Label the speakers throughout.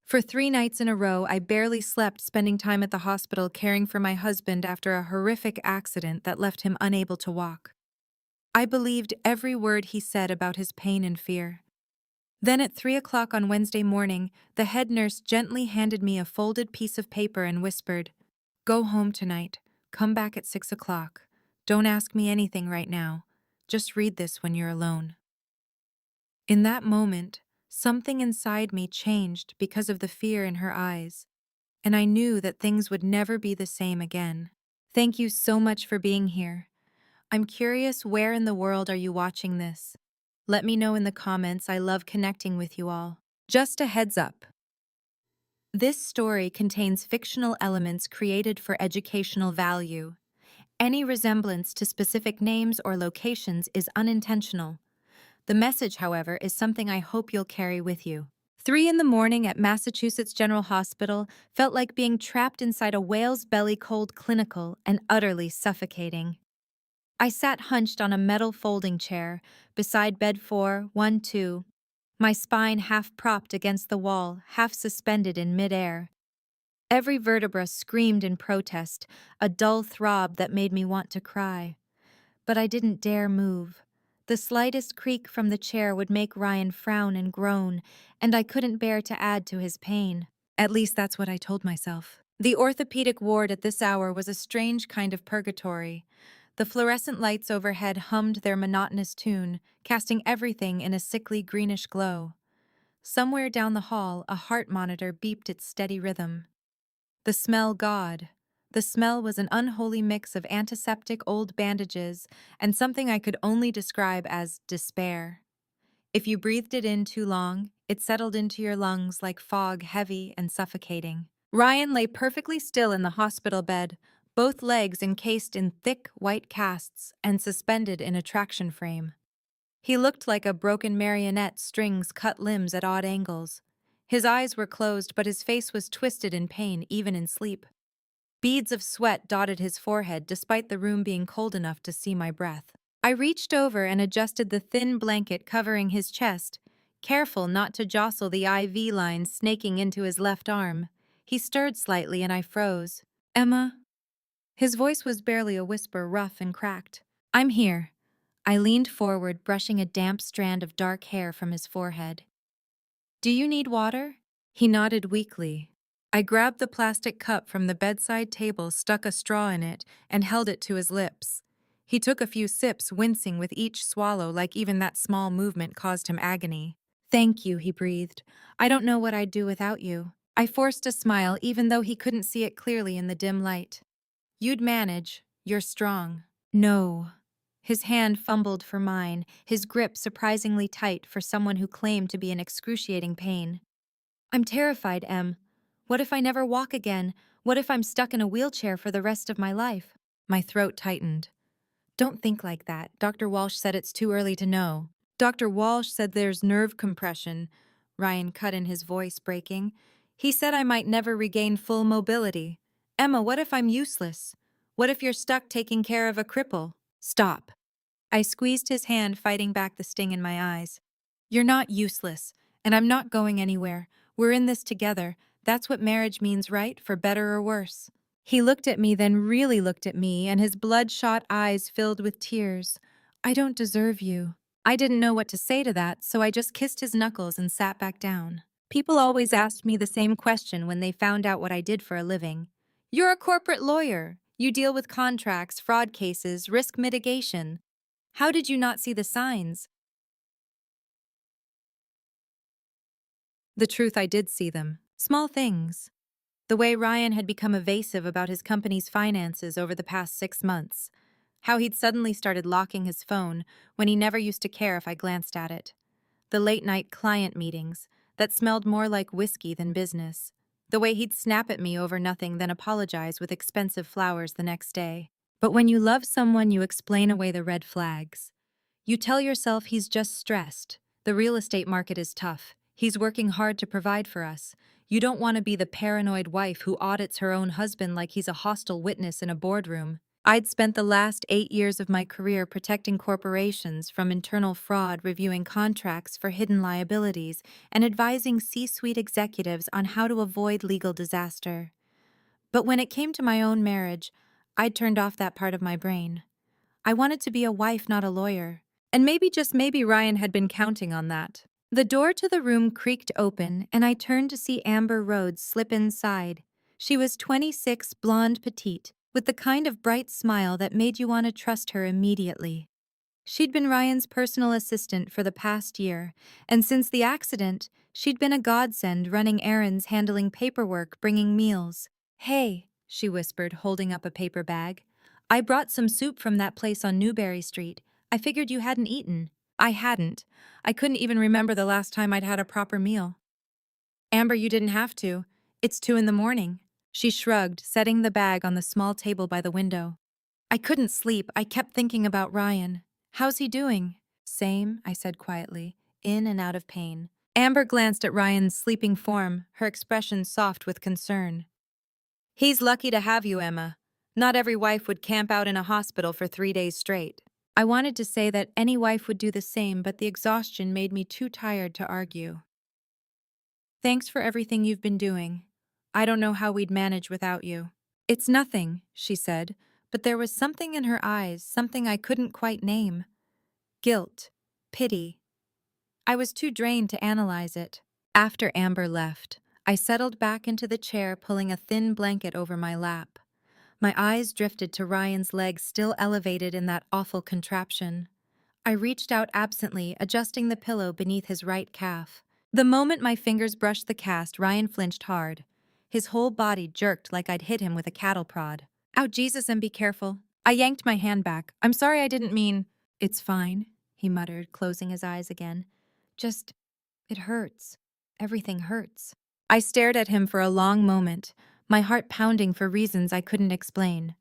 Speaker 1: For 3 nights in a row, I barely slept, spending time at the hospital caring for my husband after a horrific accident that left him unable to walk. I believed every word he said about his pain and fear. Then at 3 o'clock on Wednesday morning, the head nurse gently handed me a folded piece of paper and whispered, "Go home tonight. Come back at 6 o'clock. Don't ask me anything right now. Just read this when you're alone." In that moment, something inside me changed because of the fear in her eyes, and I knew that things would never be the same again. Thank you so much for being here. I'm curious, where in the world are you watching this? Let me know in the comments. I love connecting with you all. Just a heads up. This story contains fictional elements created for educational value. Any resemblance to specific names or locations is unintentional. The message, however, is something I hope you'll carry with you. 3 in the morning at Massachusetts General Hospital felt like being trapped inside a whale's belly, cold, clinical, and utterly suffocating. I sat hunched on a metal folding chair beside bed 412, my spine half propped against the wall, half suspended in midair. Every vertebra screamed in protest, a dull throb that made me want to cry. But I didn't dare move. The slightest creak from the chair would make Ryan frown and groan, and I couldn't bear to add to his pain. At least that's what I told myself. The orthopedic ward at this hour was a strange kind of purgatory. The fluorescent lights overhead hummed their monotonous tune, casting everything in a sickly greenish glow. Somewhere down the hall, a heart monitor beeped its steady rhythm. The smell, God. The smell was an unholy mix of antiseptic, old bandages, and something I could only describe as despair. If you breathed it in too long, it settled into your lungs like fog, heavy and suffocating. Ryan lay perfectly still in the hospital bed, both legs encased in thick, white casts and suspended in a traction frame. He looked like a broken marionette, strings cut limbs at odd angles. His eyes were closed, but his face was twisted in pain, even in sleep. Beads of sweat dotted his forehead, despite the room being cold enough to see my breath. I reached over and adjusted the thin blanket covering his chest, careful not to jostle the IV line snaking into his left arm. He stirred slightly and I froze. "Emma?" His voice was barely a whisper, rough and cracked. "I'm here." I leaned forward, brushing a damp strand of dark hair from his forehead. "Do you need water?" He nodded weakly. I grabbed the plastic cup from the bedside table, stuck a straw in it, and held it to his lips. He took a few sips, wincing with each swallow, like even that small movement caused him agony. "Thank you," he breathed. "I don't know what I'd do without you." I forced a smile, even though he couldn't see it clearly in the dim light. "You'd manage. You're strong." "No." His hand fumbled for mine, his grip surprisingly tight for someone who claimed to be in excruciating pain. "I'm terrified, Em. What if I never walk again? What if I'm stuck in a wheelchair for the rest of my life?" My throat tightened. "Don't think like that. Dr. Walsh said it's too early to know." "Dr. Walsh said there's nerve compression," Ryan cut in, his voice breaking. "He said I might never regain full mobility. Emma, what if I'm useless? What if you're stuck taking care of a cripple?" "Stop." I squeezed his hand, fighting back the sting in my eyes. "You're not useless, and I'm not going anywhere. We're in this together. That's what marriage means, right? For better or worse." He looked at me, then really looked at me, and his bloodshot eyes filled with tears. "I don't deserve you." I didn't know what to say to that, so I just kissed his knuckles and sat back down. People always asked me the same question when they found out what I did for a living. "You're a corporate lawyer. You deal with contracts, fraud cases, risk mitigation. How did you not see the signs?" The truth, I did see them. Small things. The way Ryan had become evasive about his company's finances over the past 6 months. How he'd suddenly started locking his phone when he never used to care if I glanced at it. The late-night client meetings that smelled more like whiskey than business. The way he'd snap at me over nothing, then apologize with expensive flowers the next day. But when you love someone, you explain away the red flags. You tell yourself he's just stressed. The real estate market is tough. He's working hard to provide for us. You don't want to be the paranoid wife who audits her own husband like he's a hostile witness in a boardroom. I'd spent the last 8 years of my career protecting corporations from internal fraud, reviewing contracts for hidden liabilities, and advising C-suite executives on how to avoid legal disaster. But when it came to my own marriage, I'd turned off that part of my brain. I wanted to be a wife, not a lawyer. And maybe, just maybe, Ryan had been counting on that. The door to the room creaked open, and I turned to see Amber Rhodes slip inside. She was 26, blonde, petite, with the kind of bright smile that made you want to trust her immediately. She'd been Ryan's personal assistant for the past year, and since the accident, she'd been a godsend, running errands, handling paperwork, bringing meals. "Hey," she whispered, holding up a paper bag. "I brought some soup from that place on Newberry Street. I figured you hadn't eaten." I hadn't. I couldn't even remember the last time I'd had a proper meal. "Amber, you didn't have to. It's 2 in the morning." She shrugged, setting the bag on the small table by the window. "I couldn't sleep. I kept thinking about Ryan. How's he doing?" "Same," I said quietly, in and out of pain. Amber glanced at Ryan's sleeping form, her expression soft with concern. "He's lucky to have you, Emma. Not every wife would camp out in a hospital for 3 days straight." I wanted to say that any wife would do the same, but the exhaustion made me too tired to argue. "Thanks for everything you've been doing. I don't know how we'd manage without you." "It's nothing," she said, but there was something in her eyes, something I couldn't quite name. Guilt. Pity. I was too drained to analyze it. After Amber left, I settled back into the chair, pulling a thin blanket over my lap. My eyes drifted to Ryan's legs, still elevated in that awful contraption. I reached out absently, adjusting the pillow beneath his right calf. The moment my fingers brushed the cast, Ryan flinched hard. His whole body jerked like I'd hit him with a cattle prod. "Ow, Jesus, and be careful." I yanked my hand back. "I'm sorry, I didn't mean—" "It's fine," he muttered, closing his eyes again. "Just, it hurts. Everything hurts." I stared at him for a long moment, my heart pounding for reasons I couldn't explain.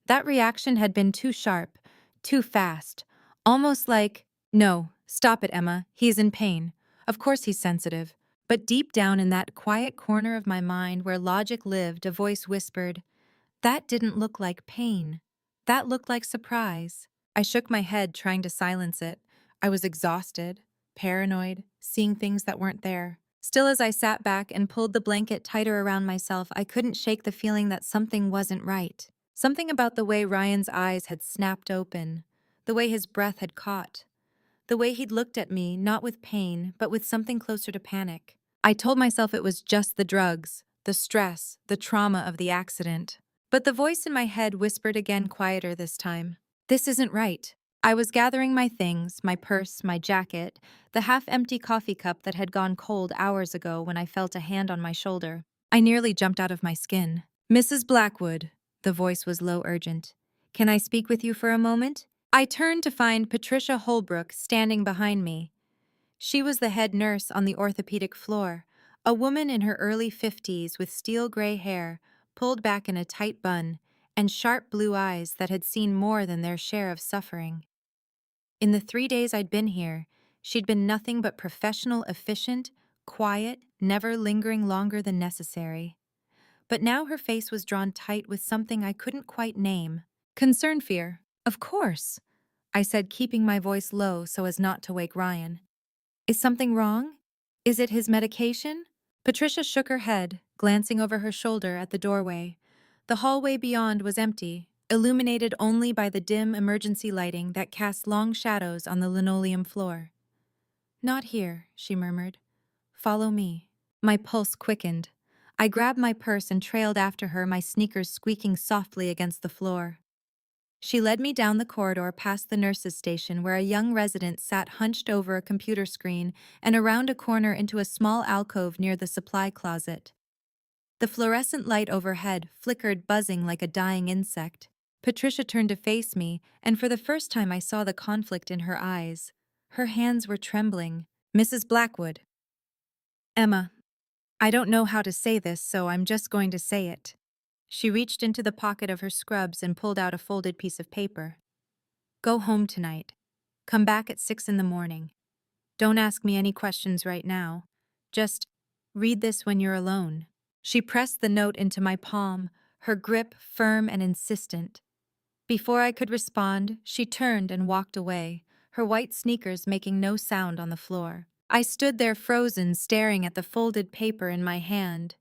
Speaker 1: That reaction had been too sharp, too fast, almost like, "No, stop it, Emma. He's in pain. Of course he's sensitive." But deep down in that quiet corner of my mind where logic lived, a voice whispered, "That didn't look like pain. That looked like surprise." I shook my head, trying to silence it. I was exhausted, paranoid, seeing things that weren't there. Still, as I sat back and pulled the blanket tighter around myself, I couldn't shake the feeling that something wasn't right. Something about the way Ryan's eyes had snapped open, the way his breath had caught, the way he'd looked at me, not with pain, but with something closer to panic. I told myself it was just the drugs, the stress, the trauma of the accident. But the voice in my head whispered again, quieter this time. "This isn't right." I was gathering my things, my purse, my jacket, the half-empty coffee cup that had gone cold hours ago when I felt a hand on my shoulder. I nearly jumped out of my skin. "Mrs. Blackwood," the voice was low, urgent. "Can I speak with you for a moment?" I turned to find Patricia Holbrook standing behind me. She was the head nurse on the orthopedic floor, a woman in her early 50s with steel gray hair, pulled back in a tight bun, and sharp blue eyes that had seen more than their share of suffering. In the 3 days I'd been here, she'd been nothing but professional, efficient, quiet, never lingering longer than necessary. But now her face was drawn tight with something I couldn't quite name. "Concern, fear. Of course," I said, keeping my voice low so as not to wake Ryan. "Is something wrong? Is it his medication?" Patricia shook her head, glancing over her shoulder at the doorway. The hallway beyond was empty, illuminated only by the dim emergency lighting that cast long shadows on the linoleum floor. "Not here," she murmured. "Follow me." My pulse quickened. I grabbed my purse and trailed after her, my sneakers squeaking softly against the floor. She led me down the corridor past the nurse's station, where a young resident sat hunched over a computer screen, and around a corner into a small alcove near the supply closet. The fluorescent light overhead flickered, buzzing like a dying insect. Patricia turned to face me, and for the first time I saw the conflict in her eyes. Her hands were trembling. "Mrs. Blackwood." "Emma, I don't know how to say this, so I'm just going to say it." She reached into the pocket of her scrubs and pulled out a folded piece of paper. "Go home tonight. Come back at 6 in the morning. Don't ask me any questions right now. Just read this when you're alone." She pressed the note into my palm, her grip firm and insistent. Before I could respond, she turned and walked away, her white sneakers making no sound on the floor. I stood there frozen, staring at the folded paper in my hand.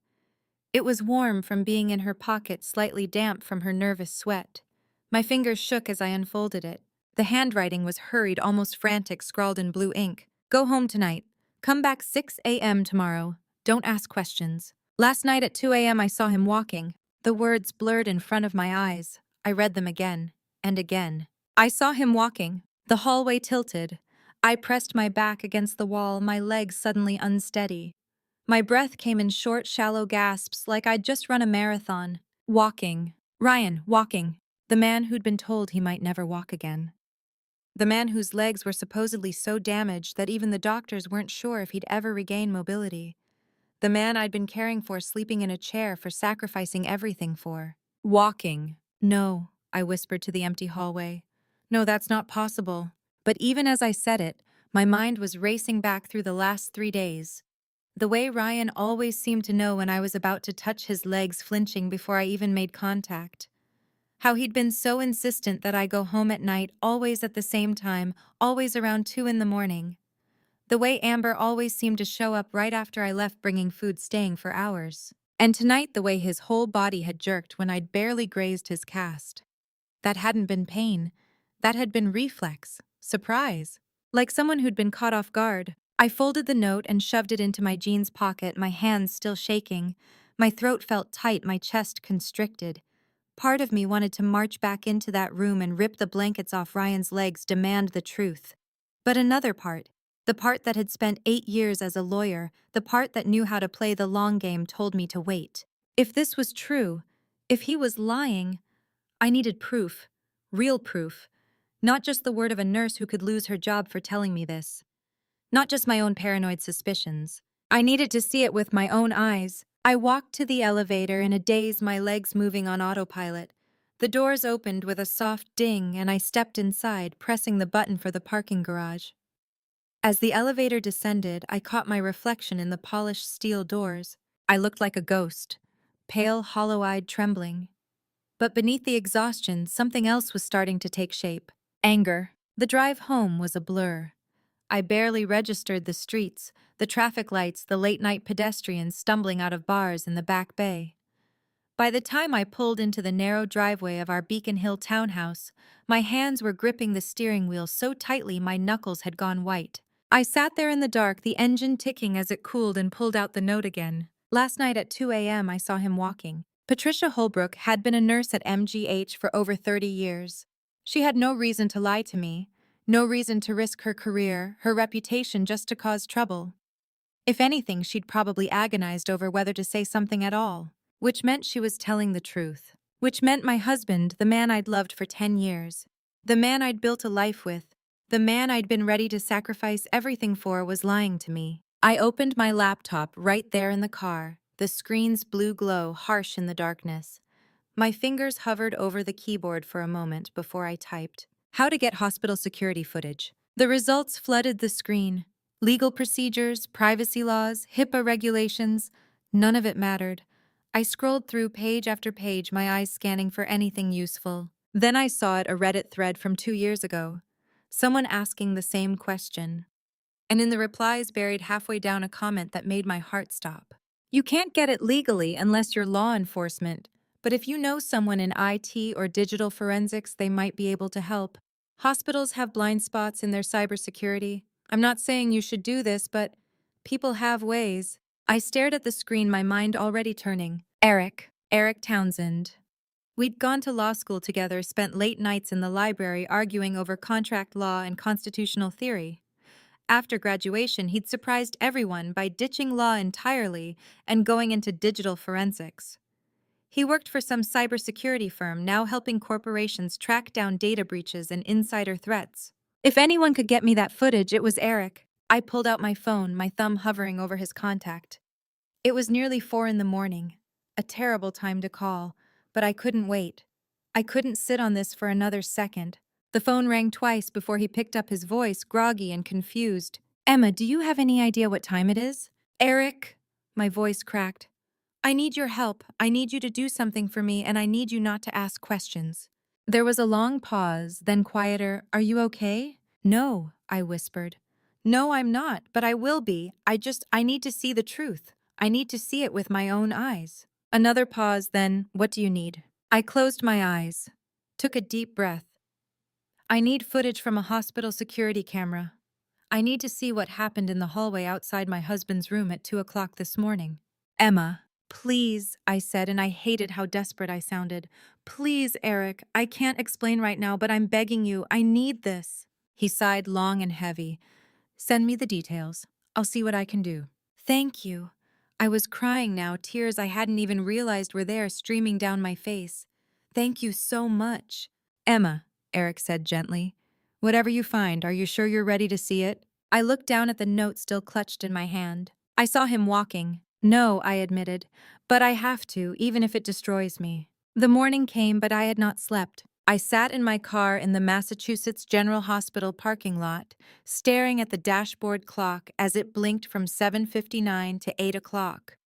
Speaker 1: It was warm from being in her pocket, slightly damp from her nervous sweat. My fingers shook as I unfolded it. The handwriting was hurried, almost frantic, scrawled in blue ink. Go home tonight. Come back 6 a.m. tomorrow. Don't ask questions. Last night at 2 a.m. I saw him walking. The words blurred in front of my eyes. I read them again and again. I saw him walking. The hallway tilted. I pressed my back against the wall, my legs suddenly unsteady. My breath came in short, shallow gasps like I'd just run a marathon. Walking. Ryan, walking. The man who'd been told he might never walk again. The man whose legs were supposedly so damaged that even the doctors weren't sure if he'd ever regain mobility. The man I'd been caring for, sleeping in a chair, for sacrificing everything for. Walking. No, I whispered to the empty hallway. No, that's not possible. But even as I said it, my mind was racing back through the last 3 days. The way Ryan always seemed to know when I was about to touch his legs, flinching before I even made contact. How he'd been so insistent that I go home at night, always at the same time, always around 2 in the morning. The way Amber always seemed to show up right after I left, bringing food, staying for hours. And tonight the way his whole body had jerked when I'd barely grazed his cast. That hadn't been pain. That had been reflex. Surprise. Like someone who'd been caught off guard. I folded the note and shoved it into my jeans pocket, my hands still shaking. My throat felt tight, my chest constricted. Part of me wanted to march back into that room and rip the blankets off Ryan's legs, demand the truth. But another part, the part that had spent 8 years as a lawyer, the part that knew how to play the long game, told me to wait. If this was true, if he was lying, I needed proof. Real proof. Not just the word of a nurse who could lose her job for telling me this. Not just my own paranoid suspicions. I needed to see it with my own eyes. I walked to the elevator in a daze, my legs moving on autopilot. The doors opened with a soft ding and I stepped inside, pressing the button for the parking garage. As the elevator descended, I caught my reflection in the polished steel doors. I looked like a ghost, pale, hollow-eyed, trembling. But beneath the exhaustion, something else was starting to take shape. Anger. The drive home was a blur. I barely registered the streets, the traffic lights, the late-night pedestrians stumbling out of bars in the back bay. By the time I pulled into the narrow driveway of our Beacon Hill townhouse, my hands were gripping the steering wheel so tightly my knuckles had gone white. I sat there in the dark, the engine ticking as it cooled, and pulled out the note again. Last night at 2 a.m. I saw him walking. Patricia Holbrook had been a nurse at MGH for over 30 years. She had no reason to lie to me, no reason to risk her career, her reputation, just to cause trouble. If anything, she'd probably agonized over whether to say something at all. Which meant she was telling the truth. Which meant my husband, the man I'd loved for 10 years, the man I'd built a life with, the man I'd been ready to sacrifice everything for, was lying to me. I opened my laptop right there in the car, the screen's blue glow harsh in the darkness. My fingers hovered over the keyboard for a moment before I typed, "How to get hospital security footage." The results flooded the screen. Legal procedures, privacy laws, HIPAA regulations, none of it mattered. I scrolled through page after page, my eyes scanning for anything useful. Then I saw it, a Reddit thread from 2 years ago. Someone asking the same question. And in the replies, buried halfway down, a comment that made my heart stop. You can't get it legally unless you're law enforcement, but if you know someone in IT or digital forensics, they might be able to help. Hospitals have blind spots in their cybersecurity. I'm not saying you should do this, but people have ways. I stared at the screen, my mind already turning. Eric Townsend. We'd gone to law school together, spent late nights in the library arguing over contract law and constitutional theory. After graduation, he'd surprised everyone by ditching law entirely and going into digital forensics. He worked for some cybersecurity firm, now helping corporations track down data breaches and insider threats. If anyone could get me that footage, it was Eric. I pulled out my phone, my thumb hovering over his contact. It was nearly 4 in the morning. A terrible time to call, but I couldn't wait. I couldn't sit on this for another second. The phone rang twice before he picked up, his voice groggy and confused. "Emma, do you have any idea what time it is?" "Eric," my voice cracked. "I need your help. I need you to do something for me, and I need you not to ask questions." There was a long pause, then quieter, "Are you okay?" "No," I whispered. "No, I'm not, but I will be. I need to see the truth. I need to see it with my own eyes." Another pause, then, "What do you need?" I closed my eyes, took a deep breath. "I need footage from a hospital security camera. I need to see what happened in the hallway outside my husband's room at 2 o'clock this morning." "Emma, please," I said, and I hated how desperate I sounded. "Please, Eric, I can't explain right now, but I'm begging you, I need this." He sighed long and heavy. "Send me the details. I'll see what I can do." "Thank you." I was crying now, tears I hadn't even realized were there streaming down my face. "Thank you so much." "Emma," Eric said gently, "whatever you find, are you sure you're ready to see it?" I looked down at the note still clutched in my hand. I saw him walking. "No," I admitted, "but I have to, even if it destroys me." The morning came, but I had not slept. I sat in my car in the Massachusetts General Hospital parking lot, staring at the dashboard clock as it blinked from 7:59 to 8 o'clock.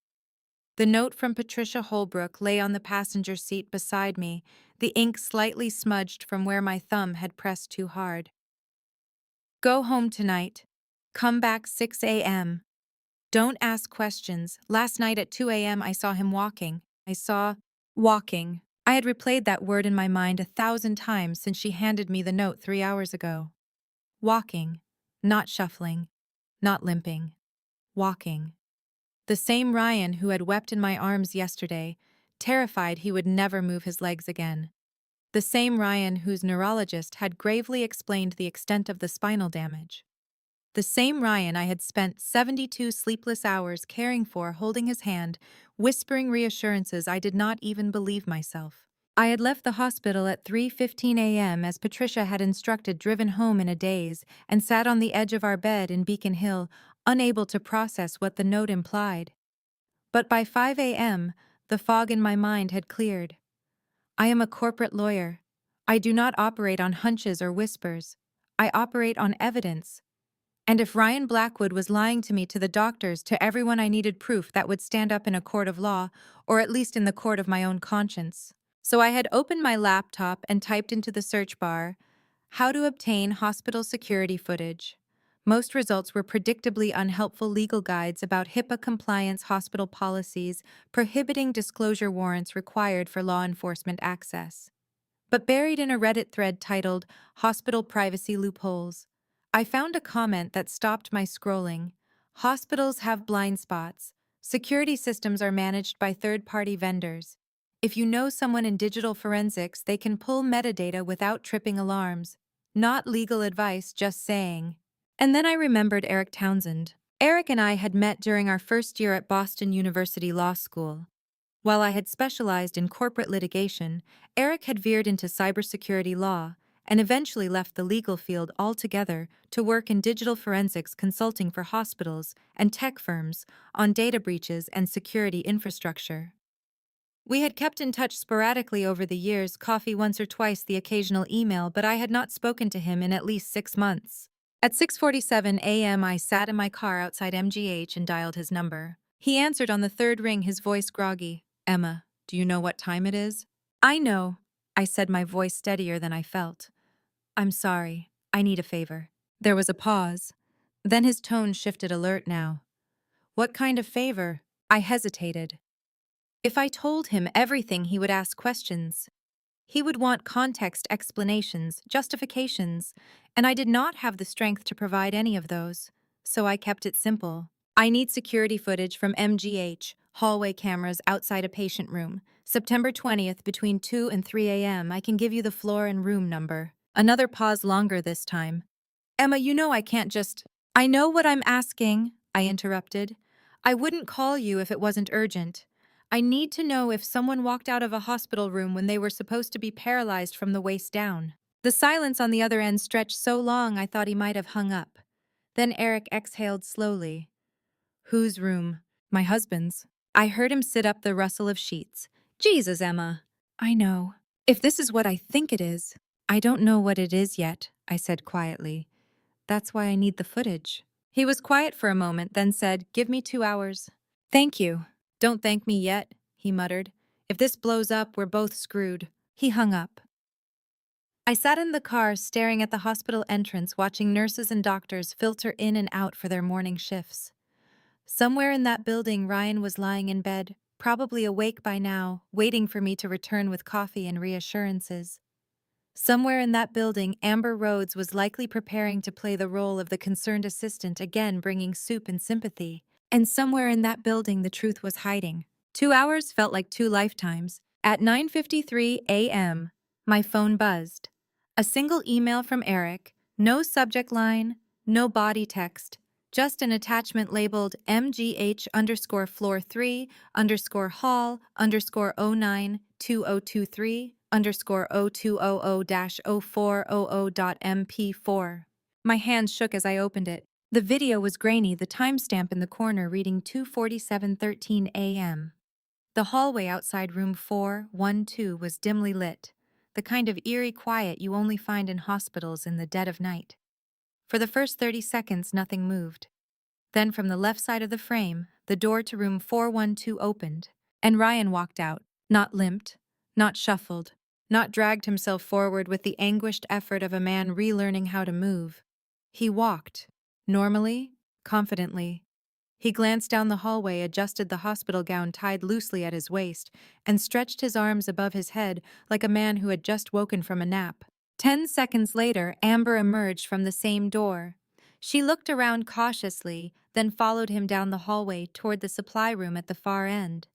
Speaker 1: The note from Patricia Holbrook lay on the passenger seat beside me, the ink slightly smudged from where my thumb had pressed too hard. "Go home tonight. Come back 6 a.m. Don't ask questions. Last night at 2 a.m. I saw him walking. Walking. I had replayed that word in my mind 1,000 times since she handed me the note 3 hours ago. Walking. Not shuffling. Not limping. Walking. The same Ryan who had wept in my arms yesterday, terrified he would never move his legs again. The same Ryan whose neurologist had gravely explained the extent of the spinal damage. The same Ryan I had spent 72 sleepless hours caring for, holding his hand, whispering reassurances I did not even believe myself. I had left the hospital at 3:15 a.m. as Patricia had instructed, driven home in a daze, and sat on the edge of our bed in Beacon Hill, unable to process what the note implied. But by 5 a.m., the fog in my mind had cleared. I am a corporate lawyer. I do not operate on hunches or whispers. I operate on evidence. And if Ryan Blackwood was lying to me, to the doctors, to everyone, I needed proof that would stand up in a court of law, or at least in the court of my own conscience. So I had opened my laptop and typed into the search bar, "How to obtain hospital security footage." Most results were predictably unhelpful legal guides about HIPAA-compliance hospital policies prohibiting disclosure warrants required for law enforcement access. But buried in a Reddit thread titled "Hospital Privacy Loopholes," I found a comment that stopped my scrolling. "Hospitals have blind spots. Security systems are managed by third-party vendors. If you know someone in digital forensics, they can pull metadata without tripping alarms. Not legal advice, just saying." And then I remembered Eric Townsend. Eric and I had met during our first year at Boston University Law School. While I had specialized in corporate litigation, Eric had veered into cybersecurity law and eventually left the legal field altogether to work in digital forensics consulting for hospitals and tech firms on data breaches and security infrastructure. We had kept in touch sporadically over the years, coffee once or twice, the occasional email, but I had not spoken to him in at least 6 months. At 6:47 a.m., I sat in my car outside MGH and dialed his number. He answered on the third ring, his voice groggy. "Emma, do you know what time it is?" "I know," I said, my voice steadier than I felt. "I'm sorry. I need a favor." There was a pause. Then his tone shifted, alert now. "What kind of favor?" I hesitated. If I told him everything, he would ask questions. He would want context, explanations, justifications, and I did not have the strength to provide any of those. So I kept it simple. "I need security footage from MGH, hallway cameras outside a patient room. September 20th between 2 and 3 a.m. I can give you the floor and room number." Another pause, longer this time. "Emma, you know I can't just—" "I know what I'm asking," I interrupted. "I wouldn't call you if it wasn't urgent. I need to know if someone walked out of a hospital room when they were supposed to be paralyzed from the waist down." The silence on the other end stretched so long I thought he might have hung up. Then Eric exhaled slowly. "Whose room?" "My husband's." I heard him sit up, the rustle of sheets. "Jesus, Emma." "I know. If this is what I think it is." "I don't know what it is yet," I said quietly. "That's why I need the footage." He was quiet for a moment, then said, "Give me 2 hours." "Thank you." "Don't thank me yet," he muttered. "If this blows up, we're both screwed." He hung up. I sat in the car staring at the hospital entrance, watching nurses and doctors filter in and out for their morning shifts. Somewhere in that building, Ryan was lying in bed, probably awake by now, waiting for me to return with coffee and reassurances. Somewhere in that building, Amber Rhodes was likely preparing to play the role of the concerned assistant, again bringing soup and sympathy. And somewhere in that building, the truth was hiding. 2 hours felt like 2 lifetimes. At 9:53 a.m., my phone buzzed. A single email from Eric, no subject line, no body text, just an attachment labeled MGH underscore floor 3 underscore hall underscore 092023 underscore 0200-0400.mp4. My hands shook as I opened it. The video was grainy, the timestamp in the corner reading 2:47:13 a.m. The hallway outside room 412 was dimly lit, the kind of eerie quiet you only find in hospitals in the dead of night. For the first 30 seconds, nothing moved. Then from the left side of the frame, the door to room 412 opened, and Ryan walked out, not limped, not shuffled, not dragged himself forward with the anguished effort of a man relearning how to move. He walked, normally, confidently. He glanced down the hallway, adjusted the hospital gown tied loosely at his waist, and stretched his arms above his head like a man who had just woken from a nap. 10 seconds later, Amber emerged from the same door. She looked around cautiously, then followed him down the hallway toward the supply room at the far end.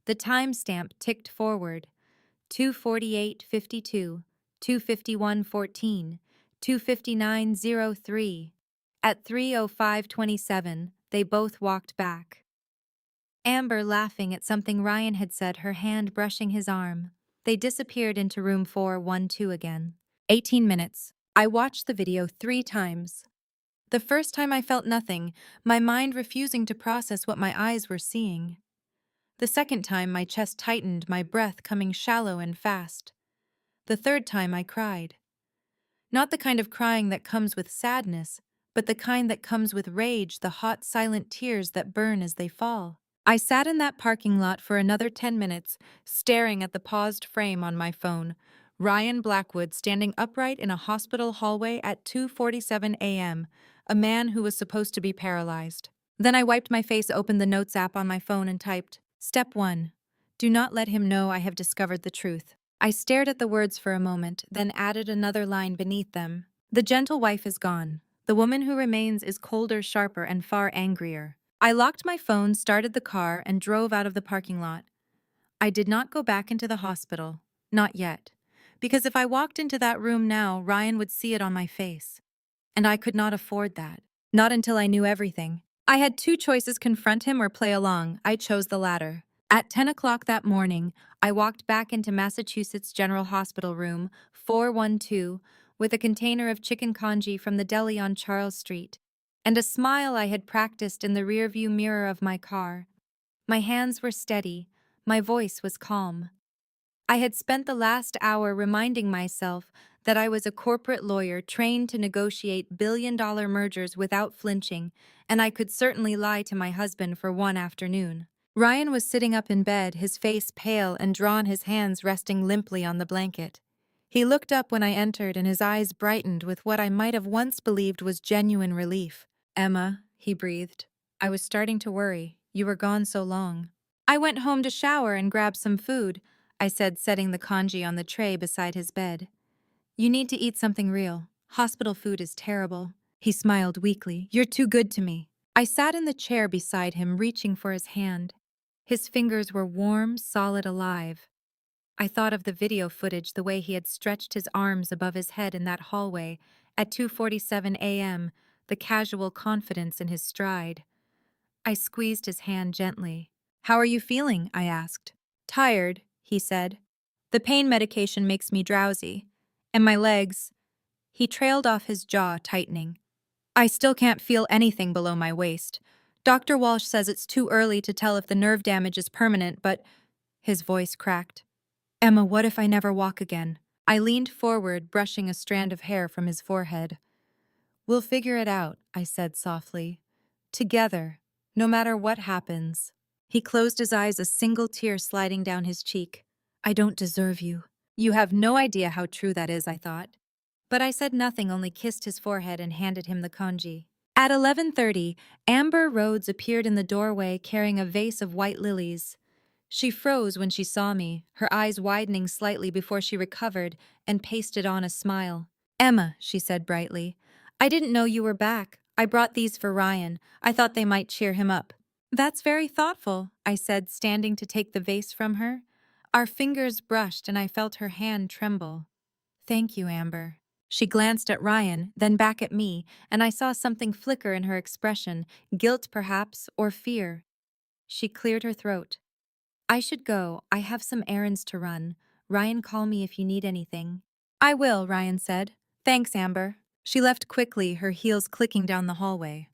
Speaker 1: The timestamp ticked forward. 2:48:52, 2:51:14, 2:59:03. At 3:05:27, they both walked back. Amber laughing at something Ryan had said, her hand brushing his arm. They disappeared into room 412 again. 18 minutes. I watched the video 3 times. The first time I felt nothing, my mind refusing to process what my eyes were seeing. The second time my chest tightened, my breath coming shallow and fast. The third time I cried. Not the kind of crying that comes with sadness, but the kind that comes with rage, the hot, silent tears that burn as they fall. I sat in that parking lot for another 10 minutes, staring at the paused frame on my phone. Ryan Blackwood standing upright in a hospital hallway at 2:47 a.m., a man who was supposed to be paralyzed. Then I wiped my face, opened the Notes app on my phone, and typed, Step 1. Do not let him know I have discovered the truth. I stared at the words for a moment, then added another line beneath them. The gentle wife is gone. The woman who remains is colder, sharper, and far angrier. I locked my phone, started the car, and drove out of the parking lot. I did not go back into the hospital. Not yet. Because if I walked into that room now, Ryan would see it on my face. And I could not afford that. Not until I knew everything. I had 2 choices: confront him or play along. I chose the latter. At 10 o'clock that morning, I walked back into Massachusetts General Hospital room 412 with a container of chicken congee from the deli on Charles Street, and a smile I had practiced in the rearview mirror of my car. My hands were steady, my voice was calm. I had spent the last hour reminding myself that I was a corporate lawyer trained to negotiate billion-dollar mergers without flinching, and I could certainly lie to my husband for one afternoon. Ryan was sitting up in bed, his face pale and drawn, his hands resting limply on the blanket. He looked up when I entered, and his eyes brightened with what I might have once believed was genuine relief. Emma, he breathed. I was starting to worry. You were gone so long. I went home to shower and grab some food, I said, setting the congee on the tray beside his bed. You need to eat something real. Hospital food is terrible. He smiled weakly. You're too good to me. I sat in the chair beside him, reaching for his hand. His fingers were warm, solid, alive. I thought of the video footage, the way he had stretched his arms above his head in that hallway at 2:47 a.m., the casual confidence in his stride. I squeezed his hand gently. How are you feeling? I asked. Tired, he said. The pain medication makes me drowsy. And my legs. He trailed off, his jaw tightening. I still can't feel anything below my waist. Dr. Walsh says it's too early to tell if the nerve damage is permanent, but... His voice cracked. Emma, what if I never walk again? I leaned forward, brushing a strand of hair from his forehead. We'll figure it out, I said softly. Together, no matter what happens. He closed his eyes, a single tear sliding down his cheek. I don't deserve you. You have no idea how true that is, I thought. But I said nothing, only kissed his forehead and handed him the congee. At 11:30, Amber Rhodes appeared in the doorway carrying a vase of white lilies. She froze when she saw me, her eyes widening slightly before she recovered and pasted on a smile. "Emma," she said brightly, "I didn't know you were back. I brought these for Ryan. I thought they might cheer him up." "That's very thoughtful," I said, standing to take the vase from her. Our fingers brushed and I felt her hand tremble. "Thank you, Amber." She glanced at Ryan, then back at me, and I saw something flicker in her expression, guilt perhaps, or fear. She cleared her throat. "I should go. I have some errands to run. Ryan, call me if you need anything." "I will," Ryan said. "Thanks, Amber." She left quickly, her heels clicking down the hallway.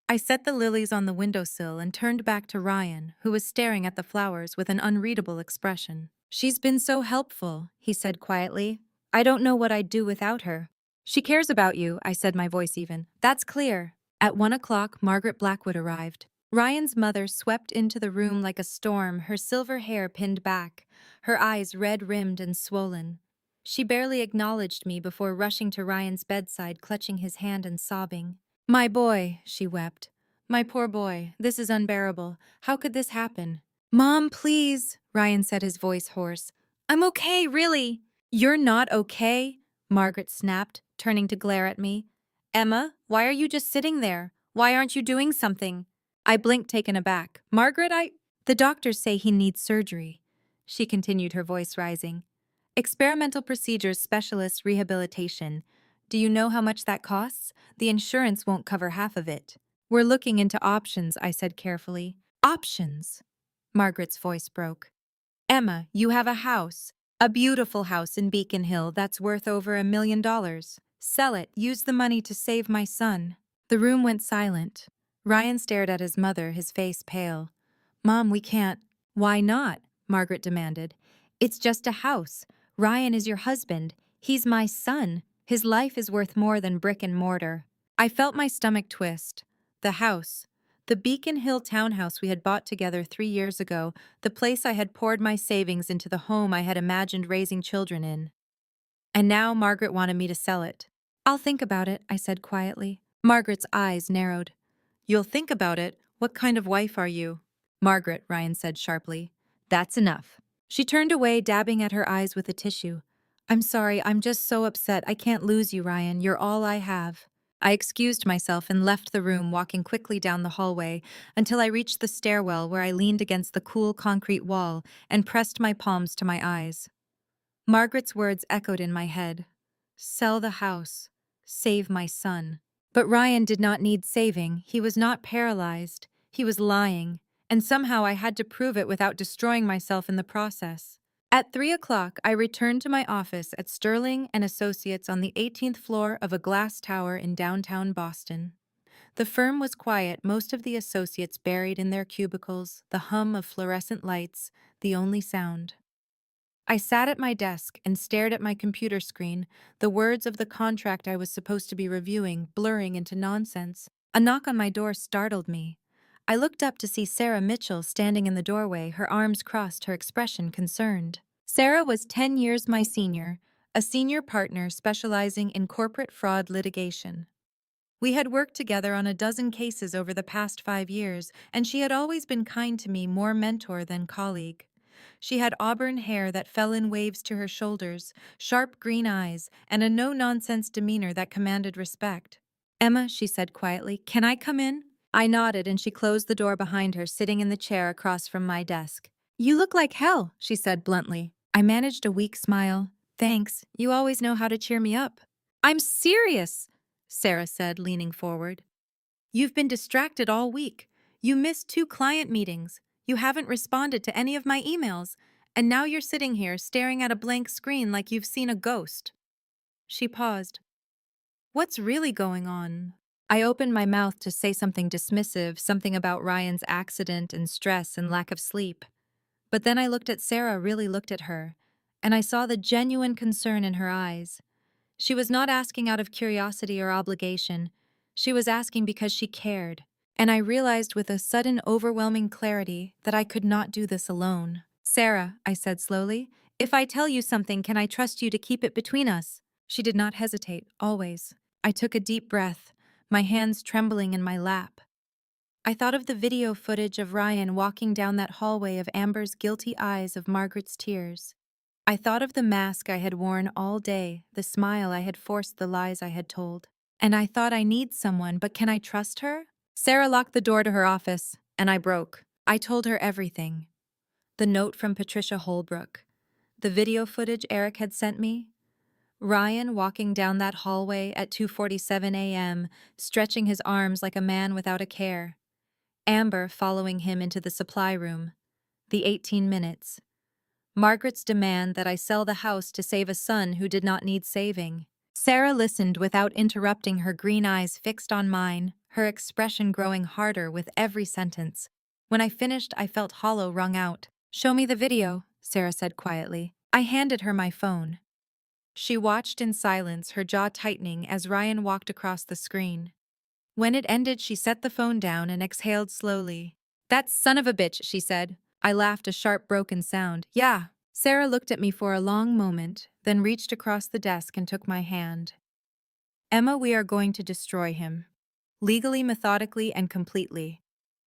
Speaker 1: I set the lilies on the windowsill and turned back to Ryan, who was staring at the flowers with an unreadable expression. "She's been so helpful," he said quietly. "I don't know what I'd do without her." "She cares about you," I said, my voice even. "That's clear." At 1 o'clock, Margaret Blackwood arrived. Ryan's mother swept into the room like a storm, her silver hair pinned back, her eyes red-rimmed and swollen. She barely acknowledged me before rushing to Ryan's bedside, clutching his hand and sobbing. "My boy," she wept. "My poor boy, this is unbearable. How could this happen?" "Mom, please," Ryan said, his voice hoarse. "I'm okay, really." "You're not okay?" Margaret snapped, turning to glare at me. "Emma, why are you just sitting there? Why aren't you doing something?" I blinked, taken aback. "Margaret, The doctors say he needs surgery," she continued, her voice rising. "Experimental procedures, specialist rehabilitation. Do you know how much that costs? The insurance won't cover half of it." "We're looking into options," I said carefully. "Options?" Margaret's voice broke. "Emma, you have a house. A beautiful house in Beacon Hill that's worth over $1 million. Sell it, use the money to save my son." The room went silent. Ryan stared at his mother, his face pale. "Mom, we can't." "Why not?" Margaret demanded. "It's just a house. Ryan is your husband. He's my son. His life is worth more than brick and mortar." I felt my stomach twist. The house. The Beacon Hill townhouse we had bought together 3 years ago, the place I had poured my savings into, the home I had imagined raising children in. And now Margaret wanted me to sell it. "I'll think about it," I said quietly. Margaret's eyes narrowed. "You'll think about it? What kind of wife are you?" "Margaret," Ryan said sharply. "That's enough." She turned away, dabbing at her eyes with a tissue. "I'm sorry, I'm just so upset. I can't lose you, Ryan. You're all I have." I excused myself and left the room, walking quickly down the hallway until I reached the stairwell, where I leaned against the cool concrete wall and pressed my palms to my eyes. Margaret's words echoed in my head. Sell the house. Save my son. But Ryan did not need saving. He was not paralyzed. He was lying. And somehow I had to prove it without destroying myself in the process. At 3 o'clock, I returned to my office at Sterling and Associates on the 18th floor of a glass tower in downtown Boston. The firm was quiet, most of the associates buried in their cubicles, the hum of fluorescent lights, the only sound. I sat at my desk and stared at my computer screen, the words of the contract I was supposed to be reviewing blurring into nonsense. A knock on my door startled me. I looked up to see Sarah Mitchell standing in the doorway, her arms crossed, her expression concerned. Sarah was 10 years my senior, a senior partner specializing in corporate fraud litigation. We had worked together on a dozen cases over the past 5 years, and she had always been kind to me, more mentor than colleague. She had auburn hair that fell in waves to her shoulders, sharp green eyes, and a no-nonsense demeanor that commanded respect. "Emma," she said quietly, "can I come in?" I nodded, and she closed the door behind her, sitting in the chair across from my desk. "You look like hell," she said bluntly. I managed a weak smile. "Thanks, you always know how to cheer me up." "I'm serious," Sarah said, leaning forward. "You've been distracted all week. You missed 2 client meetings. You haven't responded to any of my emails. And now you're sitting here staring at a blank screen like you've seen a ghost." She paused. "What's really going on?" I opened my mouth to say something dismissive, something about Ryan's accident and stress and lack of sleep. But then I looked at Sarah, really looked at her, and I saw the genuine concern in her eyes. She was not asking out of curiosity or obligation. She was asking because she cared. And I realized with a sudden overwhelming clarity that I could not do this alone. "Sarah," I said slowly, If I tell you something, can I trust you to keep it between us? She did not hesitate, always. I took a deep breath, my hands trembling in my lap. I thought of the video footage of Ryan walking down that hallway, of Amber's guilty eyes, of Margaret's tears. I thought of the mask I had worn all day, the smile I had forced, the lies I had told. And I thought, I need someone, but can I trust her? Sarah locked the door to her office, and I broke. I told her everything. The note from Patricia Holbrook, the video footage Eric had sent me, Ryan walking down that hallway at 2:47 a.m., stretching his arms like a man without a care, Amber following him into the supply room, the 18 minutes, Margaret's demand that I sell the house to save a son who did not need saving. Sarah listened without interrupting, her green eyes fixed on mine, her expression growing harder with every sentence. When I finished, I felt hollow, wrung out. "Show me the video," Sarah said quietly. I handed her my phone. She watched in silence, her jaw tightening as Ryan walked across the screen. When it ended, she set the phone down and exhaled slowly. "That son of a bitch," she said. I laughed, a sharp, broken sound. "Yeah." Sarah looked at me for a long moment, then reached across the desk and took my hand. "Emma, we are going to destroy him. Legally, methodically, and completely.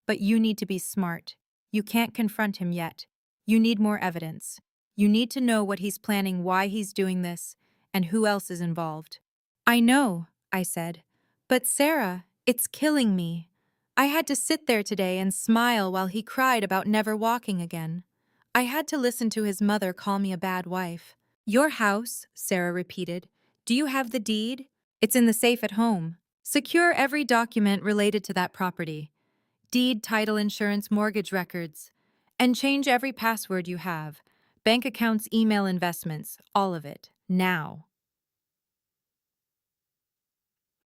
Speaker 1: But you need to be smart. You can't confront him yet. You need more evidence. You need to know what he's planning, why he's doing this, and who else is involved." "I know," I said. "But Sarah, it's killing me. I had to sit there today and smile while he cried about never walking again. I had to listen to his mother call me a bad wife." "Your house," Sarah repeated. "Do you have the deed?" "It's in the safe at home. Secure every document related to that property. Deed, title, insurance, mortgage records. And change every password you have. Bank accounts, email, investments, all of it. Now."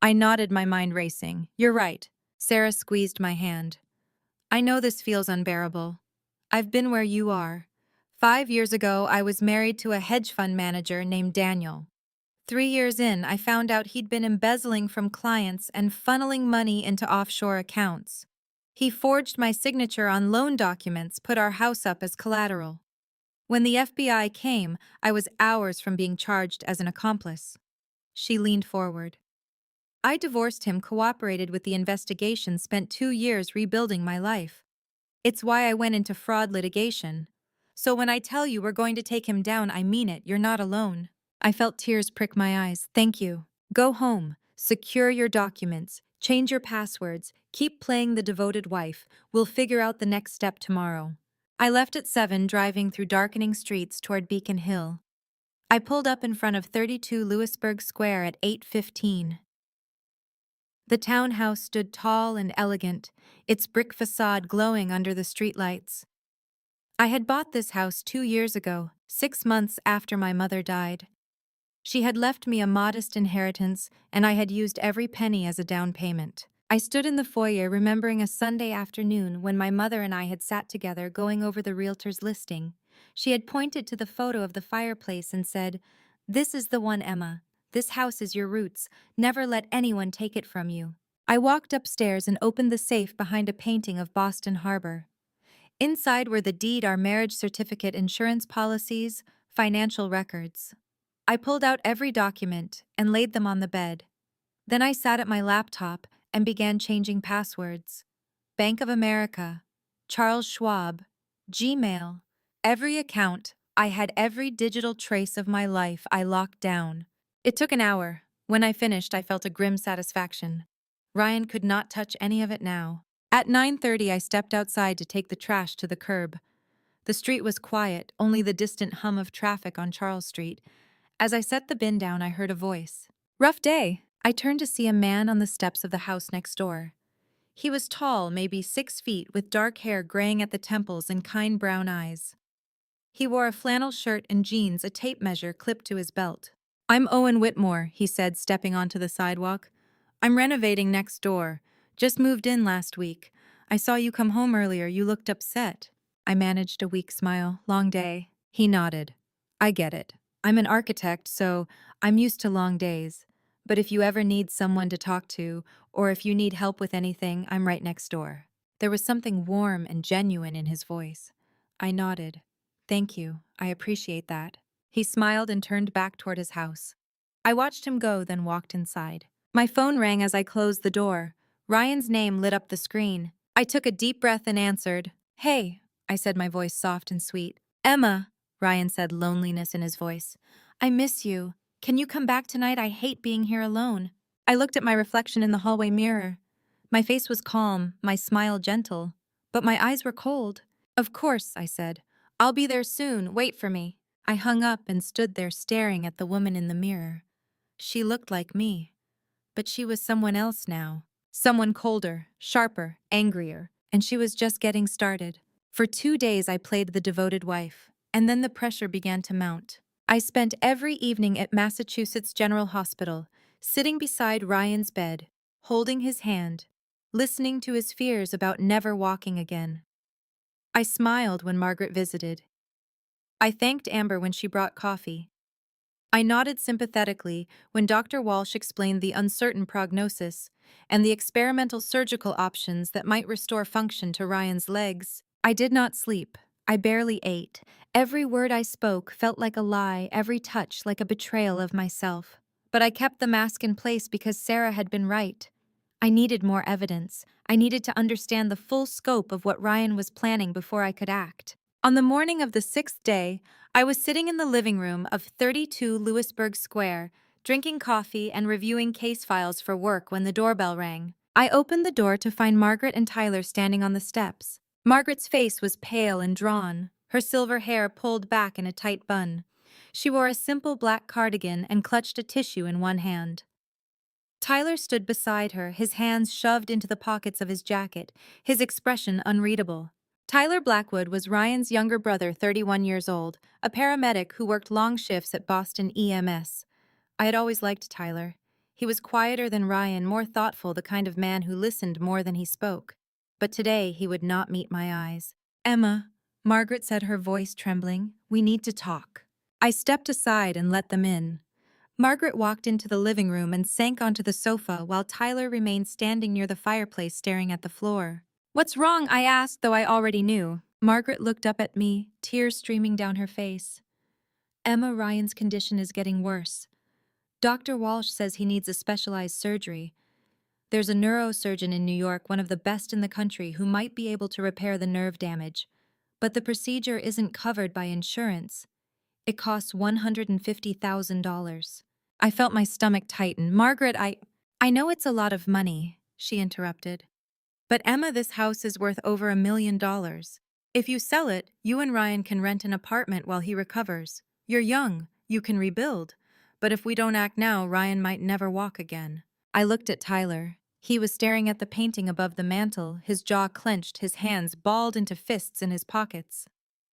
Speaker 1: I nodded, my mind racing. "You're right." Sarah squeezed my hand. "I know this feels unbearable. I've been where you are. 5 years ago, I was married to a hedge fund manager named Daniel. 3 years in, I found out he'd been embezzling from clients and funneling money into offshore accounts. He forged my signature on loan documents, put our house up as collateral. When the FBI came, I was hours from being charged as an accomplice." She leaned forward. "I divorced him, cooperated with the investigation, spent 2 years rebuilding my life. It's why I went into fraud litigation. So when I tell you we're going to take him down, I mean it. You're not alone." I felt tears prick my eyes. "Thank you. Go home. Secure your documents. Change your passwords. Keep playing the devoted wife. We'll figure out the next step tomorrow." I left at 7, driving through darkening streets toward Beacon Hill. I pulled up in front of 32 Louisburg Square at 8:15. The townhouse stood tall and elegant, its brick facade glowing under the streetlights. I had bought this house 2 years ago, 6 months after my mother died. She had left me a modest inheritance, and I had used every penny as a down payment. I stood in the foyer, remembering a Sunday afternoon when my mother and I had sat together going over the realtor's listing. She had pointed to the photo of the fireplace and said, "This is the one, Emma. This house is your roots. Never let anyone take it from you." I walked upstairs and opened the safe behind a painting of Boston Harbor. Inside were the deed, our marriage certificate, insurance policies, financial records. I pulled out every document and laid them on the bed. Then I sat at my laptop and began changing passwords. Bank of America, Charles Schwab, Gmail. Every account, I had every digital trace of my life I locked down. It took an hour. When I finished, I felt a grim satisfaction. Ryan could not touch any of it now. At 9:30, I stepped outside to take the trash to the curb. The street was quiet, only the distant hum of traffic on Charles Street. As I set the bin down, I heard a voice. "Rough day." I turned to see a man on the steps of the house next door. He was tall, maybe 6 feet, with dark hair graying at the temples and kind brown eyes. He wore a flannel shirt and jeans, a tape measure clipped to his belt. "I'm Owen Whitmore," he said, stepping onto the sidewalk. "I'm renovating next door. Just moved in last week. I saw you come home earlier. You looked upset." I managed a weak smile. "Long day." He nodded. "I get it. I'm an architect, so I'm used to long days. But if you ever need someone to talk to, or if you need help with anything, I'm right next door." There was something warm and genuine in his voice. I nodded. Thank you. I appreciate that. He smiled and turned back toward his house. I watched him go, then walked inside. My phone rang as I closed the door. Ryan's name lit up the screen. I took a deep breath and answered. Hey, I said, my voice soft and sweet. Emma, Ryan said, loneliness in his voice. I miss you. Can you come back tonight? I hate being here alone. I looked at my reflection in the hallway mirror. My face was calm, my smile gentle, but my eyes were cold. Of course, I said. I'll be there soon. Wait for me. I hung up and stood there staring at the woman in the mirror. She looked like me, but she was someone else now. Someone colder, sharper, angrier, and she was just getting started. For 2 days I played the devoted wife, and then the pressure began to mount. I spent every evening at Massachusetts General Hospital, sitting beside Ryan's bed, holding his hand, listening to his fears about never walking again. I smiled when Margaret visited. I thanked Amber when she brought coffee. I nodded sympathetically when Dr. Walsh explained the uncertain prognosis and the experimental surgical options that might restore function to Ryan's legs. I did not sleep. I barely ate. Every word I spoke felt like a lie, every touch like a betrayal of myself. But I kept the mask in place because Sarah had been right. I needed more evidence. I needed to understand the full scope of what Ryan was planning before I could act. On the morning of the 6th day, I was sitting in the living room of 32 Lewisburg Square, drinking coffee and reviewing case files for work when the doorbell rang. I opened the door to find Margaret and Tyler standing on the steps. Margaret's face was pale and drawn, her silver hair pulled back in a tight bun. She wore a simple black cardigan and clutched a tissue in one hand. Tyler stood beside her, his hands shoved into the pockets of his jacket, his expression unreadable. Tyler Blackwood was Ryan's younger brother, 31 years old, a paramedic who worked long shifts at Boston EMS. I had always liked Tyler. He was quieter than Ryan, more thoughtful, the kind of man who listened more than he spoke. But today he would not meet my eyes. Emma, Margaret said, her voice trembling, we need to talk. I stepped aside and let them in. Margaret walked into the living room and sank onto the sofa while Tyler remained standing near the fireplace staring at the floor. What's wrong? I asked, though I already knew. Margaret looked up at me, tears streaming down her face. Emma, Ryan's condition is getting worse. Dr. Walsh says he needs a specialized surgery. There's a neurosurgeon in New York, one of the best in the country, who might be able to repair the nerve damage. But the procedure isn't covered by insurance. It costs $150,000. I felt my stomach tighten. Margaret, I know it's a lot of money, she interrupted. But Emma, this house is worth over $1 million. If you sell it, you and Ryan can rent an apartment while he recovers. You're young, you can rebuild. But if we don't act now, Ryan might never walk again. I looked at Tyler. He was staring at the painting above the mantel, his jaw clenched, his hands balled into fists in his pockets.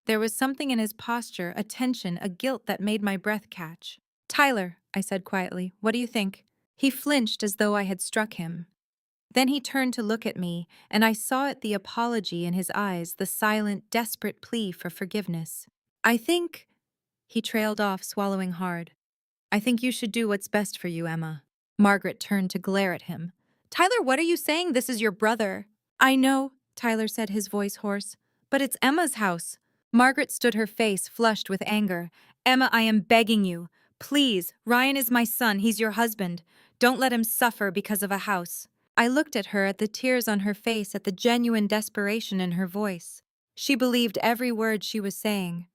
Speaker 1: There was something in his posture, a tension, a guilt that made my breath catch. Tyler, I said quietly, what do you think? He flinched as though I had struck him. Then he turned to look at me, and I saw it, the apology in his eyes, the silent, desperate plea for forgiveness. I think, he trailed off, swallowing hard. I think you should do what's best for you, Emma. Margaret turned to glare at him. Tyler, what are you saying? This is your brother. I know, Tyler said, his voice hoarse, but it's Emma's house. Margaret stood, her face flushed with anger. Emma, I am begging you. Please, Ryan is my son. He's your husband. Don't let him suffer because of a house. I looked at her, at the tears on her face, at the genuine desperation in her voice. She believed every word she was saying.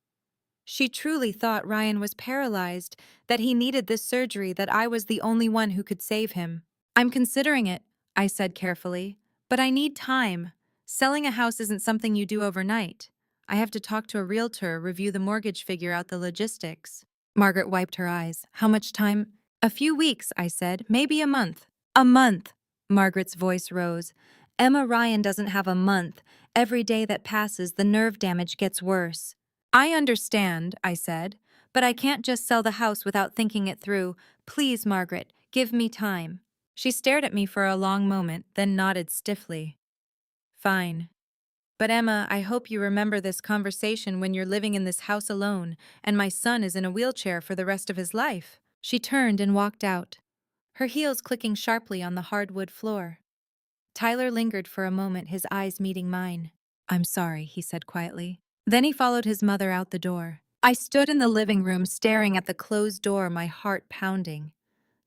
Speaker 1: She truly thought Ryan was paralyzed, that he needed this surgery, that I was the only one who could save him. I'm considering it, I said carefully, but I need time. Selling a house isn't something you do overnight. I have to talk to a realtor, review the mortgage, figure out the logistics. Margaret wiped her eyes. How much time? A few weeks, I said. Maybe a month. A month! Margaret's voice rose. Emma, Ryan doesn't have a month. Every day that passes, the nerve damage gets worse. I understand, I said, but I can't just sell the house without thinking it through. Please, Margaret, give me time. She stared at me for a long moment, then nodded stiffly. Fine. But Emma, I hope you remember this conversation when you're living in this house alone, and my son is in a wheelchair for the rest of his life. She turned and walked out, her heels clicking sharply on the hardwood floor. Tyler lingered for a moment, his eyes meeting mine. I'm sorry, he said quietly. Then he followed his mother out the door. I stood in the living room staring at the closed door, my heart pounding.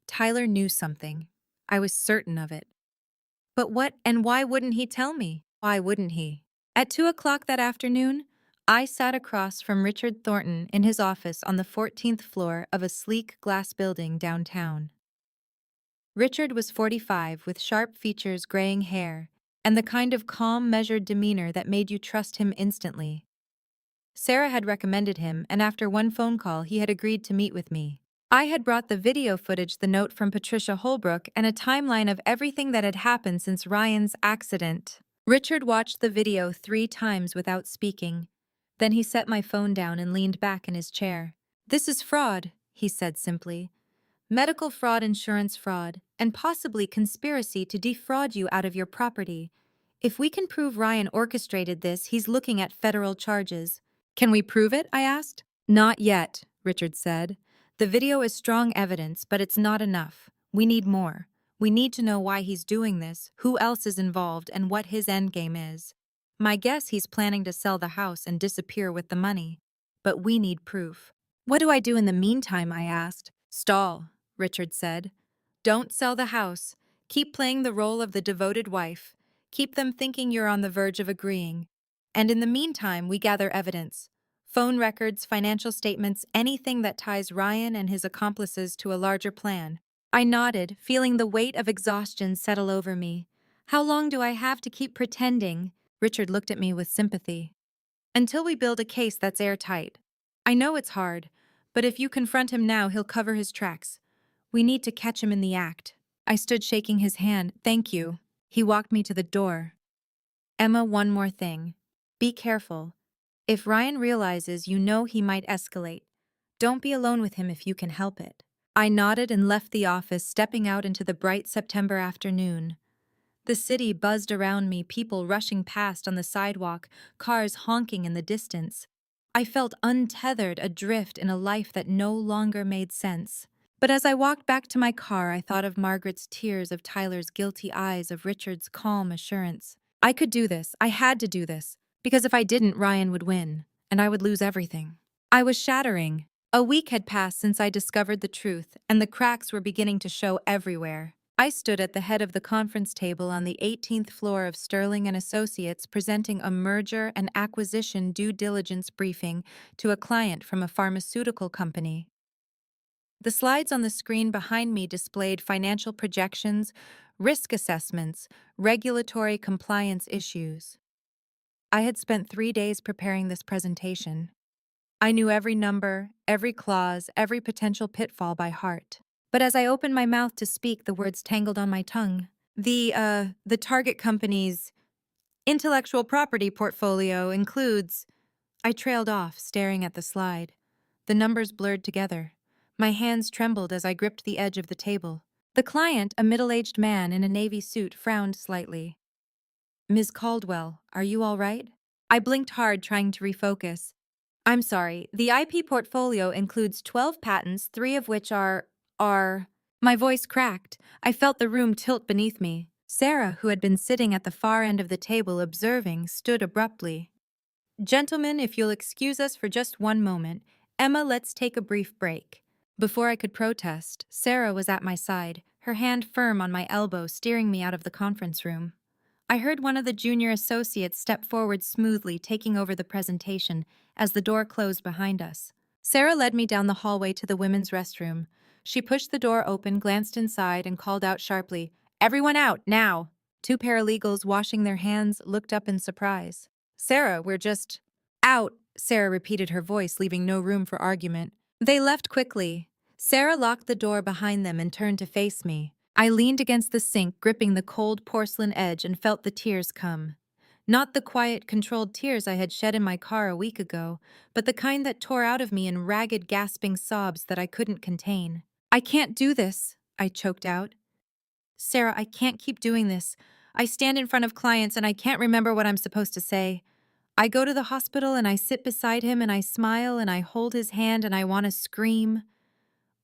Speaker 1: Tyler knew something. I was certain of it. But what and why wouldn't he tell me? Why wouldn't he? At 2 o'clock that afternoon, I sat across from Richard Thornton in his office on the 14th floor of a sleek glass building downtown. Richard was 45 with sharp features, graying hair, and the kind of calm, measured demeanor that made you trust him instantly. Sarah had recommended him, and after one phone call, he had agreed to meet with me. I had brought the video footage, the note from Patricia Holbrook, and a timeline of everything that had happened since Ryan's accident. Richard watched the video 3 times without speaking. Then he set my phone down and leaned back in his chair. "This is fraud," he said simply. "Medical fraud, insurance fraud, and possibly conspiracy to defraud you out of your property. If we can prove Ryan orchestrated this, he's looking at federal charges." "Can we prove it?" I asked. "Not yet," Richard said. "The video is strong evidence, but it's not enough. We need more. We need to know why he's doing this, who else is involved, and what his endgame is. My guess, he's planning to sell the house and disappear with the money. But we need proof." "What do I do in the meantime?" I asked. "Stall," Richard said. "Don't sell the house. Keep playing the role of the devoted wife. Keep them thinking you're on the verge of agreeing. And in the meantime, we gather evidence. Phone records, financial statements, anything that ties Ryan and his accomplices to a larger plan." I nodded, feeling the weight of exhaustion settle over me. "How long do I have to keep pretending?" Richard looked at me with sympathy. "Until we build a case that's airtight. I know it's hard, but if you confront him now, he'll cover his tracks. We need to catch him in the act." I stood shaking his hand. "Thank you." He walked me to the door. "Emma, one more thing. Be careful. If Ryan realizes, you know he might escalate. Don't be alone with him if you can help it." I nodded and left the office, stepping out into the bright September afternoon. The city buzzed around me, people rushing past on the sidewalk, cars honking in the distance. I felt untethered, adrift in a life that no longer made sense. But as I walked back to my car, I thought of Margaret's tears, of Tyler's guilty eyes, of Richard's calm assurance. I could do this. I had to do this. Because if I didn't, Ryan would win, and I would lose everything. I was shattering. A week had passed since I discovered the truth, and the cracks were beginning to show everywhere. I stood at the head of the conference table on the 18th floor of Sterling and Associates, presenting a merger and acquisition due diligence briefing to a client from a pharmaceutical company. The slides on the screen behind me displayed financial projections, risk assessments, regulatory compliance issues. I had spent 3 days preparing this presentation. I knew every number, every clause, every potential pitfall by heart. But as I opened my mouth to speak, the words tangled on my tongue. The target company's intellectual property portfolio includes... I trailed off, staring at the slide. The numbers blurred together. My hands trembled as I gripped the edge of the table. The client, a middle-aged man in a navy suit, frowned slightly. "Ms. Caldwell, are you all right?" I blinked hard, trying to refocus. "I'm sorry, the IP portfolio includes 12 patents, 3 of which are... My voice cracked. I felt the room tilt beneath me. Sarah, who had been sitting at the far end of the table observing, stood abruptly. "Gentlemen, if you'll excuse us for just one moment. Emma, let's take a brief break." Before I could protest, Sarah was at my side, her hand firm on my elbow, steering me out of the conference room. I heard one of the junior associates step forward smoothly, taking over the presentation, as the door closed behind us. Sarah led me down the hallway to the women's restroom. She pushed the door open, glanced inside, and called out sharply, "Everyone out, now!" 2 paralegals, washing their hands, looked up in surprise. "Sarah, we're just..." "Out," Sarah repeated, her voice leaving no room for argument. They left quickly. Sarah locked the door behind them and turned to face me. I leaned against the sink, gripping the cold porcelain edge, and felt the tears come. Not the quiet, controlled tears I had shed in my car a week ago, but the kind that tore out of me in ragged, gasping sobs that I couldn't contain. "I can't do this," I choked out. "Sarah, I can't keep doing this. I stand in front of clients and I can't remember what I'm supposed to say. I go to the hospital and I sit beside him and I smile and I hold his hand and I want to scream.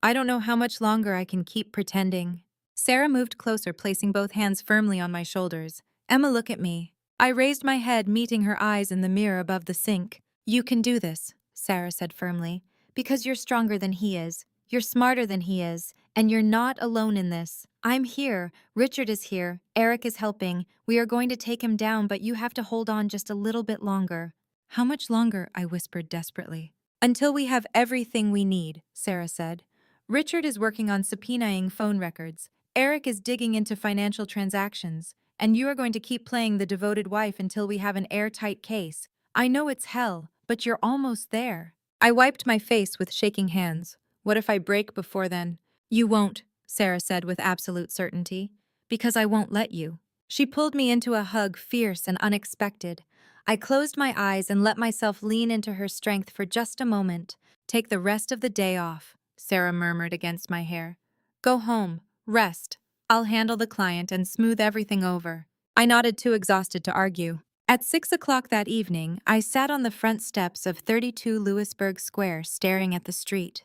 Speaker 1: I don't know how much longer I can keep pretending." Sarah moved closer, placing both hands firmly on my shoulders. "Emma, look at me." I raised my head, meeting her eyes in the mirror above the sink. You can do this, Sarah said firmly, because you're stronger than he is, you're smarter than he is, and you're not alone in this. I'm here, Richard is here, Eric is helping, we are going to take him down, but you have to hold on just a little bit longer. How much longer? I whispered desperately. Until we have everything we need, Sarah said. Richard is working on subpoenaing phone records. Eric is digging into financial transactions. And you are going to keep playing the devoted wife until we have an airtight case. I know it's hell, but you're almost there. I wiped my face with shaking hands. What if I break before then? You won't, Sarah said with absolute certainty. Because I won't let you. She pulled me into a hug, fierce and unexpected. I closed my eyes and let myself lean into her strength for just a moment. Take the rest of the day off, Sarah murmured against my hair. Go home, rest. I'll handle the client and smooth everything over. I nodded, too exhausted to argue. At 6 o'clock that evening, I sat on the front steps of 32 Louisburg Square staring at the street.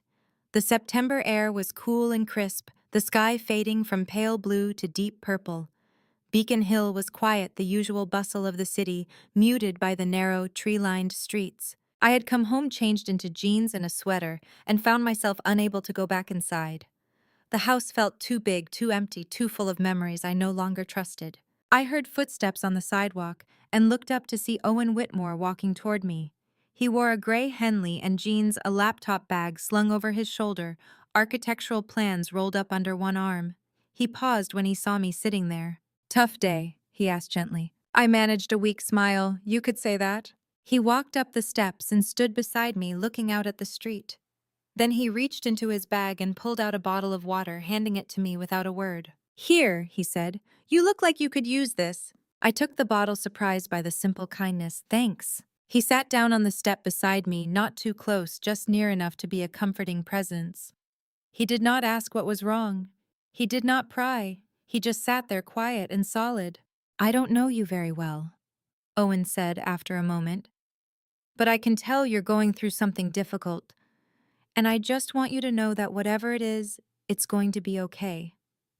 Speaker 1: The September air was cool and crisp, the sky fading from pale blue to deep purple. Beacon Hill was quiet, the usual bustle of the city, muted by the narrow, tree-lined streets. I had come home changed into jeans and a sweater and found myself unable to go back inside. The house felt too big, too empty, too full of memories I no longer trusted. I heard footsteps on the sidewalk and looked up to see Owen Whitmore walking toward me. He wore a gray Henley and jeans, a laptop bag slung over his shoulder, architectural plans rolled up under one arm. He paused when he saw me sitting there. Tough day, he asked gently. I managed a weak smile. You could say that. He walked up the steps and stood beside me, looking out at the street. Then he reached into his bag and pulled out a bottle of water, handing it to me without a word. Here, he said. You look like you could use this. I took the bottle, surprised by the simple kindness. Thanks. He sat down on the step beside me, not too close, just near enough to be a comforting presence. He did not ask what was wrong. He did not pry. He just sat there quiet and solid. I don't know you very well, Owen said after a moment. But I can tell you're going through something difficult. And I just want you to know that whatever it is, it's going to be okay.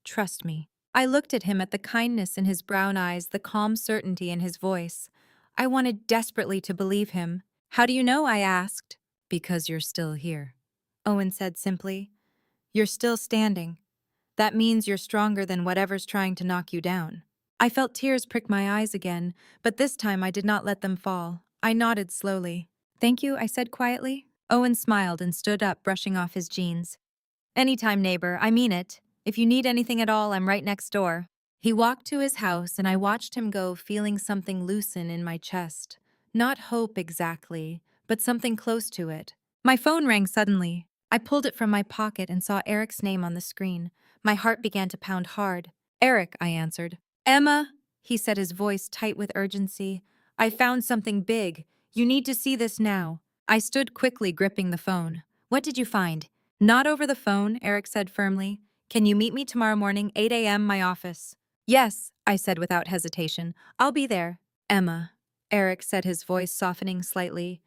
Speaker 1: Trust me. I looked at him, at the kindness in his brown eyes, the calm certainty in his voice. I wanted desperately to believe him. How do you know? I asked. Because you're still here, Owen said simply. You're still standing. That means you're stronger than whatever's trying to knock you down. I felt tears prick my eyes again, but this time I did not let them fall. I nodded slowly. Thank you, I said quietly. Owen smiled and stood up, brushing off his jeans. Anytime, neighbor, I mean it. If you need anything at all, I'm right next door. He walked to his house and I watched him go, feeling something loosen in my chest. Not hope exactly, but something close to it. My phone rang suddenly. I pulled it from my pocket and saw Eric's name on the screen. My heart began to pound hard. Eric, I answered. Emma, he said, his voice tight with urgency. I found something big. You need to see this now. I stood quickly, gripping the phone. What did you find? Not over the phone, Eric said firmly. Can you meet me tomorrow morning, 8 a.m., my office? Yes, I said without hesitation. I'll be there. Emma, Eric said, his voice softening slightly.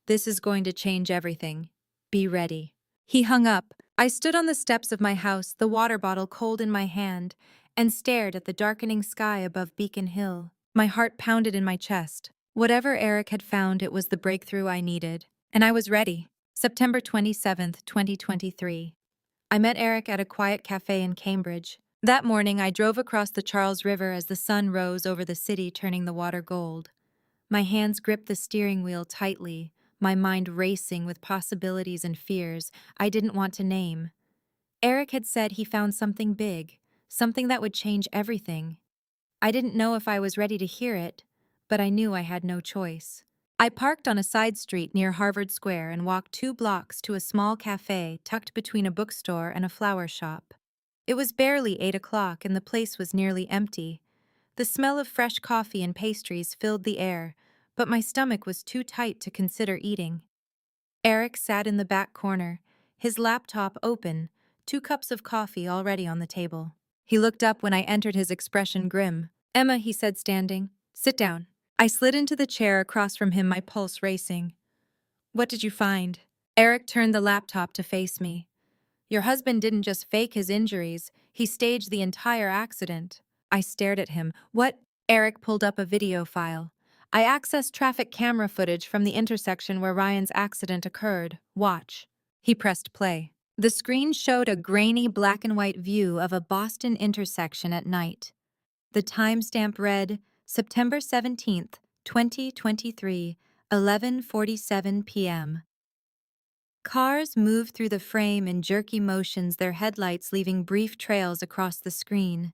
Speaker 1: This is going to change everything. Be ready. He hung up. I stood on the steps of my house, the water bottle cold in my hand, and stared at the darkening sky above Beacon Hill. My heart pounded in my chest. Whatever Eric had found, it was the breakthrough I needed. And I was ready. September 27th, 2023. I met Eric at a quiet cafe in Cambridge. That morning, I drove across the Charles River as the sun rose over the city, turning the water gold. My hands gripped the steering wheel tightly, my mind racing with possibilities and fears I didn't want to name. Eric had said he found something big, something that would change everything. I didn't know if I was ready to hear it, but I knew I had no choice. I parked on a side street near Harvard Square and walked 2 blocks to a small cafe tucked between a bookstore and a flower shop. It was barely 8 o'clock and the place was nearly empty. The smell of fresh coffee and pastries filled the air, but my stomach was too tight to consider eating. Eric sat in the back corner, his laptop open, 2 cups of coffee already on the table. He looked up when I entered, his expression grim. Emma, he said, standing. Sit down. I slid into the chair across from him, my pulse racing. What did you find? Eric turned the laptop to face me. Your husband didn't just fake his injuries, he staged the entire accident. I stared at him. What? Eric pulled up a video file. I accessed traffic camera footage from the intersection where Ryan's accident occurred. Watch. He pressed play. The screen showed a grainy black and white view of a Boston intersection at night. The timestamp read September 17th, 2023, 11:47 p.m. Cars moved through the frame in jerky motions, their headlights leaving brief trails across the screen.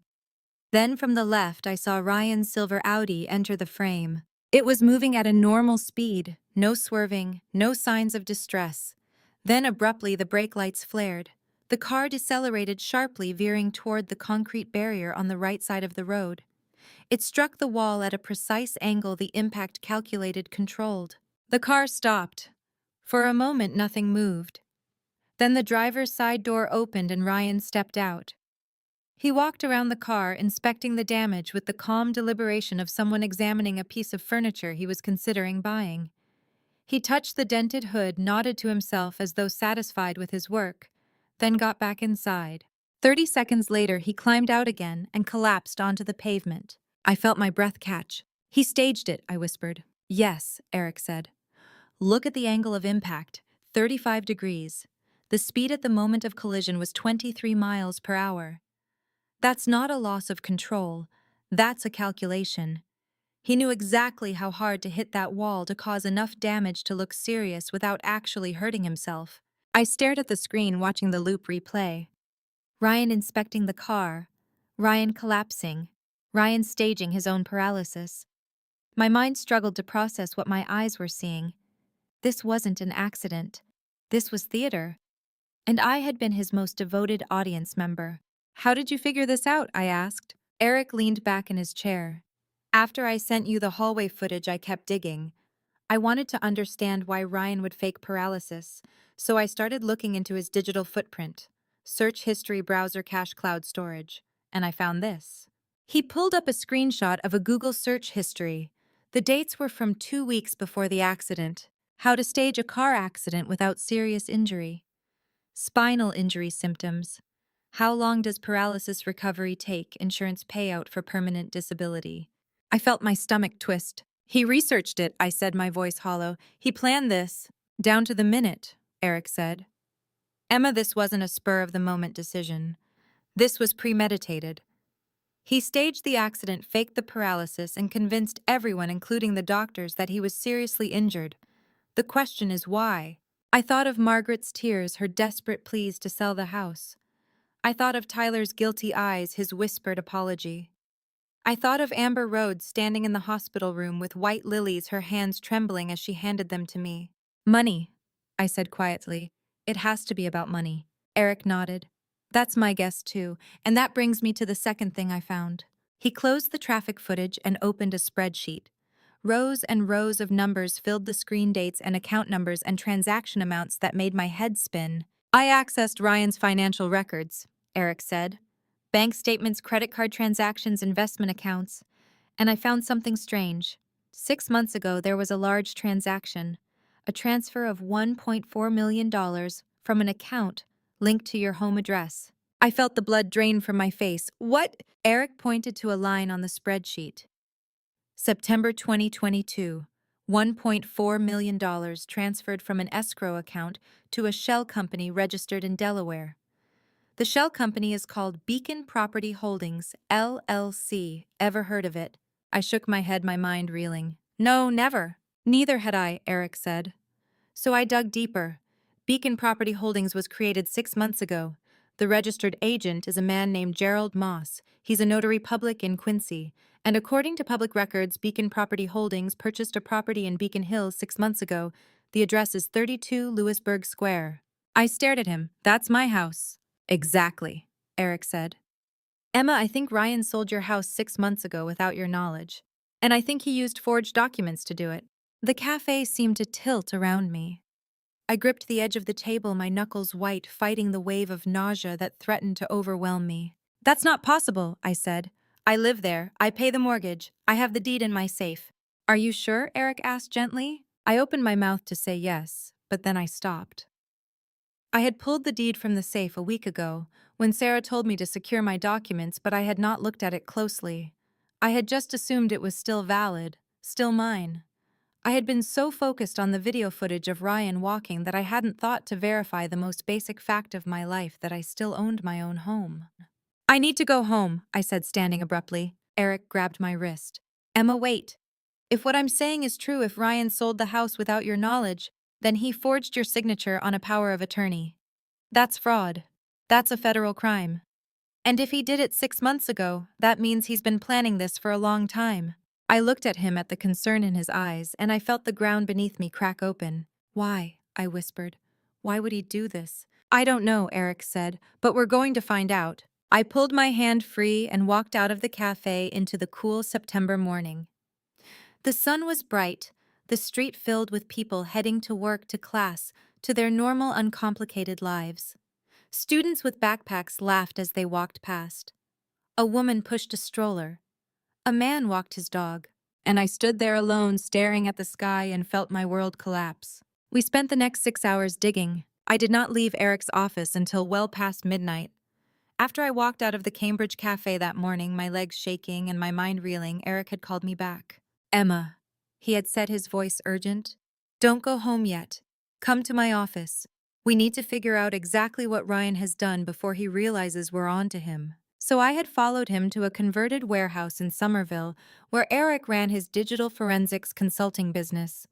Speaker 1: Then from the left, I saw Ryan's silver Audi enter the frame. It was moving at a normal speed, no swerving, no signs of distress. Then abruptly the brake lights flared. The car decelerated sharply, veering toward the concrete barrier on the right side of the road. It struck the wall at a precise angle the impact calculated controlled. The car stopped. For a moment, nothing moved. Then the driver's side door opened and Ryan stepped out. He walked around the car, inspecting the damage with the calm deliberation of someone examining a piece of furniture he was considering buying. He touched the dented hood, nodded to himself as though satisfied with his work, then got back inside. 30 seconds later, he climbed out again and collapsed onto the pavement. I felt my breath catch. "He staged it," I whispered. "Yes," Eric said. "Look at the angle of impact, 35 degrees. The speed at the moment of collision was 23 miles per hour. That's not a loss of control. That's a calculation. He knew exactly how hard to hit that wall to cause enough damage to look serious without actually hurting himself." I stared at the screen, watching the loop replay. Ryan inspecting the car. Ryan collapsing. Ryan staging his own paralysis. My mind struggled to process what my eyes were seeing. This wasn't an accident. This was theater. And I had been his most devoted audience member. "How did you figure this out?" I asked. Eric leaned back in his chair. "After I sent you the hallway footage, I kept digging. I wanted to understand why Ryan would fake paralysis, so I started looking into his digital footprint, search history, browser, cache, cloud storage, and I found this." He pulled up a screenshot of a Google search history. The dates were from 2 weeks before the accident. How to stage a car accident without serious injury. Spinal injury symptoms. How long does paralysis recovery take? Insurance payout for permanent disability. I felt my stomach twist. "He researched it," I said, my voice hollow. "He planned this. Down to the minute," Eric said. "Emma, this wasn't a spur-of-the-moment decision. This was premeditated. He staged the accident, faked the paralysis, and convinced everyone, including the doctors, that he was seriously injured. The question is why?" I thought of Margaret's tears, her desperate pleas to sell the house. I thought of Tyler's guilty eyes, his whispered apology. I thought of Amber Rhodes standing in the hospital room with white lilies, her hands trembling as she handed them to me. "Money," I said quietly. "It has to be about money." Eric nodded. "That's my guess too, and that brings me to the second thing I found." He closed the traffic footage and opened a spreadsheet. Rows and rows of numbers filled the screen, dates and account numbers and transaction amounts that made my head spin. "I accessed Ryan's financial records," Eric said. "Bank statements, credit card transactions, investment accounts. And I found something strange. 6 months ago, there was a large transaction. A transfer of $1.4 million from an account linked to your home address." I felt the blood drain from my face. "What?" Eric pointed to a line on the spreadsheet. "September 2022, $1.4 million transferred from an escrow account to a shell company registered in Delaware. The shell company is called Beacon Property Holdings, LLC. Ever heard of it?" I shook my head, my mind reeling. "No, never." "Neither had I," Eric said. So I dug deeper. Beacon Property Holdings was created 6 months ago. The registered agent is a man named Gerald Moss. He's a notary public in Quincy. And according to public records, Beacon Property Holdings purchased a property in Beacon Hills 6 months ago. The address is 32 Lewisburg Square. I stared at him. "That's my house." "Exactly," Eric said. "Emma, I think Ryan sold your house 6 months ago without your knowledge. And I think he used forged documents to do it." The cafe seemed to tilt around me. I gripped the edge of the table, my knuckles white, fighting the wave of nausea that threatened to overwhelm me. "That's not possible," I said. "I live there. I pay the mortgage. I have the deed in my safe." "Are you sure?" Eric asked gently. I opened my mouth to say yes, but then I stopped. I had pulled the deed from the safe a week ago, when Sarah told me to secure my documents, but I had not looked at it closely. I had just assumed it was still valid. still mine. I had been so focused on the video footage of Ryan walking that I hadn't thought to verify the most basic fact of my life, that I still owned my own home. I need to go home, I said, standing abruptly. Eric grabbed my wrist. Emma, wait. If what I'm saying is true, if Ryan sold the house without your knowledge, then he forged your signature on a power of attorney. That's fraud. That's a federal crime. And if he did it 6 months ago, that means he's been planning this for a long time. I looked at him, at the concern in his eyes, and I felt the ground beneath me crack open. Why? I whispered. Why would he do this? I don't know, Eric said, but we're going to find out. I pulled my hand free and walked out of the cafe into the cool September morning. The sun was bright, the street filled with people heading to work, to class, to their normal, uncomplicated lives. Students with backpacks laughed as they walked past. A woman pushed a stroller. A man walked his dog. And I stood there alone, staring at the sky, and felt my world collapse. We spent the next 6 hours digging. I did not leave Eric's office until well past midnight. After I walked out of the Cambridge cafe that morning, my legs shaking and my mind reeling, Eric had called me back. Emma, he had said, his voice urgent. Don't go home yet. Come to my office. We need to figure out exactly what Ryan has done before he realizes we're on to him. So I had followed him to a converted warehouse in Somerville, where Eric ran his digital forensics consulting business.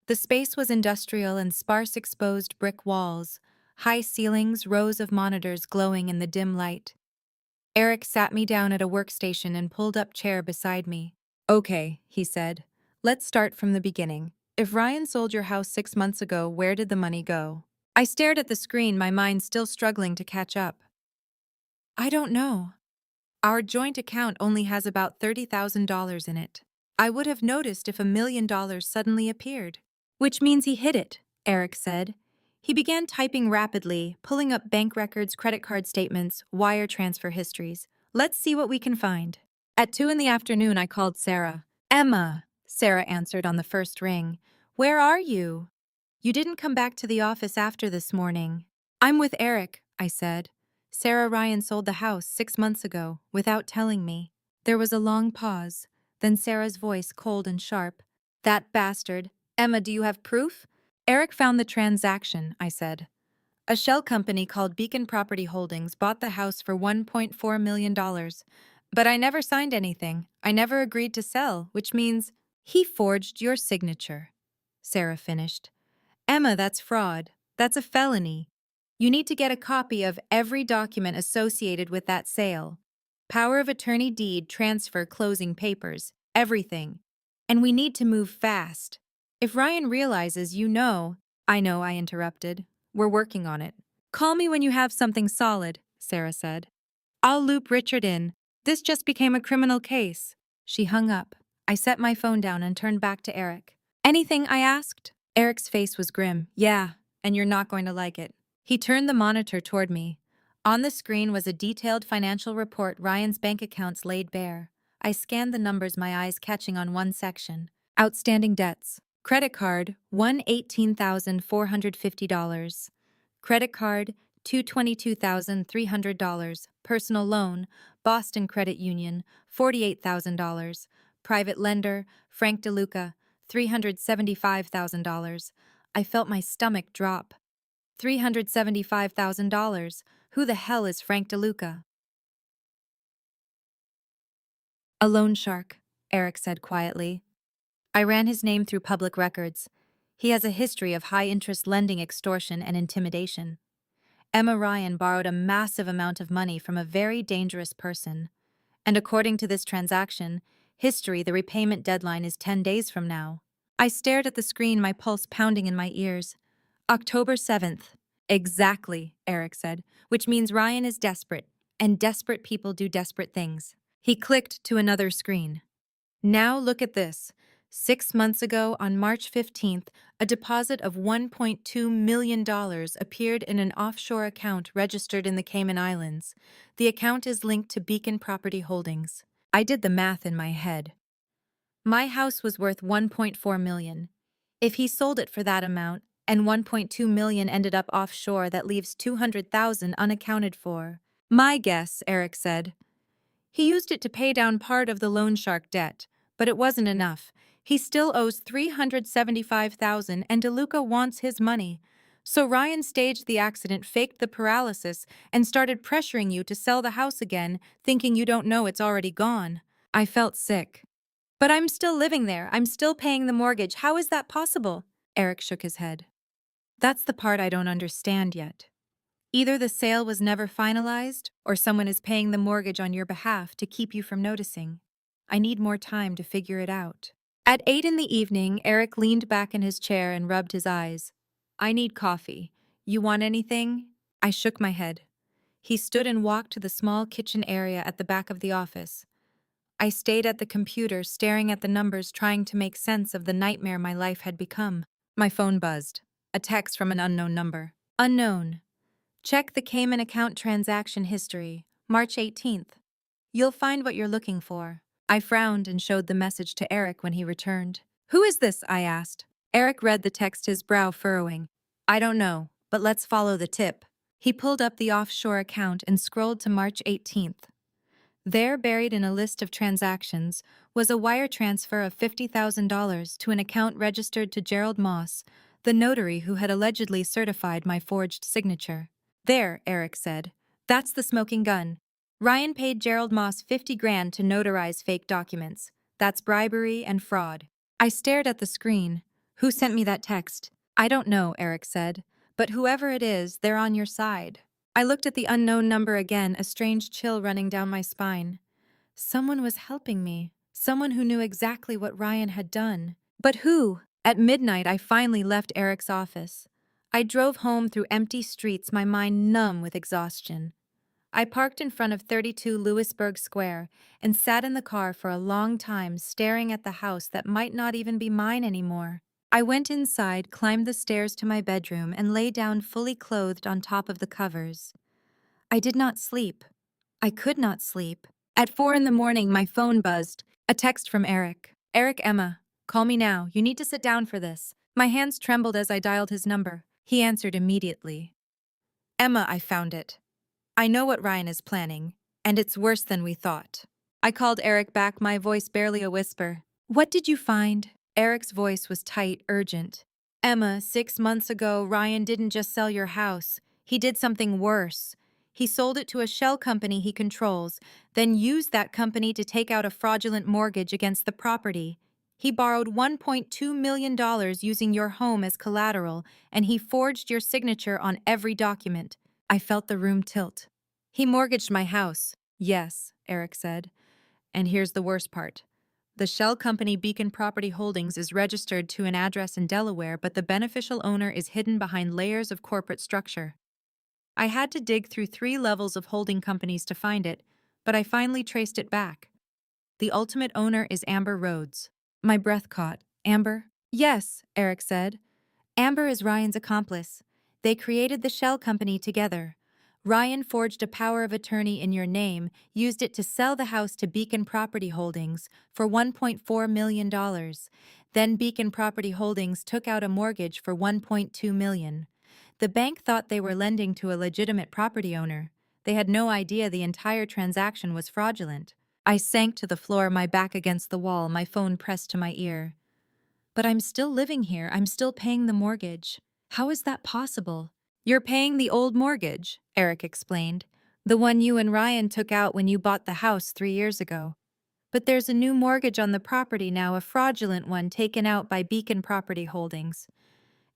Speaker 1: The space was industrial and sparse, exposed brick walls, high ceilings, rows of monitors glowing in the dim light. Eric sat me down at a workstation and pulled up chair beside me. Okay, he said. Let's start from the beginning. If Ryan sold your house 6 months ago, where did the money go? I stared at the screen, my mind still struggling to catch up. I don't know. Our joint account only has about $30,000 in it. I would have noticed if $1 million suddenly appeared. Which means he hid it, Eric said. He began typing rapidly, pulling up bank records, credit card statements, wire transfer histories. Let's see what we can find. At 2 in the afternoon, I called Sarah. Emma, Sarah answered on the first ring. Where are you? You didn't come back to the office after this morning. I'm with Eric, I said. Sarah, Ryan sold the house 6 months ago, without telling me. There was a long pause, then Sarah's voice, cold and sharp. That bastard. Emma, do you have proof? Eric found the transaction, I said. A shell company called Beacon Property Holdings bought the house for $1.4 million. But I never signed anything. I never agreed to sell, which means he forged your signature. Sarah finished. Emma, that's fraud. That's a felony. You need to get a copy of every document associated with that sale. Power of attorney, deed, transfer, closing papers, everything. And we need to move fast. If Ryan realizes you know— I know, I interrupted. We're working on it. Call me when you have something solid, Sarah said. I'll loop Richard in. This just became a criminal case. She hung up. I set my phone down and turned back to Eric. Anything? I asked. Eric's face was grim. Yeah, and you're not going to like it. He turned the monitor toward me. On the screen was a detailed financial report, Ryan's bank accounts laid bare. I scanned the numbers, my eyes catching on one section. Outstanding debts. Credit card, $118,450. Credit card, $222,300. Personal loan, Boston Credit Union, $48,000. Private lender, Frank DeLuca, $375,000. I felt my stomach drop. $375,000. Who the hell is Frank DeLuca? A loan shark, Eric said quietly. I ran his name through public records. He has a history of high-interest lending, extortion, and intimidation. Emma, Ryan borrowed a massive amount of money from a very dangerous person. And according to this transaction history, the repayment deadline is 10 days from now. I stared at the screen, my pulse pounding in my ears. October 7th. Exactly, Eric said, which means Ryan is desperate, and desperate people do desperate things. He clicked to another screen. Now look at this. 6 months ago, on March 15th, a deposit of $1.2 million appeared in an offshore account registered in the Cayman Islands. The account is linked to Beacon Property Holdings. I did the math in my head. My house was worth $1.4 million. If he sold it for that amount, and $1.2 million ended up offshore, that leaves $200,000 unaccounted for. My guess, Eric said. He used it to pay down part of the loan shark debt, But it wasn't enough. He still owes $375,000 and DeLuca wants his money. So Ryan staged the accident, faked the paralysis, and started pressuring you to sell the house again, thinking you don't know it's already gone. I felt sick. But I'm still living there. I'm still paying the mortgage. How is that possible? Eric shook his head. That's the part I don't understand yet. Either the sale was never finalized, or someone is paying the mortgage on your behalf to keep you from noticing. I need more time to figure it out. At 8 in the evening, Eric leaned back in his chair and rubbed his eyes. I need coffee. You want anything? I shook my head. He stood and walked to the small kitchen area at the back of the office. I stayed at the computer, staring at the numbers, trying to make sense of the nightmare my life had become. My phone buzzed. A text from an unknown number. Unknown. Check the Cayman account transaction history, March 18th. You'll find what you're looking for. I frowned and showed the message to Eric when he returned. Who is this? I asked. Eric read the text, his brow furrowing. I don't know, but let's follow the tip. He pulled up the offshore account and scrolled to March 18th. There, buried in a list of transactions, was a wire transfer of $50,000 to an account registered to Gerald Moss, the notary who had allegedly certified my forged signature. There, Eric said. That's the smoking gun. Ryan paid Gerald Moss 50 grand to notarize fake documents. That's bribery and fraud. I stared at the screen. Who sent me that text? I don't know, Eric said. But whoever it is, they're on your side. I looked at the unknown number again, a strange chill running down my spine. Someone was helping me. Someone who knew exactly what Ryan had done. But who? At midnight, I finally left Eric's office. I drove home through empty streets, my mind numb with exhaustion. I parked in front of 32 Lewisburg Square and sat in the car for a long time, staring at the house that might not even be mine anymore. I went inside, climbed the stairs to my bedroom, and lay down fully clothed on top of the covers. I did not sleep. I could not sleep. At 4 in the morning, my phone buzzed. A text from Eric. Eric, Emma, call me now. You need to sit down for this. My hands trembled as I dialed his number. He answered immediately. Emma, I found it. I know what Ryan is planning, and it's worse than we thought. I called Eric back, my voice barely a whisper. What did you find? Eric's voice was tight, urgent. Emma, 6 months ago, Ryan didn't just sell your house. He did something worse. He sold it to a shell company he controls, then used that company to take out a fraudulent mortgage against the property. He borrowed $1.2 million using your home as collateral, and he forged your signature on every document. I felt the room tilt. He mortgaged my house. Yes, Eric said. And here's the worst part. The shell company Beacon Property Holdings is registered to an address in Delaware, but the beneficial owner is hidden behind layers of corporate structure. I had to dig through 3 levels of holding companies to find it, but I finally traced it back. The ultimate owner is Amber Rhodes. My breath caught. Amber? Yes, Eric said. Amber is Ryan's accomplice. They created the shell company together. Ryan forged a power of attorney in your name, used it to sell the house to Beacon Property Holdings for $1.4 million. Then Beacon Property Holdings took out a mortgage for $1.2 million. The bank thought they were lending to a legitimate property owner. They had no idea the entire transaction was fraudulent. I sank to the floor, my back against the wall, my phone pressed to my ear. But I'm still living here. I'm still paying the mortgage. How is that possible? You're paying the old mortgage, Eric explained. The one you and Ryan took out when you bought the house 3 years ago. But there's a new mortgage on the property now, a fraudulent one taken out by Beacon Property Holdings.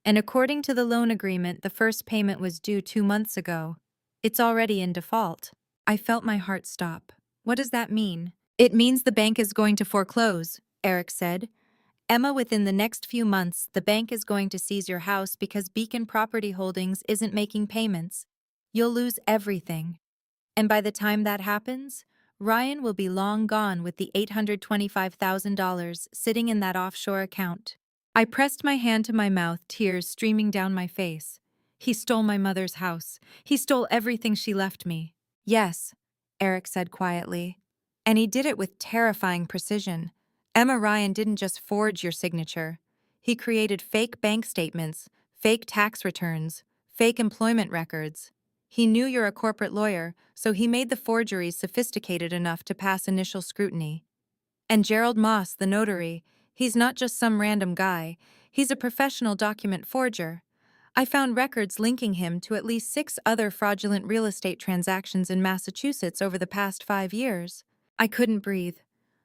Speaker 1: And according to the loan agreement, the first payment was due 2 months ago. It's already in default. I felt my heart stop. What does that mean? It means the bank is going to foreclose, Eric said. Emma, within the next few months, the bank is going to seize your house because Beacon Property Holdings isn't making payments. You'll lose everything. And by the time that happens, Ryan will be long gone with the $825,000 sitting in that offshore account. I pressed my hand to my mouth, tears streaming down my face. He stole my mother's house. He stole everything she left me. Yes, Eric said quietly. And he did it with terrifying precision. Emma, Ryan didn't just forge your signature. He created fake bank statements, fake tax returns, fake employment records. He knew you're a corporate lawyer, so he made the forgeries sophisticated enough to pass initial scrutiny. And Gerald Moss, the notary, he's not just some random guy, he's a professional document forger. I found records linking him to at least 6 other fraudulent real estate transactions in Massachusetts over the past 5 years. I couldn't breathe.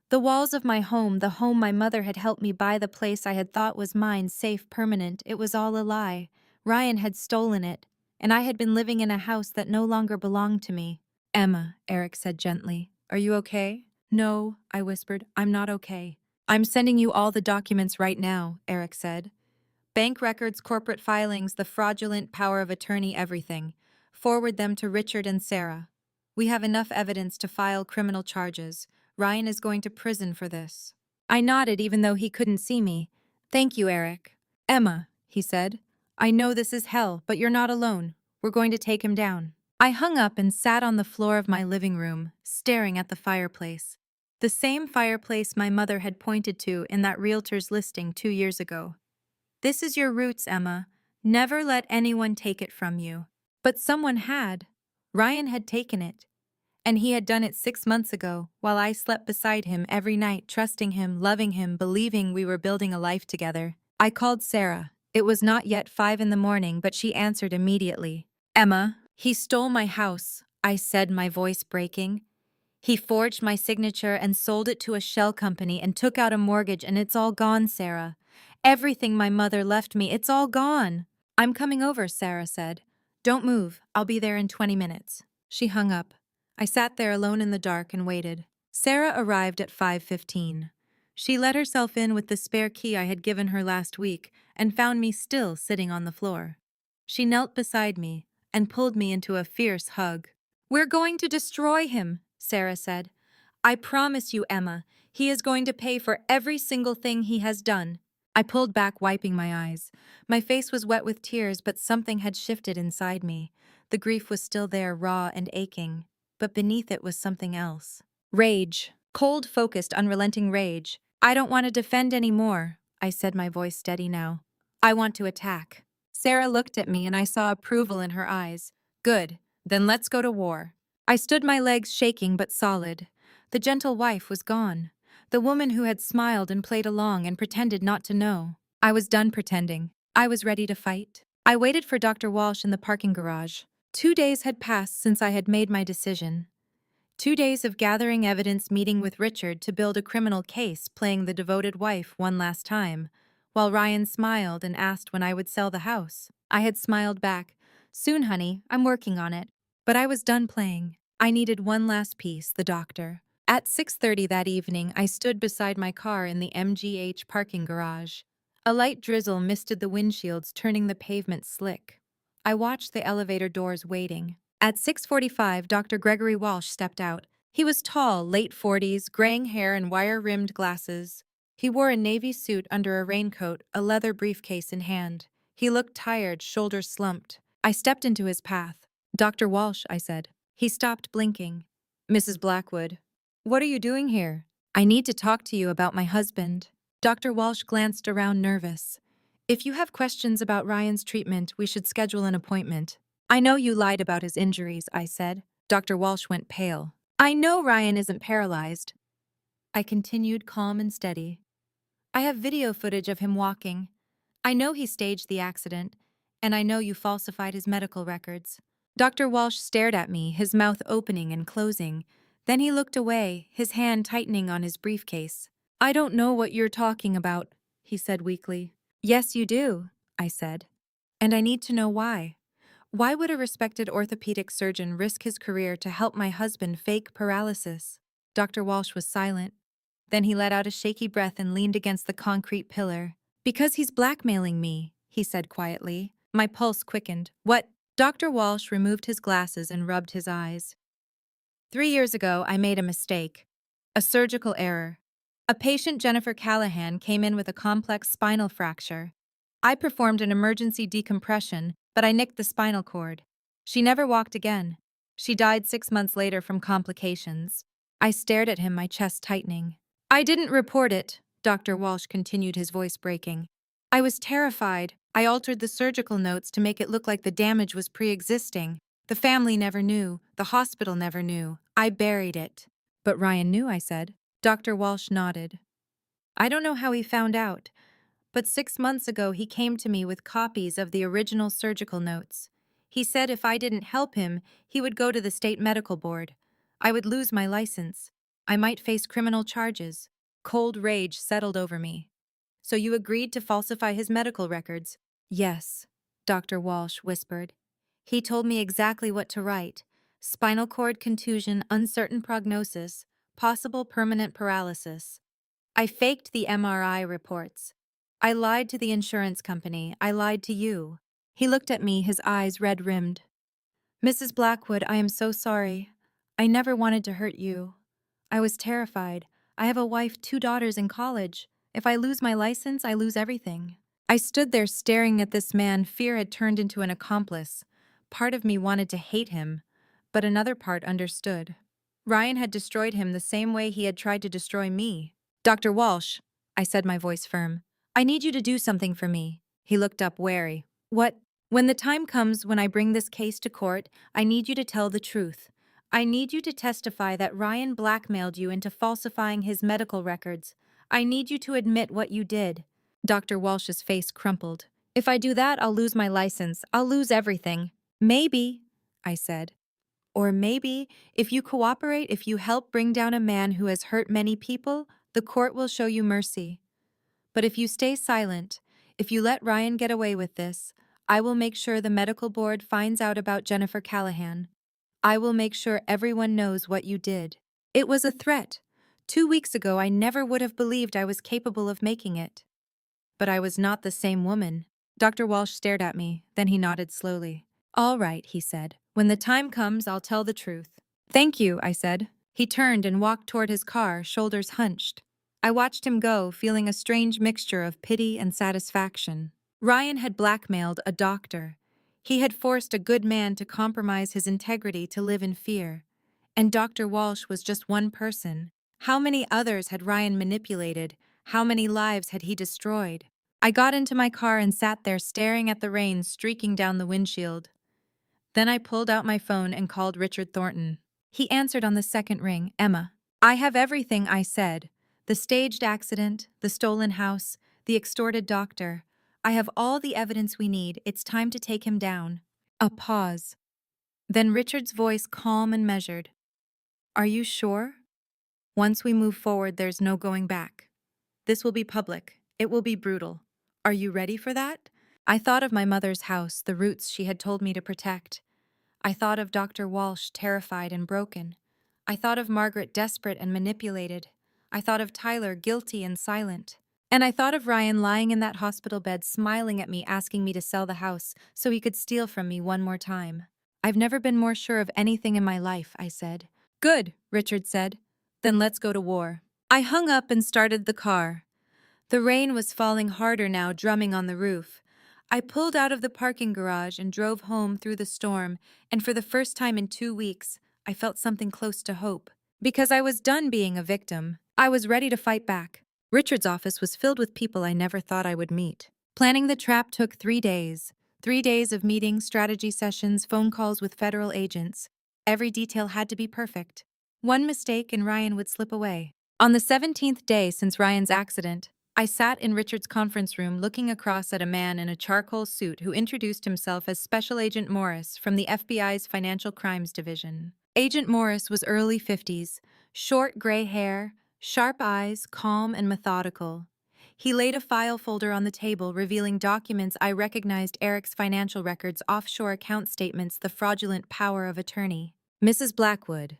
Speaker 1: The walls of my home, the home my mother had helped me buy, the place I had thought was mine, safe, permanent, it was all a lie. Ryan had stolen it, and I had been living in a house that no longer belonged to me. Emma, Eric said gently, are you okay? No, I whispered, I'm not okay. I'm sending you all the documents right now, Eric said. Bank records, corporate filings, the fraudulent power of attorney, everything. Forward them to Richard and Sarah. We have enough evidence to file criminal charges. Ryan is going to prison for this. I nodded even though he couldn't see me. Thank you, Eric. Emma, he said. I know this is hell, but you're not alone. We're going to take him down. I hung up and sat on the floor of my living room, staring at the fireplace. The same fireplace my mother had pointed to in that realtor's listing 2 years ago. This is your roots, Emma. Never let anyone take it from you. But someone had. Ryan had taken it. And he had done it 6 months ago, while I slept beside him every night, trusting him, loving him, believing we were building a life together. I called Sarah. It was not yet 5 in the morning, but she answered immediately. Emma, he stole my house, I said, my voice breaking. He forged my signature and sold it to a shell company and took out a mortgage, and it's all gone, Sarah. Everything my mother left me, it's all gone. I'm coming over, Sarah said. Don't move, I'll be there in 20 minutes. She hung up. I sat there alone in the dark and waited. Sarah arrived at 5:15. She let herself in with the spare key I had given her last week and found me still sitting on the floor. She knelt beside me and pulled me into a fierce hug. We're going to destroy him, Sarah said. I promise you, Emma, he is going to pay for every single thing he has done. I pulled back, wiping my eyes. My face was wet with tears, but something had shifted inside me. The grief was still there, raw and aching, but beneath it was something else. Rage. Cold, focused, unrelenting rage. I don't want to defend anymore, I said, my voice steady now. I want to attack. Sarah looked at me and I saw approval in her eyes. Good, then let's go to war. I stood, my legs shaking but solid. The gentle wife was gone. The woman who had smiled and played along and pretended not to know. I was done pretending. I was ready to fight. I waited for Dr. Walsh in the parking garage. 2 days had passed since I had made my decision. 2 days of gathering evidence, meeting with Richard to build a criminal case, playing the devoted wife one last time, while Ryan smiled and asked when I would sell the house. I had smiled back. Soon, honey, I'm working on it. But I was done playing. I needed one last piece, the doctor. At 6:30 that evening, I stood beside my car in the MGH parking garage. A light drizzle misted the windshields, turning the pavement slick. I watched the elevator doors waiting. At 6:45, Dr. Gregory Walsh stepped out. He was tall, late 40s, graying hair and wire-rimmed glasses. He wore a navy suit under a raincoat, a leather briefcase in hand. He looked tired, shoulders slumped. I stepped into his path. Dr. Walsh, I said. He stopped, blinking. Mrs. Blackwood. What are you doing here? I need to talk to you about my husband. Dr. Walsh glanced around, nervous. If you have questions about Ryan's treatment, we should schedule an appointment. I know you lied about his injuries, I said. Dr. Walsh went pale. I know Ryan isn't paralyzed. I continued, calm and steady. I have video footage of him walking. I know he staged the accident, and I know you falsified his medical records. Dr. Walsh stared at me, his mouth opening and closing. Then he looked away, his hand tightening on his briefcase. I don't know what you're talking about, he said weakly. Yes, you do, I said. And I need to know why. Why would a respected orthopedic surgeon risk his career to help my husband fake paralysis? Dr. Walsh was silent. Then he let out a shaky breath and leaned against the concrete pillar. Because he's blackmailing me, he said quietly. My pulse quickened. What? Dr. Walsh removed his glasses and rubbed his eyes. 3 years ago, I made a mistake. A surgical error. A patient, Jennifer Callahan, came in with a complex spinal fracture. I performed an emergency decompression, but I nicked the spinal cord. She never walked again. She died 6 months later from complications. I stared at him, my chest tightening. I didn't report it, Dr. Walsh continued, his voice breaking. I was terrified. I altered the surgical notes to make it look like the damage was pre-existing. The family never knew. The hospital never knew. I buried it. But Ryan knew, I said. Dr. Walsh nodded. I don't know how he found out, but 6 months ago he came to me with copies of the original surgical notes. He said if I didn't help him, he would go to the state medical board. I would lose my license. I might face criminal charges. Cold rage settled over me. So you agreed to falsify his medical records? Yes, Dr. Walsh whispered. He told me exactly what to write. Spinal cord contusion, uncertain prognosis, possible permanent paralysis. I faked the MRI reports. I lied to the insurance company. I lied to you. He looked at me, his eyes red-rimmed. Mrs. Blackwood, I am so sorry. I never wanted to hurt you. I was terrified. I have a wife, 2 daughters in college. If I lose my license, I lose everything. I stood there staring at this man. Fear had turned into an accomplice. Part of me wanted to hate him, but another part understood. Ryan had destroyed him the same way he had tried to destroy me. Dr. Walsh, I said, my voice firm, I need you to do something for me. He looked up wary. What? When the time comes when I bring this case to court, I need you to tell the truth. I need you to testify that Ryan blackmailed you into falsifying his medical records. I need you to admit what you did. Dr. Walsh's face crumpled. If I do that, I'll lose my license. I'll lose everything. Maybe, I said. Or maybe, if you cooperate, if you help bring down a man who has hurt many people, the court will show you mercy. But if you stay silent, if you let Ryan get away with this, I will make sure the medical board finds out about Jennifer Callahan. I will make sure everyone knows what you did. It was a threat. 2 weeks ago, I never would have believed I was capable of making it. But I was not the same woman. Dr. Walsh stared at me, then he nodded slowly. All right, he said. When the time comes, I'll tell the truth. Thank you, I said. He turned and walked toward his car, shoulders hunched. I watched him go, feeling a strange mixture of pity and satisfaction. Ryan had blackmailed a doctor. He had forced a good man to compromise his integrity to live in fear. And Dr. Walsh was just one person. How many others had Ryan manipulated? How many lives had he destroyed? I got into my car and sat there staring at the rain streaking down the windshield. Then I pulled out my phone and called Richard Thornton. He answered on the second ring. Emma. I have everything, I said. The staged accident, the stolen house, the extorted doctor. I have all the evidence we need. It's time to take him down. A pause. Then Richard's voice calm and measured. Are you sure? Once we move forward, there's no going back. This will be public. It will be brutal. Are you ready for that? I thought of my mother's house, the roots she had told me to protect. I thought of Dr. Walsh, terrified and broken. I thought of Margaret, desperate and manipulated. I thought of Tyler, guilty and silent. And I thought of Ryan lying in that hospital bed, smiling at me, asking me to sell the house so he could steal from me one more time. I've never been more sure of anything in my life, I said. Good, Richard said. Then let's go to war. I hung up and started the car. The rain was falling harder now, drumming on the roof. I pulled out of the parking garage and drove home through the storm, and for the first time in 2 weeks, I felt something close to hope. Because I was done being a victim, I was ready to fight back. Richard's office was filled with people I never thought I would meet. Planning the trap took 3 days. 3 days of meetings, strategy sessions, phone calls with federal agents. Every detail had to be perfect. One mistake and Ryan would slip away. On the 17th day since Ryan's accident, I sat in Richard's conference room looking across at a man in a charcoal suit who introduced himself as Special Agent Morris from the FBI's Financial Crimes Division. Agent Morris was early 50s, short gray hair, sharp eyes, calm and methodical. He laid a file folder on the table revealing documents I recognized: Eric's financial records, offshore account statements, the fraudulent power of attorney. Mrs. Blackwood,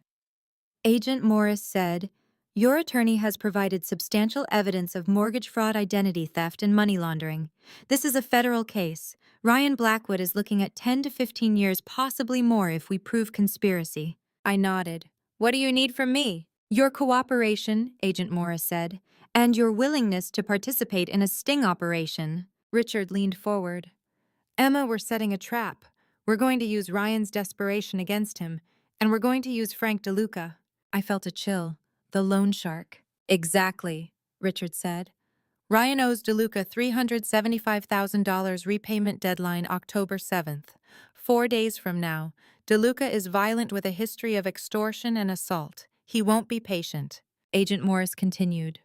Speaker 1: Agent Morris said, your attorney has provided substantial evidence of mortgage fraud, identity theft, and money laundering. This is a federal case. Ryan Blackwood is looking at 10 to 15 years, possibly more if we prove conspiracy. I nodded. What do you need from me? Your cooperation, Agent Morris said, and your willingness to participate in a sting operation. Richard leaned forward. Emma, we're setting a trap. We're going to use Ryan's desperation against him, and we're going to use Frank DeLuca. I felt a chill. The loan shark. Exactly, Richard said. Ryan owes DeLuca $375,000, repayment deadline October 7th. 4 days from now. DeLuca is violent with a history of extortion and assault. He won't be patient. Agent Morris continued.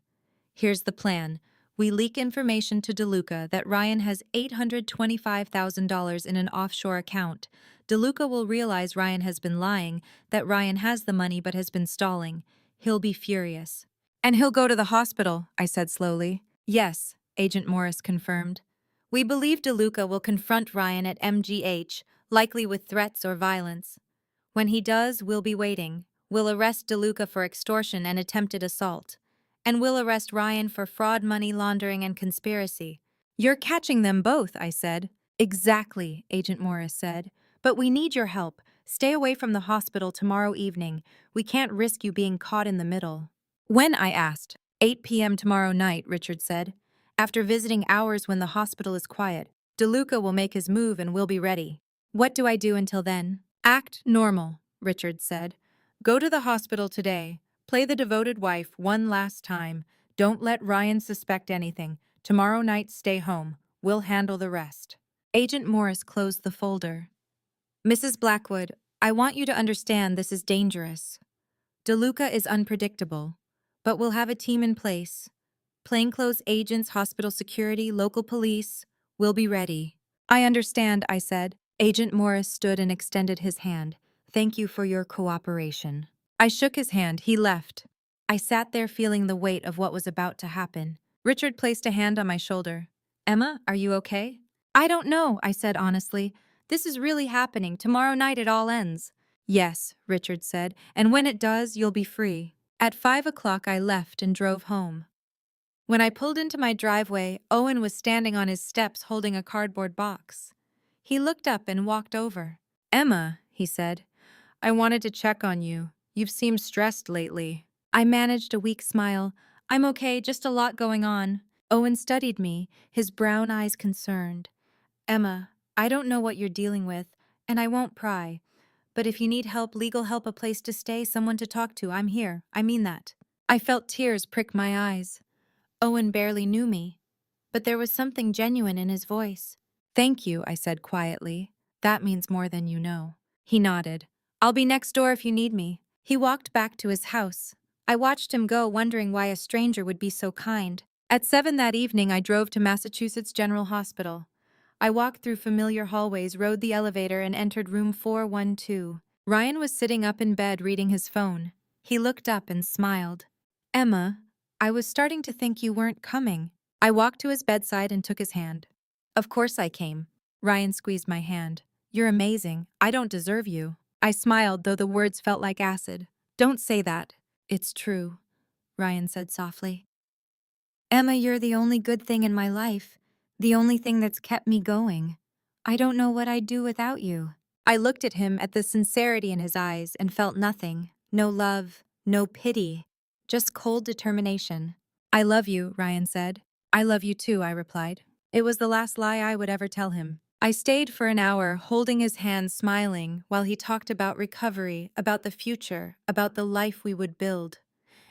Speaker 1: Here's the plan. We leak information to DeLuca that Ryan has $825,000 in an offshore account. DeLuca will realize Ryan has been lying, that Ryan has the money but has been stalling. He'll be furious. And he'll go to the hospital, I said slowly. Yes, Agent Morris confirmed. We believe DeLuca will confront Ryan at MGH, likely with threats or violence. When he does, we'll be waiting. We'll arrest DeLuca for extortion and attempted assault. And we'll arrest Ryan for fraud, money laundering, and conspiracy. You're catching them both, I said. Exactly, Agent Morris said. But we need your help. Stay away from the hospital tomorrow evening. We can't risk you being caught in the middle. When? I asked. 8 p.m. tomorrow night, Richard said. After visiting hours when the hospital is quiet, DeLuca will make his move and we'll be ready. What do I do until then? Act normal, Richard said. Go to the hospital today. Play the devoted wife one last time. Don't let Ryan suspect anything. Tomorrow night, stay home. We'll handle the rest. Agent Morris closed the folder. Mrs. Blackwood, I want you to understand this is dangerous. DeLuca is unpredictable, but we'll have a team in place. Plainclothes agents, hospital security, local police. We'll be ready. I understand, I said. Agent Morris stood and extended his hand. Thank you for your cooperation. I shook his hand. He left. I sat there feeling the weight of what was about to happen. Richard placed a hand on my shoulder. Emma, are you okay? I don't know, I said honestly. This is really happening. Tomorrow night it all ends. Yes, Richard said, and when it does, you'll be free. At 5 o'clock I left and drove home. When I pulled into my driveway, Owen was standing on his steps holding a cardboard box. He looked up and walked over. Emma, he said, I wanted to check on you. You've seemed stressed lately. I managed a weak smile. I'm okay, just a lot going on. Owen studied me, his brown eyes concerned. Emma, I don't know what you're dealing with, and I won't pry. But if you need help, legal help, a place to stay, someone to talk to, I'm here. I mean that. I felt tears prick my eyes. Owen barely knew me, but there was something genuine in his voice. Thank you, I said quietly. That means more than you know. He nodded. I'll be next door if you need me. He walked back to his house. I watched him go, wondering why a stranger would be so kind. At 7 that evening, I drove to Massachusetts General Hospital. I walked through familiar hallways, rode the elevator, and entered room 412. Ryan was sitting up in bed reading his phone. He looked up and smiled. Emma, I was starting to think you weren't coming. I walked to his bedside and took his hand. Of course I came. Ryan squeezed my hand. You're amazing. I don't deserve you. I smiled, though the words felt like acid. Don't say that. It's true, Ryan said softly. Emma, you're the only good thing in my life. The only thing that's kept me going. I don't know what I'd do without you. I looked at him, at the sincerity in his eyes, and felt nothing. No love, no pity, just cold determination. I love you, Ryan said. I love you too, I replied. It was the last lie I would ever tell him. I stayed for an hour, holding his hand, smiling, while he talked about recovery, about the future, about the life we would build.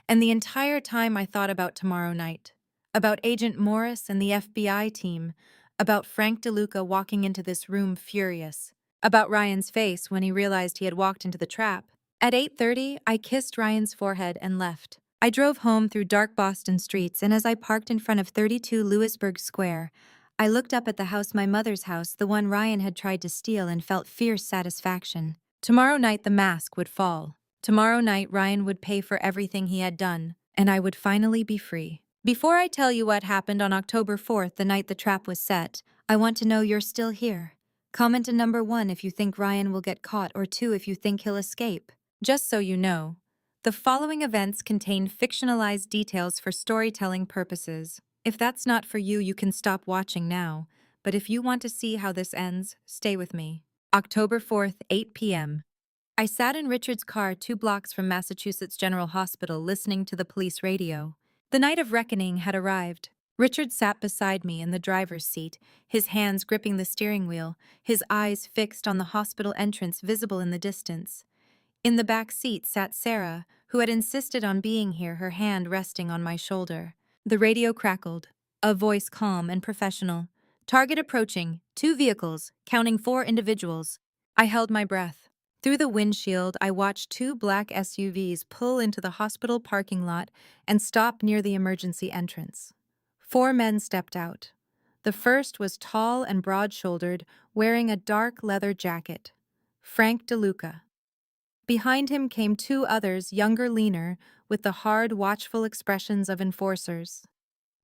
Speaker 1: And the entire time I thought about tomorrow night. About Agent Morris and the FBI team. About Frank DeLuca walking into this room furious. About Ryan's face when he realized he had walked into the trap. At 8:30, I kissed Ryan's forehead and left. I drove home through dark Boston streets, and as I parked in front of 32 Lewisburg Square, I looked up at the house, my mother's house, the one Ryan had tried to steal, and felt fierce satisfaction. Tomorrow night the mask would fall. Tomorrow night Ryan would pay for everything he had done, and I would finally be free. Before I tell you what happened on October 4th, the night the trap was set, I want to know you're still here. Comment to number 1 if you think Ryan will get caught, or 2 if you think he'll escape. Just so you know, the following events contain fictionalized details for storytelling purposes. If that's not for you, you can stop watching now. But if you want to see how this ends, stay with me. October 4th, 8 p.m. I sat in Richard's car 2 blocks from Massachusetts General Hospital listening to the police radio. The night of reckoning had arrived. Richard sat beside me in the driver's seat, his hands gripping the steering wheel, his eyes fixed on the hospital entrance visible in the distance. In the back seat sat Sarah, who had insisted on being here, her hand resting on my shoulder. The radio crackled, a voice calm and professional. Target approaching, 2 vehicles, counting 4 individuals. I held my breath. Through the windshield, I watched two black SUVs pull into the hospital parking lot and stop near the emergency entrance. Four men stepped out. The first was tall and broad-shouldered, wearing a dark leather jacket. Frank DeLuca. Behind him came two others, younger, leaner, with the hard, watchful expressions of enforcers.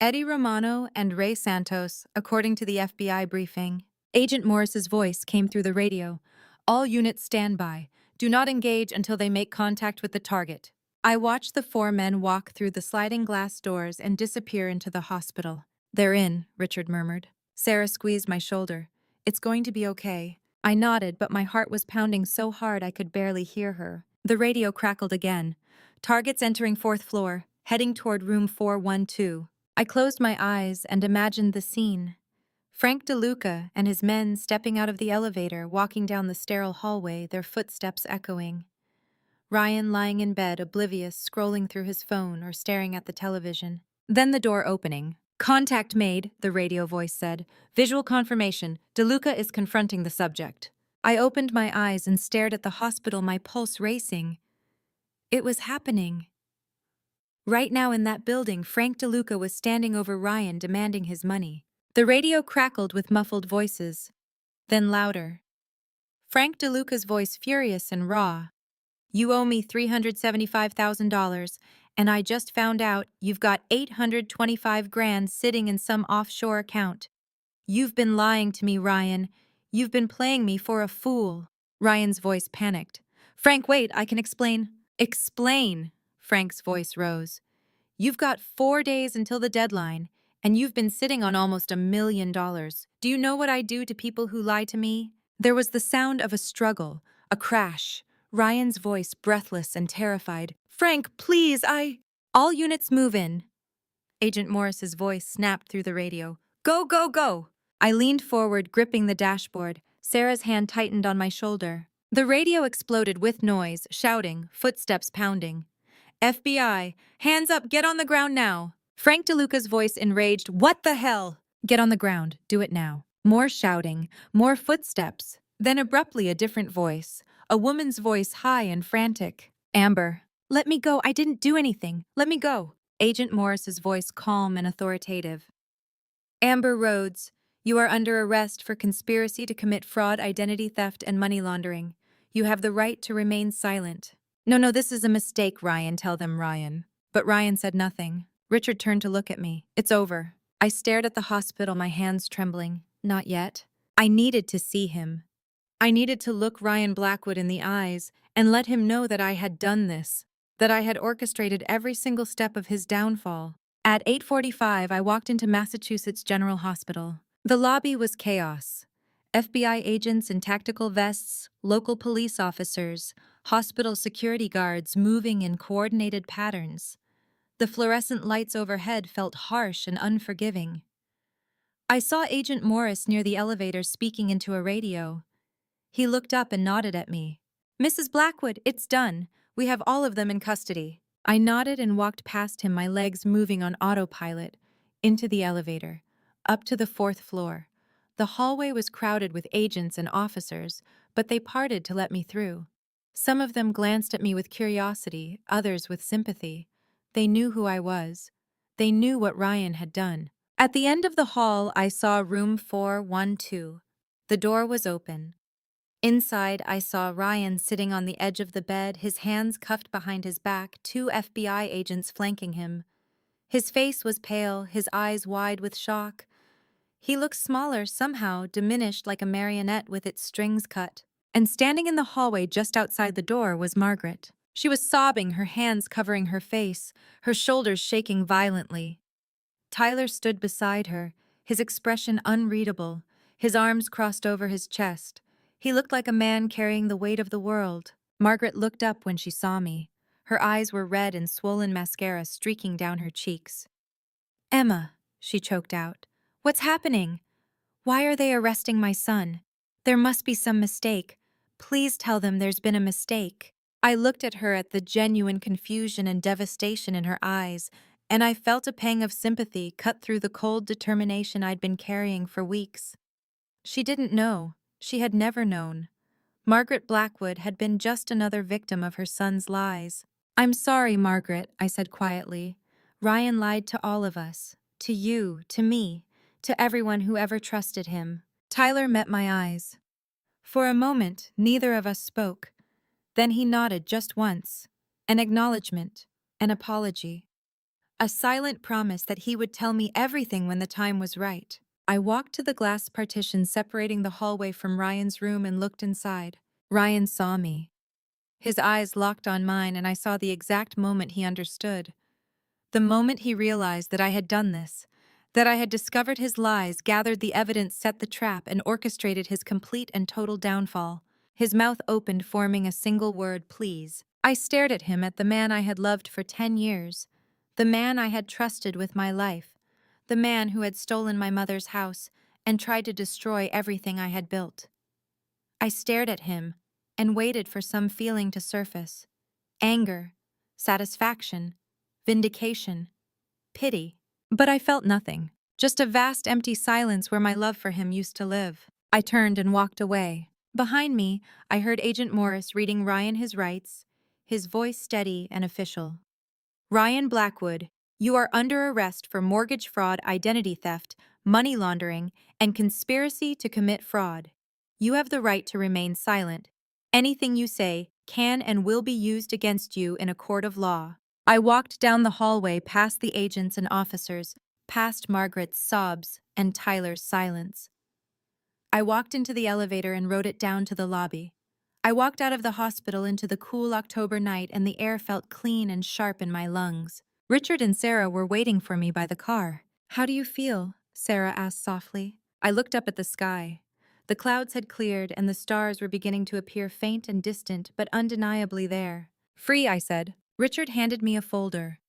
Speaker 1: Eddie Romano and Ray Santos, according to the FBI briefing. Agent Morris's voice came through the radio. All units stand by. Do not engage until they make contact with the target. I watched the four men walk through the sliding glass doors and disappear into the hospital. They're in, Richard murmured. Sarah squeezed my shoulder. It's going to be okay. I nodded, but my heart was pounding so hard I could barely hear her. The radio crackled again. Targets entering 4th floor, heading toward room 412. I closed my eyes and imagined the scene. Frank DeLuca and his men stepping out of the elevator, walking down the sterile hallway, their footsteps echoing. Ryan lying in bed, oblivious, scrolling through his phone or staring at the television. Then the door opening. Contact made, the radio voice said. Visual confirmation. DeLuca is confronting the subject. I opened my eyes and stared at the hospital, my pulse racing. It was happening. Right now in that building, Frank DeLuca was standing over Ryan, demanding his money. The radio crackled with muffled voices. Then louder. Frank DeLuca's voice, furious and raw. You owe me $375,000, and I just found out you've got 825 grand sitting in some offshore account. You've been lying to me, Ryan. You've been playing me for a fool. Ryan's voice panicked. Frank, wait, I can explain. Explain, Frank's voice rose. You've got 4 days until the deadline, and you've been sitting on almost $1 million. Do you know what I do to people who lie to me? There was the sound of a struggle, a crash. Ryan's voice breathless and terrified. Frank, please, All units move in. Agent Morris's voice snapped through the radio. Go, go, go! I leaned forward, gripping the dashboard. Sarah's hand tightened on my shoulder. The radio exploded with noise, shouting, footsteps pounding. FBI, hands up, get on the ground now. Frank DeLuca's voice enraged. What the hell? Get on the ground, do it now. More shouting, more footsteps. Then abruptly a different voice, a woman's voice, high and frantic. Amber, let me go, I didn't do anything. Let me go. Agent Morris's voice calm and authoritative. Amber Rhodes, you are under arrest for conspiracy to commit fraud, identity theft, and money laundering. You have the right to remain silent. No, this is a mistake, Ryan, tell them, Ryan. But Ryan said nothing. Richard turned to look at me. It's over. I stared at the hospital, my hands trembling. Not yet. I needed to see him. I needed to look Ryan Blackwood in the eyes and let him know that I had done this, that I had orchestrated every single step of his downfall. At 8:45, I walked into Massachusetts General Hospital. The lobby was chaos. FBI agents in tactical vests, local police officers, hospital security guards moving in coordinated patterns. The fluorescent lights overhead felt harsh and unforgiving. I saw Agent Morris near the elevator speaking into a radio. He looked up and nodded at me. Mrs. Blackwood, it's done. We have all of them in custody. I nodded and walked past him, my legs moving on autopilot, into the elevator, up to the 4th floor. The hallway was crowded with agents and officers, but they parted to let me through. Some of them glanced at me with curiosity, others with sympathy. They knew who I was. They knew what Ryan had done. At the end of the hall, I saw room 412. The door was open. Inside, I saw Ryan sitting on the edge of the bed, his hands cuffed behind his back, 2 FBI agents flanking him. His face was pale, his eyes wide with shock. He looked smaller, somehow diminished like a marionette with its strings cut. And standing in the hallway just outside the door was Margaret. She was sobbing, her hands covering her face, her shoulders shaking violently. Tyler stood beside her, his expression unreadable, his arms crossed over his chest. He looked like a man carrying the weight of the world. Margaret looked up when she saw me. Her eyes were red and swollen mascara streaking down her cheeks. Emma, she choked out. What's happening? Why are they arresting my son? There must be some mistake. Please tell them there's been a mistake. I looked at her at the genuine confusion and devastation in her eyes, and I felt a pang of sympathy cut through the cold determination I'd been carrying for weeks. She didn't know. She had never known. Margaret Blackwood had been just another victim of her son's lies. "I'm sorry, Margaret," I said quietly. "Ryan lied to all of us. To you, to me, to everyone who ever trusted him." Tyler met my eyes. For a moment, neither of us spoke. Then he nodded just once. An acknowledgement, an apology. A silent promise that he would tell me everything when the time was right. I walked to the glass partition separating the hallway from Ryan's room and looked inside. Ryan saw me. His eyes locked on mine, and I saw the exact moment he understood. The moment he realized that I had done this, that I had discovered his lies, gathered the evidence, set the trap, and orchestrated his complete and total downfall. His mouth opened, forming a single word: please. I stared at him, at the man I had loved for 10 years, the man I had trusted with my life, the man who had stolen my mother's house and tried to destroy everything I had built. I stared at him and waited for some feeling to surface: anger, satisfaction, vindication, pity. But I felt nothing, just a vast empty silence where my love for him used to live. I turned and walked away. Behind me, I heard Agent Morris reading Ryan his rights, his voice steady and official. "Ryan Blackwood, you are under arrest for mortgage fraud, identity theft, money laundering, and conspiracy to commit fraud. You have the right to remain silent. Anything you say can and will be used against you in a court of law." I walked down the hallway past the agents and officers, past Margaret's sobs and Tyler's silence. I walked into the elevator and rode it down to the lobby. I walked out of the hospital into the cool October night, and the air felt clean and sharp in my lungs. Richard and Sarah were waiting for me by the car. "How do you feel?" Sarah asked softly. I looked up at the sky. The clouds had cleared and the stars were beginning to appear, faint and distant, but undeniably there. "Free," I said. Richard handed me a folder.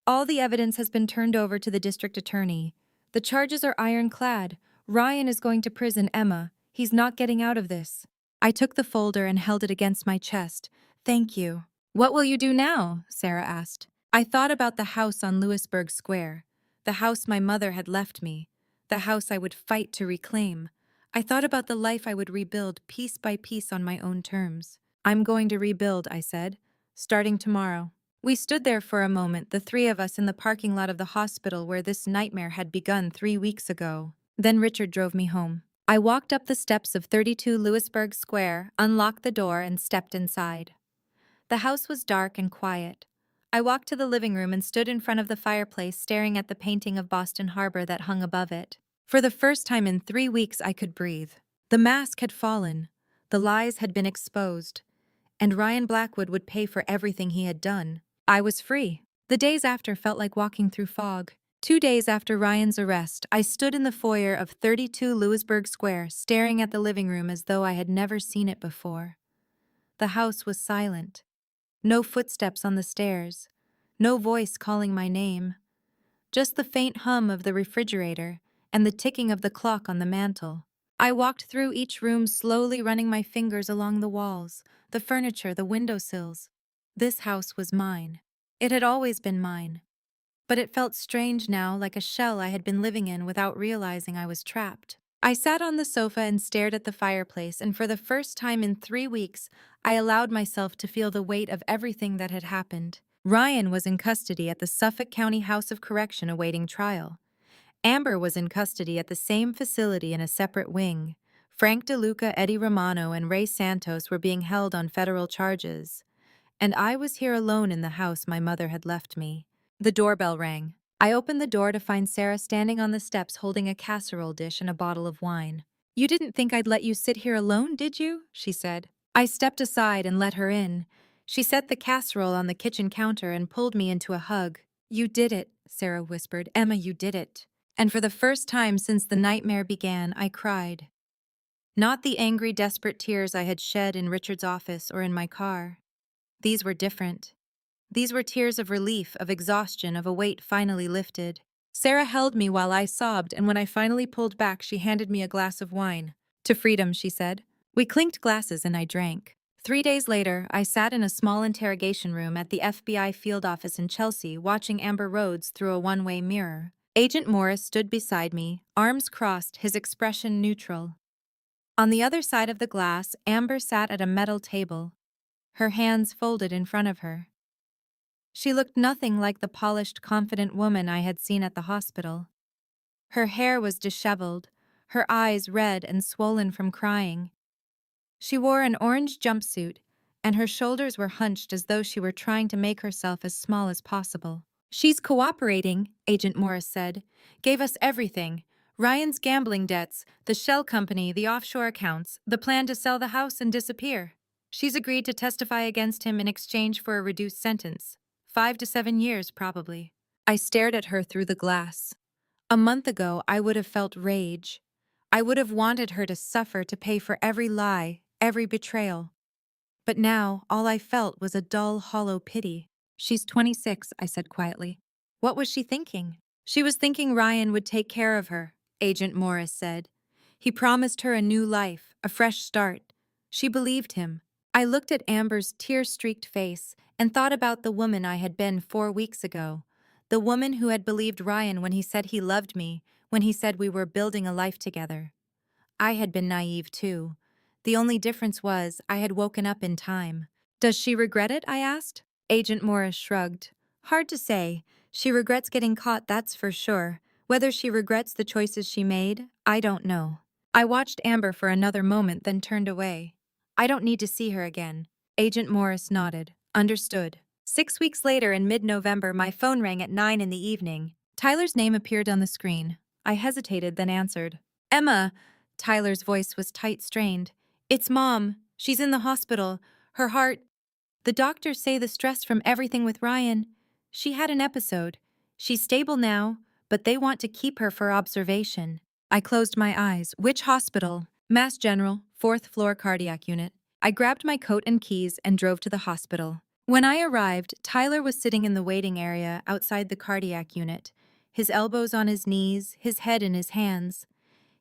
Speaker 1: "All the evidence has been turned over to the district attorney. The charges are ironclad. Ryan is going to prison, Emma. He's not getting out of this." I took the folder and held it against my chest. "Thank you." "What will you do now?" Sarah asked. I thought about the house on Lewisburg Square, the house my mother had left me, the house I would fight to reclaim. I thought about the life I would rebuild piece by piece on my own terms. "I'm going to rebuild," I said, "starting tomorrow." We stood there for a moment, the three of us in the parking lot of the hospital where this nightmare had begun 3 weeks ago. Then Richard drove me home. I walked up the steps of 32 Lewisburg Square, unlocked the door, and stepped inside. The house was dark and quiet. I walked to the living room and stood in front of the fireplace, staring at the painting of Boston Harbor that hung above it. For the first time in 3 weeks, I could breathe. The mask had fallen. The lies had been exposed. And Ryan Blackwood would pay for everything he had done. I was free. The days after felt like walking through fog. 2 days after Ryan's arrest, I stood in the foyer of 32 Lewisburg Square, staring at the living room as though I had never seen it before. The house was silent. No footsteps on the stairs. No voice calling my name. Just the faint hum of the refrigerator and the ticking of the clock on the mantel. I walked through each room, slowly running my fingers along the walls, the furniture, the windowsills. This house was mine. It had always been mine. But it felt strange now, like a shell I had been living in without realizing I was trapped. I sat on the sofa and stared at the fireplace, and for the first time in 3 weeks, I allowed myself to feel the weight of everything that had happened. Ryan was in custody at the Suffolk County House of Correction awaiting trial. Amber was in custody at the same facility in a separate wing. Frank DeLuca, Eddie Romano, and Ray Santos were being held on federal charges. And I was here alone in the house my mother had left me. The doorbell rang. I opened the door to find Sarah standing on the steps holding a casserole dish and a bottle of wine. "You didn't think I'd let you sit here alone, did you?" she said. I stepped aside and let her in. She set the casserole on the kitchen counter and pulled me into a hug. "You did it," Sarah whispered. "Emma, you did it." And for the first time since the nightmare began, I cried. Not the angry, desperate tears I had shed in Richard's office or in my car. These were different. These were tears of relief, of exhaustion, of a weight finally lifted. Sarah held me while I sobbed, and when I finally pulled back, she handed me a glass of wine. "To freedom," she said. We clinked glasses and I drank. 3 days later, I sat in a small interrogation room at the FBI field office in Chelsea, watching Amber Rhodes through a one-way mirror. Agent Morris stood beside me, arms crossed, his expression neutral. On the other side of the glass, Amber sat at a metal table, her hands folded in front of her. She looked nothing like the polished, confident woman I had seen at the hospital. Her hair was disheveled, her eyes red and swollen from crying. She wore an orange jumpsuit, and her shoulders were hunched as though she were trying to make herself as small as possible. "She's cooperating," Agent Morris said. "Gave us everything. Ryan's gambling debts, the shell company, the offshore accounts, the plan to sell the house and disappear. She's agreed to testify against him in exchange for a reduced sentence. 5 to 7 years, probably." I stared at her through the glass. A month ago, I would have felt rage. I would have wanted her to suffer to pay for every lie, every betrayal. But now, all I felt was a dull, hollow pity. "She's 26, I said quietly. What was she thinking? She was thinking Ryan would take care of her, Agent Morris said. He promised her a new life, a fresh start. She believed him. I looked at Amber's tear-streaked face and thought about the woman I had been 4 weeks ago. The woman who had believed Ryan when he said he loved me, when he said we were building a life together. I had been naive too. The only difference was I had woken up in time. "Does she regret it?" I asked. Agent Morris shrugged. "Hard to say. She regrets getting caught, that's for sure. Whether she regrets the choices she made, I don't know." I watched Amber for another moment, then turned away. "I don't need to see her again." Agent Morris nodded. "Understood." 6 weeks later, in mid-November, my phone rang at 9 in the evening. Tyler's name appeared on the screen. I hesitated, then answered. "Emma." Tyler's voice was tight, strained. "It's Mom. She's in the hospital. Her heart. The doctors say the stress from everything with Ryan. She had an episode. She's stable now, but they want to keep her for observation." I closed my eyes. "Which hospital?" "Mass General, 4th floor cardiac unit." I grabbed my coat and keys and drove to the hospital. When I arrived, Tyler was sitting in the waiting area outside the cardiac unit, his elbows on his knees, his head in his hands.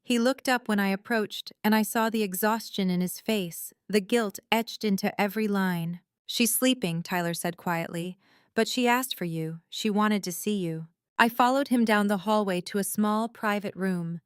Speaker 1: He looked up when I approached, and I saw the exhaustion in his face, the guilt etched into every line. "She's sleeping," Tyler said quietly, "but she asked for you. She wanted to see you." I followed him down the hallway to a small, private room.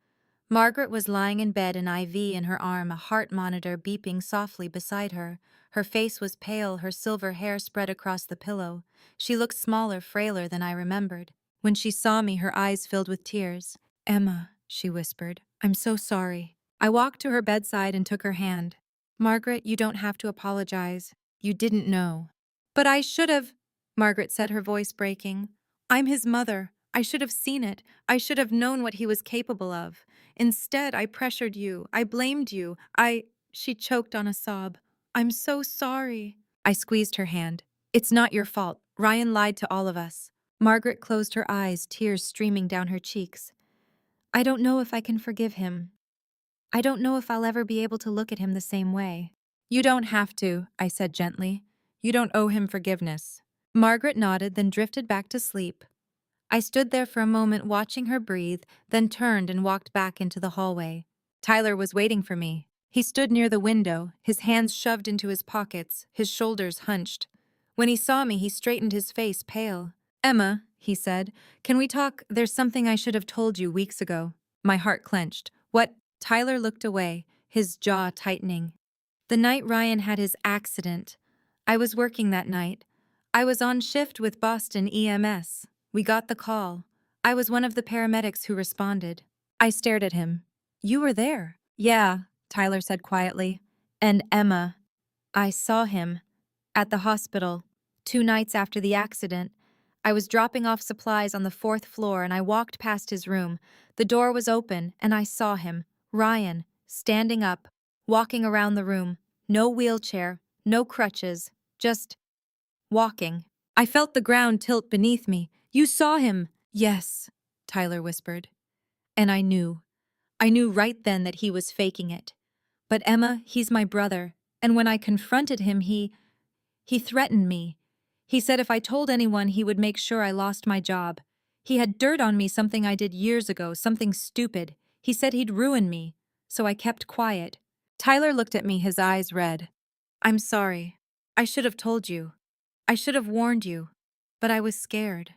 Speaker 1: Margaret was lying in bed, an IV in her arm, a heart monitor beeping softly beside her. Her face was pale, her silver hair spread across the pillow. She looked smaller, frailer than I remembered. When she saw me, her eyes filled with tears. "Emma," she whispered, "I'm so sorry." I walked to her bedside and took her hand. "Margaret, you don't have to apologize. You didn't know." "But I should have," Margaret said, her voice breaking. "I'm his mother. I should have seen it. I should have known what he was capable of. Instead, I pressured you. I blamed you. She choked on a sob. "I'm so sorry." I squeezed her hand. "It's not your fault. Ryan lied to all of us." Margaret closed her eyes, tears streaming down her cheeks. "I don't know if I can forgive him. I don't know if I'll ever be able to look at him the same way." "You don't have to," I said gently. "You don't owe him forgiveness." Margaret nodded, then drifted back to sleep. I stood there for a moment watching her breathe, then turned and walked back into the hallway. Tyler was waiting for me. He stood near the window, his hands shoved into his pockets, his shoulders hunched. When he saw me, he straightened his face, pale. "Emma," he said, "can we talk? There's something I should have told you weeks ago." My heart clenched. "What?" Tyler looked away, his jaw tightening. "The night Ryan had his accident. I was working that night. I was on shift with Boston EMS. We got the call. I was one of the paramedics who responded." I stared at him. "You were there?" "Yeah," Tyler said quietly. "And Emma, I saw him. At the hospital. 2 nights after the accident. I was dropping off supplies on the 4th floor and I walked past his room. The door was open and I saw him, Ryan, standing up, walking around the room. No wheelchair, no crutches, just walking. I felt the ground tilt beneath me. "You saw him?" "Yes," Tyler whispered. And I knew. I knew right then that he was faking it. "But Emma, he's my brother. And when I confronted him, he threatened me. He said if I told anyone, he would make sure I lost my job. He had dirt on me, something I did years ago, something stupid. He said he'd ruin me. So I kept quiet." Tyler looked at me, his eyes red. "I'm sorry. I should have told you. I should have warned you. But I was scared.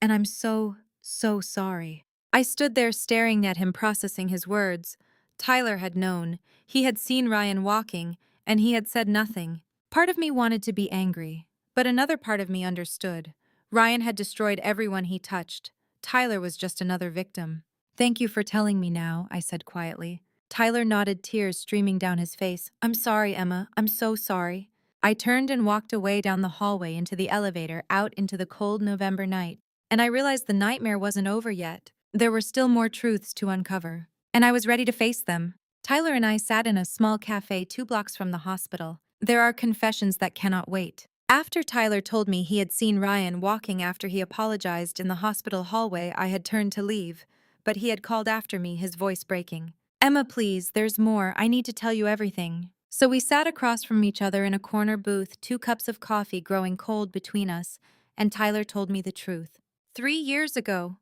Speaker 1: And I'm so, so sorry." I stood there staring at him, processing his words. Tyler had known. He had seen Ryan walking, and he had said nothing. Part of me wanted to be angry, but another part of me understood. Ryan had destroyed everyone he touched. Tyler was just another victim. "Thank you for telling me now," I said quietly. Tyler nodded, tears streaming down his face. "I'm sorry, Emma. I'm so sorry." I turned and walked away down the hallway into the elevator, out into the cold November night. And I realized the nightmare wasn't over yet. There were still more truths to uncover. And I was ready to face them. Tyler and I sat in a small cafe 2 blocks from the hospital. There are confessions that cannot wait. After Tyler told me he had seen Ryan walking after he apologized in the hospital hallway, I had turned to leave. But he had called after me, his voice breaking. "Emma, please, there's more. I need to tell you everything." So we sat across from each other in a corner booth, 2 cups of coffee growing cold between us, and Tyler told me the truth. 3 years ago,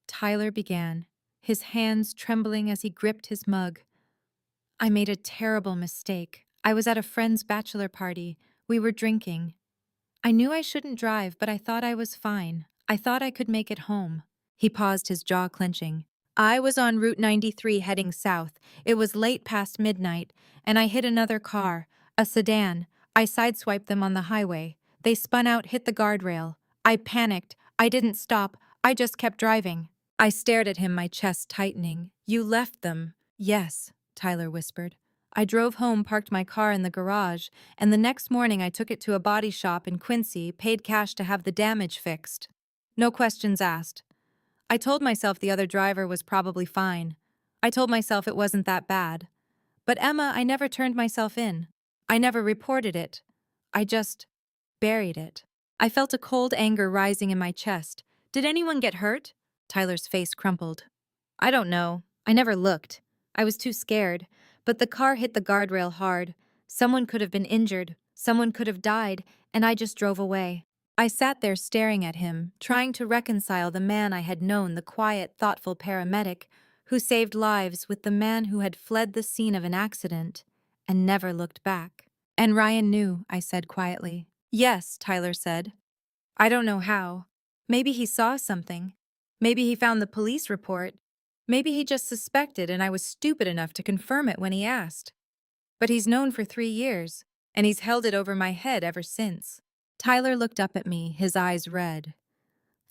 Speaker 1: Tyler began, his hands trembling as he gripped his mug. "I made a terrible mistake. I was at a friend's bachelor party. We were drinking. I knew I shouldn't drive, but I thought I was fine. I thought I could make it home." He paused, his jaw clenching. "I was on Route 93 heading south. It was late past midnight, and I hit another car, a sedan. I sideswiped them on the highway. They spun out, hit the guardrail. I panicked. I didn't stop. I just kept driving." I stared at him, my chest tightening. "You left them." "Yes," Tyler whispered. "I drove home, parked my car in the garage, and the next morning I took it to a body shop in Quincy, paid cash to have the damage fixed. No questions asked. I told myself the other driver was probably fine. I told myself it wasn't that bad. But Emma, I never turned myself in. I never reported it. I just buried it." I felt a cold anger rising in my chest. "Did anyone get hurt?" Tyler's face crumpled. "I don't know. I never looked. I was too scared. But the car hit the guardrail hard. Someone could have been injured. Someone could have died, and I just drove away." I sat there staring at him, trying to reconcile the man I had known, the quiet, thoughtful paramedic who saved lives, with the man who had fled the scene of an accident and never looked back. "And Ryan knew," I said quietly. "Yes," Tyler said. "I don't know how. Maybe he saw something. Maybe he found the police report. Maybe he just suspected and I was stupid enough to confirm it when he asked. But he's known for 3 years, and he's held it over my head ever since." Tyler looked up at me, his eyes red.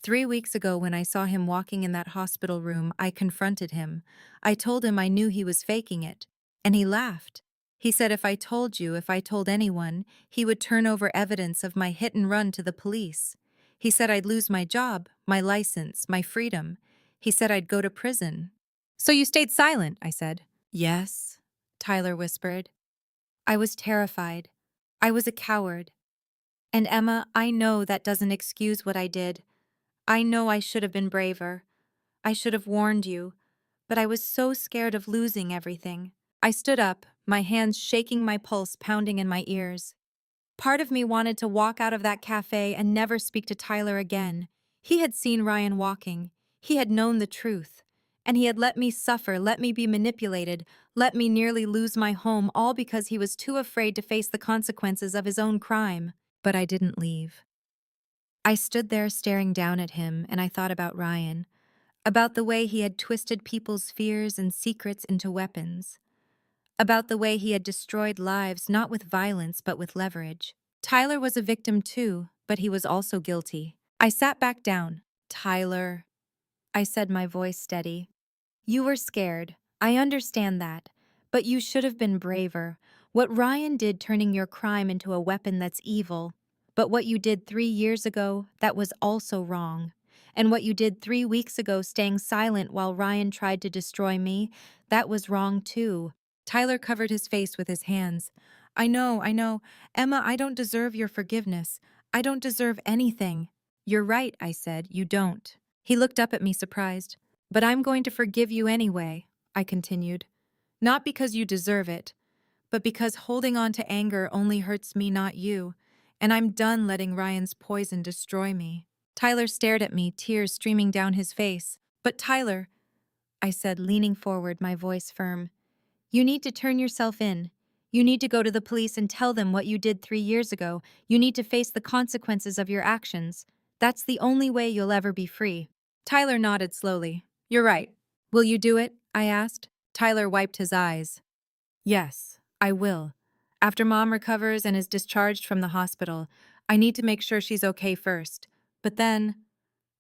Speaker 1: "3 weeks ago, when I saw him walking in that hospital room, I confronted him. I told him I knew he was faking it. And he laughed. He said if I told you, if I told anyone, he would turn over evidence of my hit and run to the police. He said I'd lose my job, my license, my freedom. He said I'd go to prison." "So you stayed silent," I said. "Yes," Tyler whispered. "I was terrified. I was a coward. And Emma, I know that doesn't excuse what I did. I know I should have been braver. I should have warned you. But I was so scared of losing everything." I stood up, my hands shaking, my pulse pounding in my ears. Part of me wanted to walk out of that cafe and never speak to Tyler again. He had seen Ryan walking. He had known the truth. And he had let me suffer, let me be manipulated, let me nearly lose my home, all because he was too afraid to face the consequences of his own crime. But I didn't leave. I stood there staring down at him, and I thought about Ryan, about the way he had twisted people's fears and secrets into weapons, about the way he had destroyed lives not with violence but with leverage. Tyler was a victim too, but he was also guilty. I sat back down. "Tyler," I said, my voice steady. "You were scared. I understand that. But you should have been braver. What Ryan did, turning your crime into a weapon, that's evil. But what you did 3 years ago, that was also wrong. And what you did 3 weeks ago, staying silent while Ryan tried to destroy me, that was wrong too." Tyler covered his face with his hands. I know. Emma, I don't deserve your forgiveness. I don't deserve anything." "You're right," I said. "You don't." He looked up at me, surprised. "But I'm going to forgive you anyway," I continued. "Not because you deserve it, but because holding on to anger only hurts me, not you. And I'm done letting Ryan's poison destroy me." Tyler stared at me, tears streaming down his face. "But Tyler," I said, leaning forward, my voice firm, "you need to turn yourself in. You need to go to the police and tell them what you did 3 years ago. You need to face the consequences of your actions. That's the only way you'll ever be free." Tyler nodded slowly. "You're right. Will you do it?" I asked. Tyler wiped his eyes. Yes, I will. After Mom recovers and is discharged from the hospital, I need to make sure she's okay first. But then,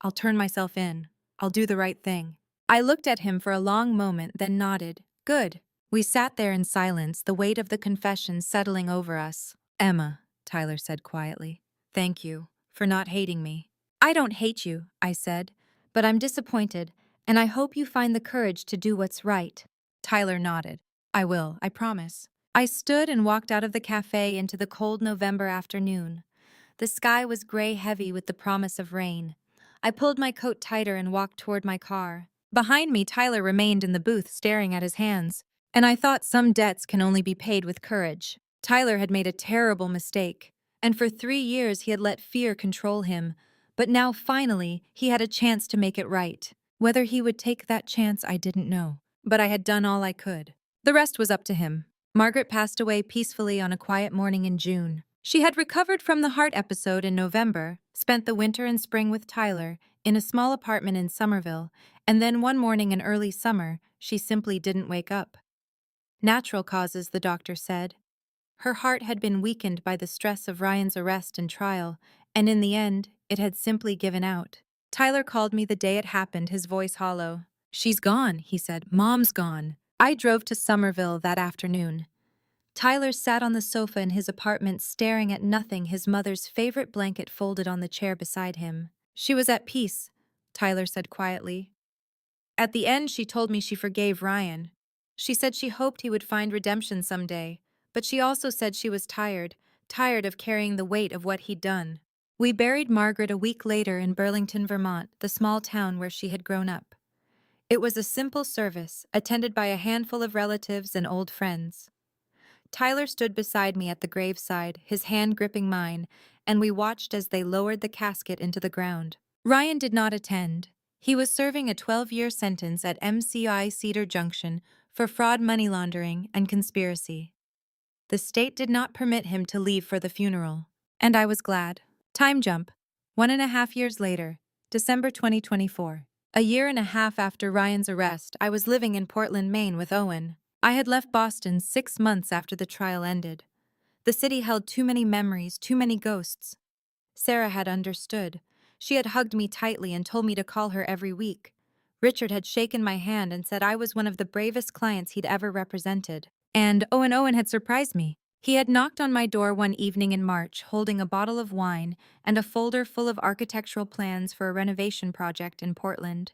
Speaker 1: I'll turn myself in. I'll do the right thing. I looked at him for a long moment, then nodded. Good. We sat there in silence, the weight of the confession settling over us. Emma, Tyler said quietly, thank you for not hating me. I don't hate you, I said, but I'm disappointed, and I hope you find the courage to do what's right. Tyler nodded. I will, I promise. I stood and walked out of the cafe into the cold November afternoon. The sky was gray heavy with the promise of rain. I pulled my coat tighter and walked toward my car. Behind me, Tyler remained in the booth staring at his hands. And I thought some debts can only be paid with courage. Tyler had made a terrible mistake. And for 3 years he had let fear control him. But now finally, he had a chance to make it right. Whether he would take that chance, I didn't know. But I had done all I could. The rest was up to him. Margaret passed away peacefully on a quiet morning in June. She had recovered from the heart episode in November, spent the winter and spring with Tyler in a small apartment in Somerville, and then one morning in early summer, she simply didn't wake up. Natural causes, the doctor said. Her heart had been weakened by the stress of Ryan's arrest and trial, and in the end, it had simply given out. Tyler called me the day it happened, his voice hollow. She's gone, he said. Mom's gone. I drove to Somerville that afternoon. Tyler sat on the sofa in his apartment staring at nothing, his mother's favorite blanket folded on the chair beside him. She was at peace, Tyler said quietly. At the end, she told me she forgave Ryan. She said she hoped he would find redemption someday, but she also said she was tired of carrying the weight of what he'd done. We buried Margaret a week later in Burlington, Vermont, the small town where she had grown up. It was a simple service, attended by a handful of relatives and old friends. Tyler stood beside me at the graveside, his hand gripping mine, and we watched as they lowered the casket into the ground. Ryan did not attend. He was serving a 12-year sentence at MCI Cedar Junction for fraud, money laundering, and conspiracy. The state did not permit him to leave for the funeral, and I was glad. Time jump. 1.5 years later, December 2024. A year and a half after Ryan's arrest, I was living in Portland, Maine with Owen. I had left Boston 6 months after the trial ended. The city held too many memories, too many ghosts. Sarah had understood. She had hugged me tightly and told me to call her every week. Richard had shaken my hand and said I was one of the bravest clients he'd ever represented. And Owen had surprised me. He had knocked on my door one evening in March, holding a bottle of wine and a folder full of architectural plans for a renovation project in Portland.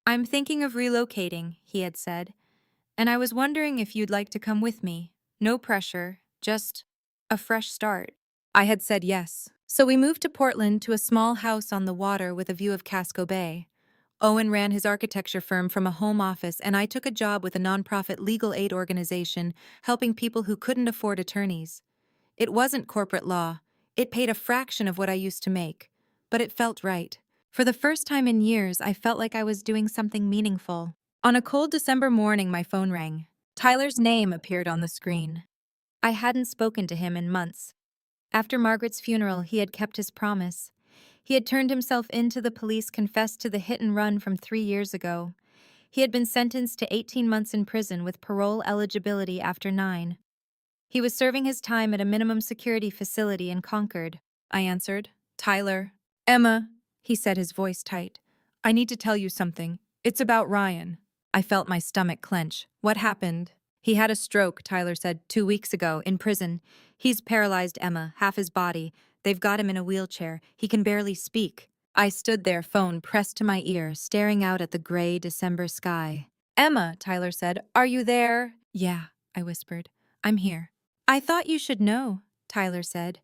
Speaker 1: I'm thinking of relocating, he had said, and I was wondering if you'd like to come with me. No pressure, just a fresh start. I had said yes. So we moved to Portland to a small house on the water with a view of Casco Bay. Owen ran his architecture firm from a home office, and I took a job with a nonprofit legal aid organization helping people who couldn't afford attorneys. It wasn't corporate law. It paid a fraction of what I used to make. But it felt right. For the first time in years, I felt like I was doing something meaningful. On a cold December morning, my phone rang. Tyler's name appeared on the screen. I hadn't spoken to him in months. After Margaret's funeral, he had kept his promise. He had turned himself in to the police, confessed to the hit and run from 3 years ago. He had been sentenced to 18 months in prison with parole eligibility after 9. He was serving his time at a minimum security facility in Concord. I answered. Tyler. Emma, he said, his voice tight. I need to tell you something. It's about Ryan. I felt my stomach clench. What happened? He had a stroke, Tyler said, 2 weeks ago, in prison. He's paralyzed, Emma, half his body. They've got him in a wheelchair. He can barely speak. I stood there, phone pressed to my ear, staring out at the gray December sky. Emma, Tyler said, are you there? Yeah, I whispered. I'm here. I thought you should know, Tyler said.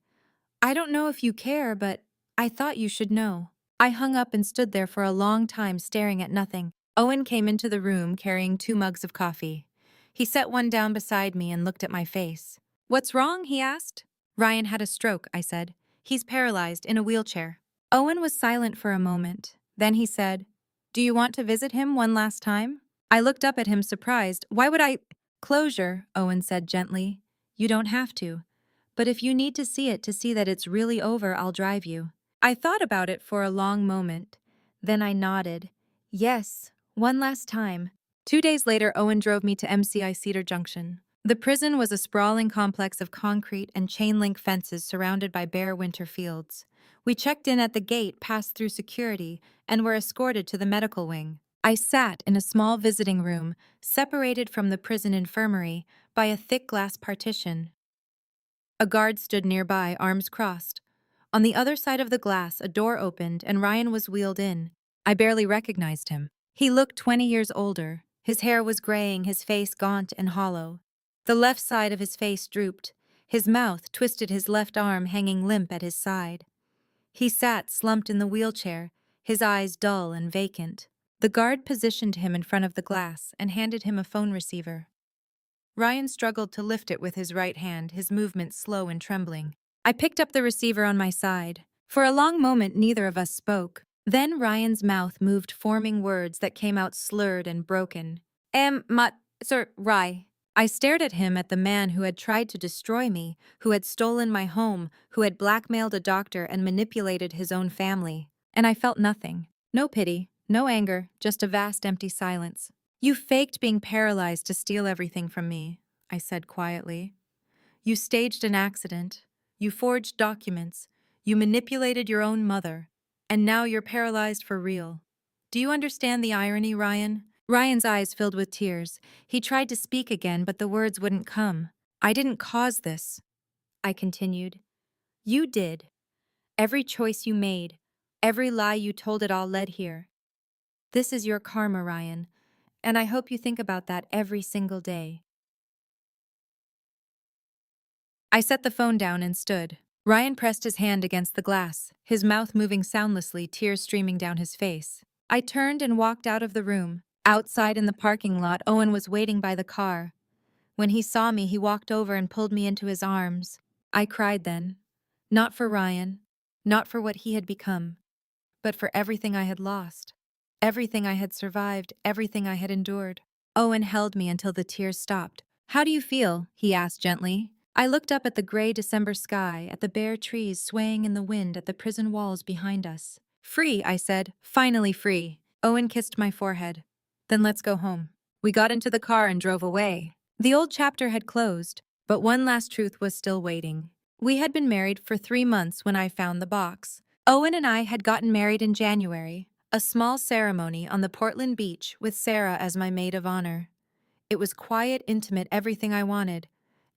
Speaker 1: I don't know if you care, but I thought you should know. I hung up and stood there for a long time staring at nothing. Owen came into the room carrying 2 mugs of coffee. He set one down beside me and looked at my face. What's wrong? He asked. Ryan had a stroke, I said. He's paralyzed, in a wheelchair. Owen was silent for a moment. Then he said, do you want to visit him one last time? I looked up at him surprised. Why would I? Closure, Owen said gently. You don't have to. But if you need to see it to see that it's really over, I'll drive you. I thought about it for a long moment. Then I nodded. Yes, one last time. 2 days later, Owen drove me to MCI Cedar Junction. The prison was a sprawling complex of concrete and chain-link fences surrounded by bare winter fields. We checked in at the gate, passed through security, and were escorted to the medical wing. I sat in a small visiting room, separated from the prison infirmary by a thick glass partition. A guard stood nearby, arms crossed. On the other side of the glass, a door opened and Ryan was wheeled in. I barely recognized him. He looked 20 years older. His hair was graying, his face gaunt and hollow. The left side of his face drooped. His mouth twisted, his left arm hanging limp at his side. He sat slumped in the wheelchair, his eyes dull and vacant. The guard positioned him in front of the glass and handed him a phone receiver. Ryan struggled to lift it with his right hand, his movements slow and trembling. I picked up the receiver on my side. For a long moment, neither of us spoke. Then Ryan's mouth moved, forming words that came out slurred and broken. Sir, Rye. I stared at him, at the man who had tried to destroy me, who had stolen my home, who had blackmailed a doctor and manipulated his own family. And I felt nothing. No pity, no anger, just a vast empty silence. You faked being paralyzed to steal everything from me, I said quietly. You staged an accident. You forged documents. You manipulated your own mother. And now you're paralyzed for real. Do you understand the irony, Ryan? Ryan's eyes filled with tears. He tried to speak again, but the words wouldn't come. I didn't cause this, I continued. You did. Every choice you made, every lie you told, it all led here. This is your karma, Ryan, and I hope you think about that every single day. I set the phone down and stood. Ryan pressed his hand against the glass, his mouth moving soundlessly, tears streaming down his face. I turned and walked out of the room. Outside in the parking lot, Owen was waiting by the car. When he saw me, he walked over and pulled me into his arms. I cried then. Not for Ryan, not for what he had become, but for everything I had lost. Everything I had survived, everything I had endured. Owen held me until the tears stopped. How do you feel? He asked gently. I looked up at the gray December sky, at the bare trees swaying in the wind, at the prison walls behind us. Free, I said. Finally free. Owen kissed my forehead. Then let's go home. We got into the car and drove away. The old chapter had closed, but one last truth was still waiting. We had been married for 3 months when I found the box. Owen and I had gotten married in January, a small ceremony on the Portland beach with Sarah as my maid of honor. It was quiet, intimate, everything I wanted.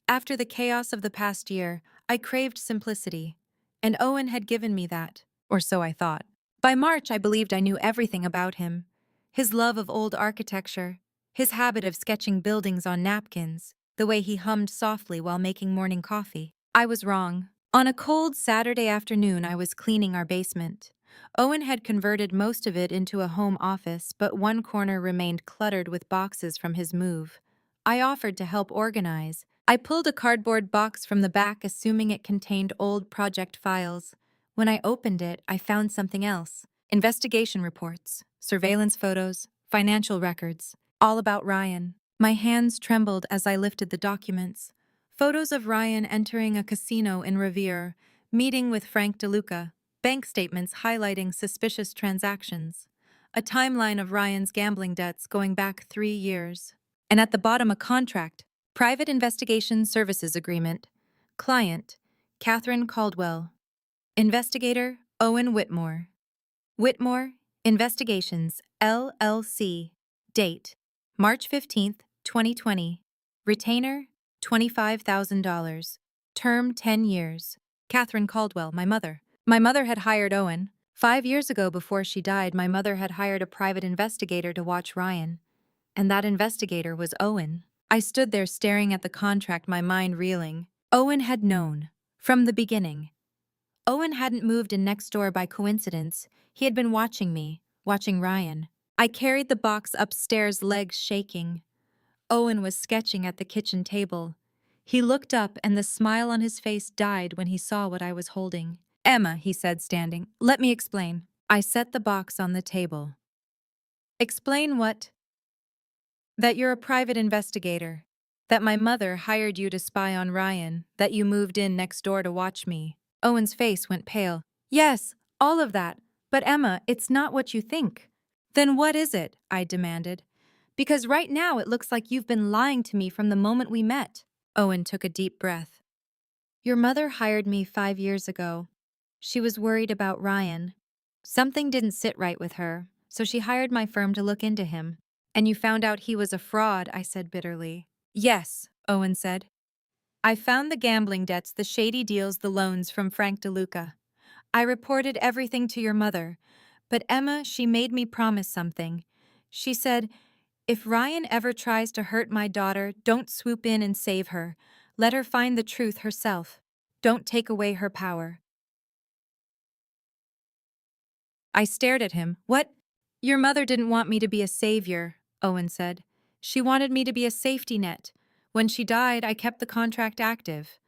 Speaker 1: After the chaos of the past year, I craved simplicity, and Owen had given me that, or so I thought. By March, I believed I knew everything about him. His love of old architecture, his habit of sketching buildings on napkins, the way he hummed softly while making morning coffee. I was wrong. On a cold Saturday afternoon, I was cleaning our basement. Owen had converted most of it into a home office, but one corner remained cluttered with boxes from his move. I offered to help organize. I pulled a cardboard box from the back, assuming it contained old project files. When I opened it, I found something else. Investigation reports, surveillance photos, financial records, all about Ryan. My hands trembled as I lifted the documents. Photos of Ryan entering a casino in Revere, meeting with Frank DeLuca, bank statements highlighting suspicious transactions, a timeline of Ryan's gambling debts going back 3 years. And at the bottom, a contract, Private Investigation Services Agreement. Client, Catherine Caldwell. Investigator, Owen Whitmore. Whitmore, Investigations, LLC. Date, March 15th, 2020. Retainer, $25,000. Term, 10 years. Catherine Caldwell, my mother. My mother had hired Owen. 5 years ago, before she died, my mother had hired a private investigator to watch Ryan. And that investigator was Owen. I stood there staring at the contract, my mind reeling. Owen had known. From the beginning. Owen hadn't moved in next door by coincidence. He had been watching me, watching Ryan. I carried the box upstairs, legs shaking. Owen was sketching at the kitchen table. He looked up and the smile on his face died when he saw what I was holding. Emma, he said, standing. Let me explain. I set the box on the table. Explain what? That you're a private investigator. That my mother hired you to spy on Ryan. That you moved in next door to watch me. Owen's face went pale. Yes, all of that. But Emma, it's not what you think. Then what is it? I demanded. Because right now it looks like you've been lying to me from the moment we met. Owen took a deep breath. Your mother hired me 5 years ago. She was worried about Ryan. Something didn't sit right with her, so she hired my firm to look into him. And you found out he was a fraud, I said bitterly. Yes, Owen said. I found the gambling debts, the shady deals, the loans from Frank DeLuca. I reported everything to your mother, but Emma, she made me promise something. She said, if Ryan ever tries to hurt my daughter, don't swoop in and save her. Let her find the truth herself. Don't take away her power. I stared at him. What? Your mother didn't want me to be a savior, Owen said. She wanted me to be a safety net. When she died, I kept the contract active.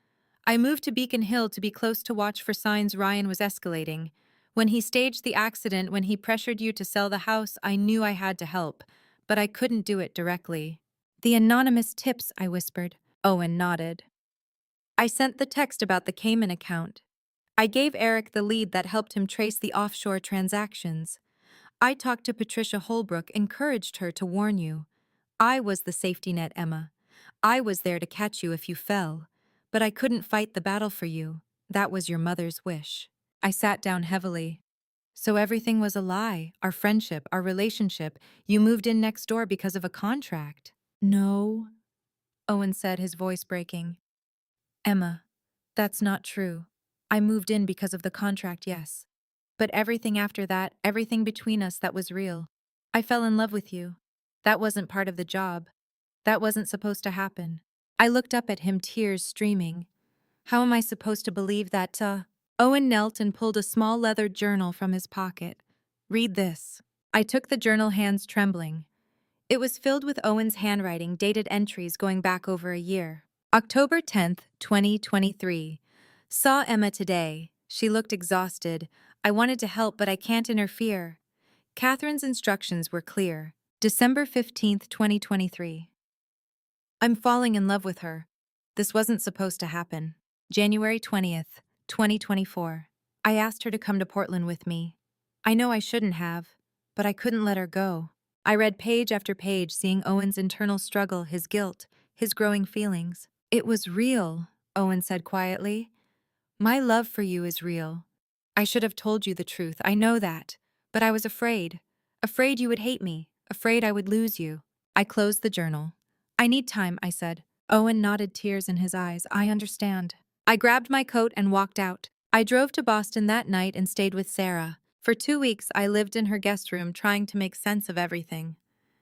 Speaker 1: I moved to Beacon Hill to be close to watch for signs Ryan was escalating. When he staged the accident, when he pressured you to sell the house, I knew I had to help, but I couldn't do it directly. The anonymous tips, I whispered. Owen nodded. I sent the text about the Cayman account. I gave Eric the lead that helped him trace the offshore transactions. I talked to Patricia Holbrook, encouraged her to warn you. I was the safety net, Emma. I was there to catch you if you fell. But I couldn't fight the battle for you. That was your mother's wish. I sat down heavily. So everything was a lie. Our friendship, our relationship. You moved in next door because of a contract. No, Owen said, his voice breaking. Emma, that's not true. I moved in because of the contract, yes. But everything after that, everything between us, that was real. I fell in love with you. That wasn't part of the job. That wasn't supposed to happen. I looked up at him, tears streaming. How am I supposed to believe that, Owen knelt and pulled a small leather journal from his pocket. Read this. I took the journal, hands trembling. It was filled with Owen's handwriting, dated entries going back over a year. October 10th, 2023. Saw Emma today. She looked exhausted. I wanted to help, but I can't interfere. Catherine's instructions were clear. December 15th, 2023. I'm falling in love with her. This wasn't supposed to happen. January 20th, 2024. I asked her to come to Portland with me. I know I shouldn't have, but I couldn't let her go. I read page after page, seeing Owen's internal struggle, his guilt, his growing feelings. It was real, Owen said quietly. My love for you is real. I should have told you the truth, I know that. But I was afraid. Afraid you would hate me. Afraid I would lose you. I closed the journal. I need time, I said. Owen nodded, tears in his eyes. I understand. I grabbed my coat and walked out. I drove to Boston that night and stayed with Sarah. For 2 weeks, I lived in her guest room trying to make sense of everything.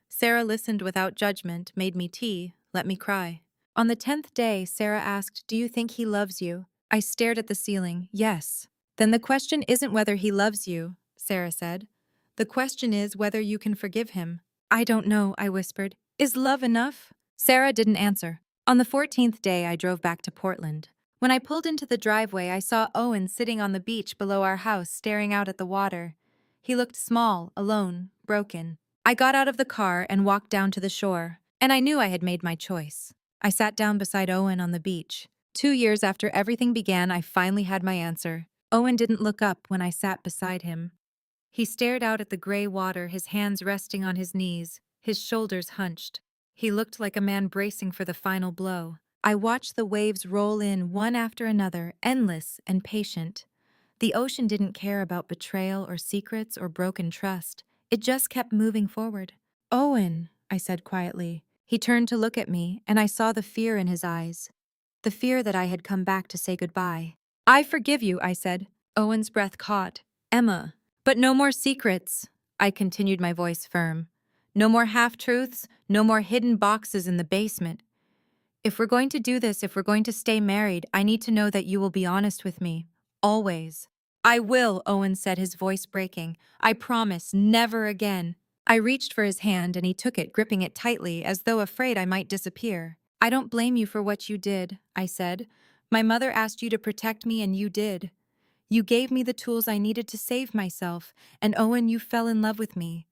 Speaker 1: Sarah listened without judgment, made me tea, let me cry. On the 10th day, Sarah asked, Do you think he loves you? I stared at the ceiling. Yes. Then the question isn't whether he loves you, Sarah said. The question is whether you can forgive him. I don't know, I whispered. Is love enough? Sarah didn't answer. On the 14th day, I drove back to Portland. When I pulled into the driveway, I saw Owen sitting on the beach below our house, staring out at the water. He looked small, alone, broken. I got out of the car and walked down to the shore, and I knew I had made my choice. I sat down beside Owen on the beach. 2 years after everything began, I finally had my answer. Owen didn't look up when I sat beside him. He stared out at the gray water, his hands resting on his knees, his shoulders hunched. He looked like a man bracing for the final blow. I watched the waves roll in one after another, endless and patient. The ocean didn't care about betrayal or secrets or broken trust. It just kept moving forward. Owen, I said quietly. He turned to look at me, and I saw the fear in his eyes. The fear that I had come back to say goodbye. I forgive you, I said. Owen's breath caught. Emma. But no more secrets, I continued, my voice firm. No more half-truths, no more hidden boxes in the basement. If we're going to do this, if we're going to stay married, I need to know that you will be honest with me. Always. I will, Owen said, his voice breaking. I promise, never again. I reached for his hand and he took it, gripping it tightly, as though afraid I might disappear. I don't blame you for what you did, I said. My mother asked you to protect me and you did. You gave me the tools I needed to save myself, and Owen, you fell in love with me.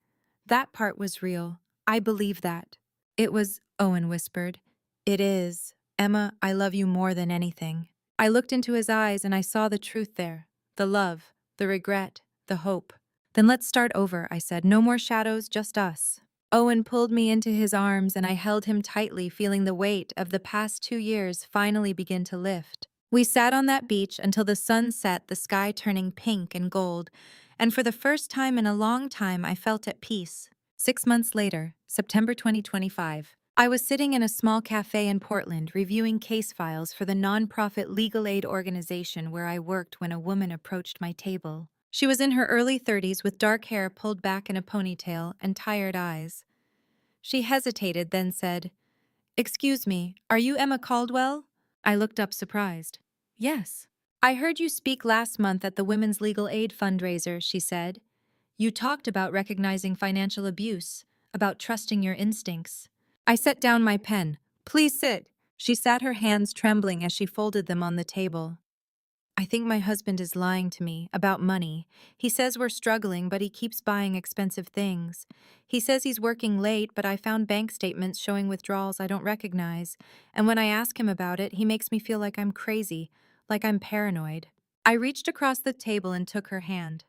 Speaker 1: That part was real. I believe that. It was, Owen whispered. It is. Emma, I love you more than anything. I looked into his eyes and I saw the truth there. The love, the regret, the hope. Then let's start over, I said. No more shadows, just us. Owen pulled me into his arms and I held him tightly, feeling the weight of the past 2 years finally begin to lift. We sat on that beach until the sun set, the sky turning pink and gold, and for the first time in a long time I felt at peace. 6 months later, September 2025, I was sitting in a small cafe in Portland reviewing case files for the nonprofit legal aid organization where I worked when a woman approached my table. She was in her early 30s with dark hair pulled back in a ponytail and tired eyes. She hesitated, then said, "Excuse me, are you Emma Caldwell?" I looked up surprised. "Yes." "I heard you speak last month at the Women's Legal Aid fundraiser," she said. "You talked about recognizing financial abuse, about trusting your instincts." I set down my pen. "Please sit." She sat, her hands trembling as she folded them on the table. "I think my husband is lying to me about money. He says we're struggling, but he keeps buying expensive things. He says he's working late, but I found bank statements showing withdrawals I don't recognize. And when I ask him about it, he makes me feel like I'm crazy, like I'm paranoid." I reached across the table and took her hand.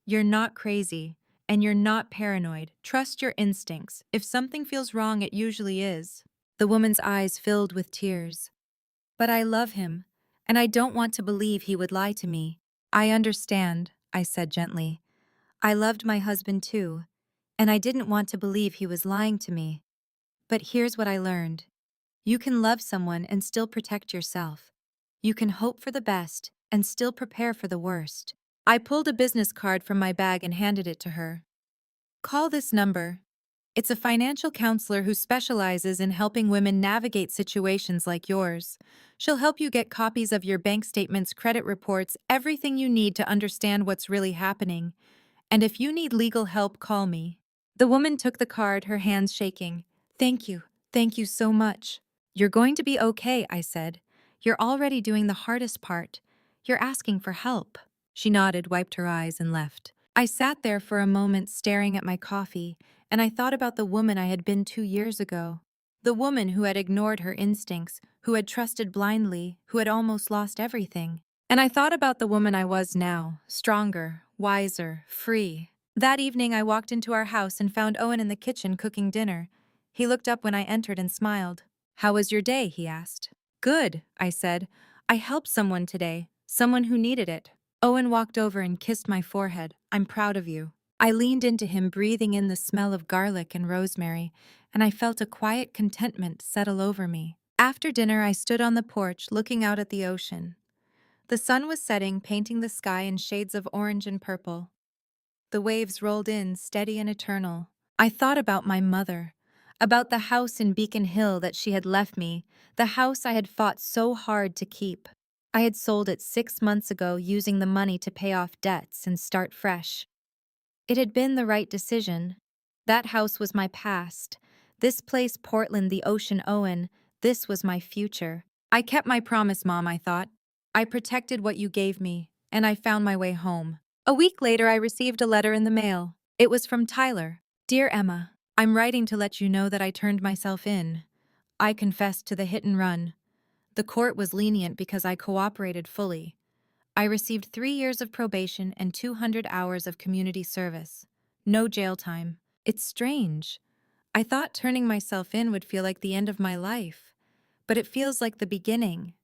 Speaker 1: "You're not crazy, and you're not paranoid. Trust your instincts. If something feels wrong, it usually is." The woman's eyes filled with tears. "But I love him, and I don't want to believe he would lie to me." "I understand," I said gently. "I loved my husband too, and I didn't want to believe he was lying to me. But here's what I learned. You can love someone and still protect yourself. You can hope for the best and still prepare for the worst." I pulled a business card from my bag and handed it to her. "Call this number. It's a financial counselor who specializes in helping women navigate situations like yours. She'll help you get copies of your bank statements, credit reports, everything you need to understand what's really happening. And if you need legal help, call me." The woman took the card, her hands shaking. "Thank you. Thank you so much." "You're going to be okay," I said. "You're already doing the hardest part. You're asking for help." She nodded, wiped her eyes, and left. I sat there for a moment staring at my coffee, and I thought about the woman I had been 2 years ago. The woman who had ignored her instincts, who had trusted blindly, who had almost lost everything. And I thought about the woman I was now, stronger, wiser, free. That evening I walked into our house and found Owen in the kitchen cooking dinner. He looked up when I entered and smiled. "How was your day?" he asked. "Good," I said. "I helped someone today, someone who needed it." Owen walked over and kissed my forehead. "I'm proud of you." I leaned into him, breathing in the smell of garlic and rosemary, and I felt a quiet contentment settle over me. After dinner, I stood on the porch looking out at the ocean. The sun was setting, painting the sky in shades of orange and purple. The waves rolled in, steady and eternal. I thought about my mother, about the house in Beacon Hill that she had left me, the house I had fought so hard to keep. I had sold it 6 months ago, using the money to pay off debts and start fresh. It had been the right decision. That house was my past. This place, Portland, the ocean, Owen, this was my future. "I kept my promise, Mom," I thought. "I protected what you gave me, and I found my way home." A week later, I received a letter in the mail. It was from Tyler. "Dear Emma, I'm writing to let you know that I turned myself in. I confessed to the hit and run. The court was lenient because I cooperated fully. I received 3 years of probation and 200 hours of community service. No jail time. It's strange. I thought turning myself in would feel like the end of my life, but it feels like the beginning.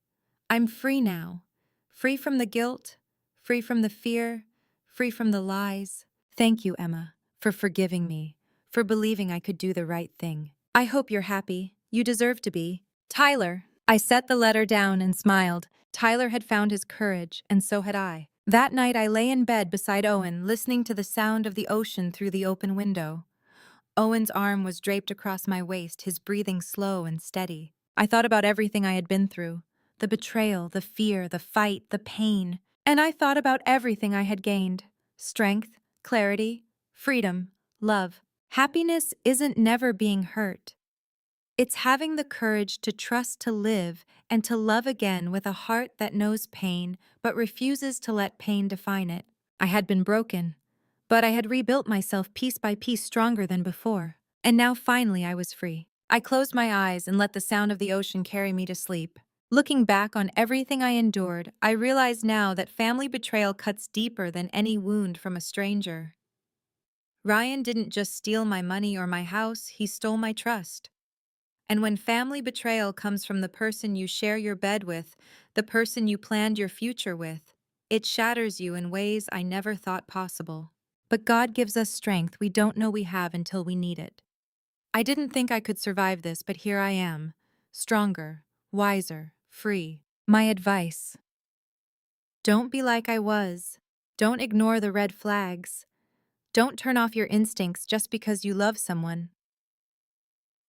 Speaker 1: I'm free now. Free from the guilt, free from the fear, free from the lies. Thank you, Emma, for forgiving me, for believing I could do the right thing. I hope you're happy. You deserve to be. Tyler." I set the letter down and smiled. Tyler had found his courage, and so had I. That night I lay in bed beside Owen, listening to the sound of the ocean through the open window. Owen's arm was draped across my waist, his breathing slow and steady. I thought about everything I had been through, the betrayal, the fear, the fight, the pain. And I thought about everything I had gained: strength, clarity, freedom, love. Happiness isn't never being hurt. It's having the courage to trust, to live, and to love again with a heart that knows pain but refuses to let pain define it. I had been broken, but I had rebuilt myself piece by piece, stronger than before. And now finally I was free. I closed my eyes and let the sound of the ocean carry me to sleep. Looking back on everything I endured, I realize now that family betrayal cuts deeper than any wound from a stranger. Ryan didn't just steal my money or my house, he stole my trust. And when family betrayal comes from the person you share your bed with, the person you planned your future with, it shatters you in ways I never thought possible. But God gives us strength we don't know we have until we need it. I didn't think I could survive this, but here I am, stronger, wiser, free. My advice: don't be like I was. Don't ignore the red flags. Don't turn off your instincts just because you love someone.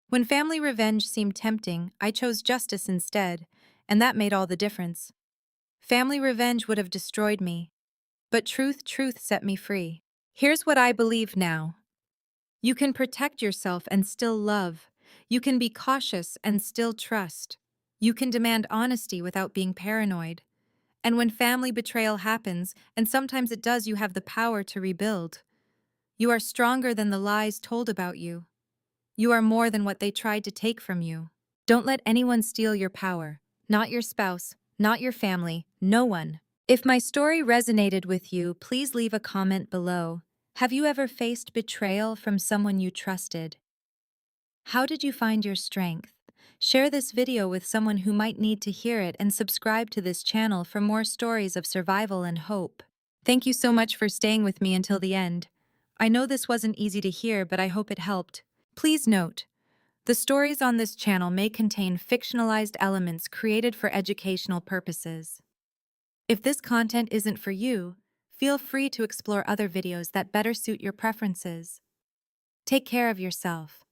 Speaker 1: When family revenge seemed tempting, I chose justice instead, and that made all the difference. Family revenge would have destroyed me, but truth set me free. Here's what I believe now. You can protect yourself and still love. You can be cautious and still trust. You can demand honesty without being paranoid. And when family betrayal happens, and sometimes it does, you have the power to rebuild. You are stronger than the lies told about you. You are more than what they tried to take from you. Don't let anyone steal your power. Not your spouse, not your family, no one. If my story resonated with you, please leave a comment below. Have you ever faced betrayal from someone you trusted? How did you find your strength? Share this video with someone who might need to hear it and subscribe to this channel for more stories of survival and hope. Thank you so much for staying with me until the end. I know this wasn't easy to hear, but I hope it helped. Please note, the stories on this channel may contain fictionalized elements created for educational purposes. If this content isn't for you, feel free to explore other videos that better suit your preferences. Take care of yourself.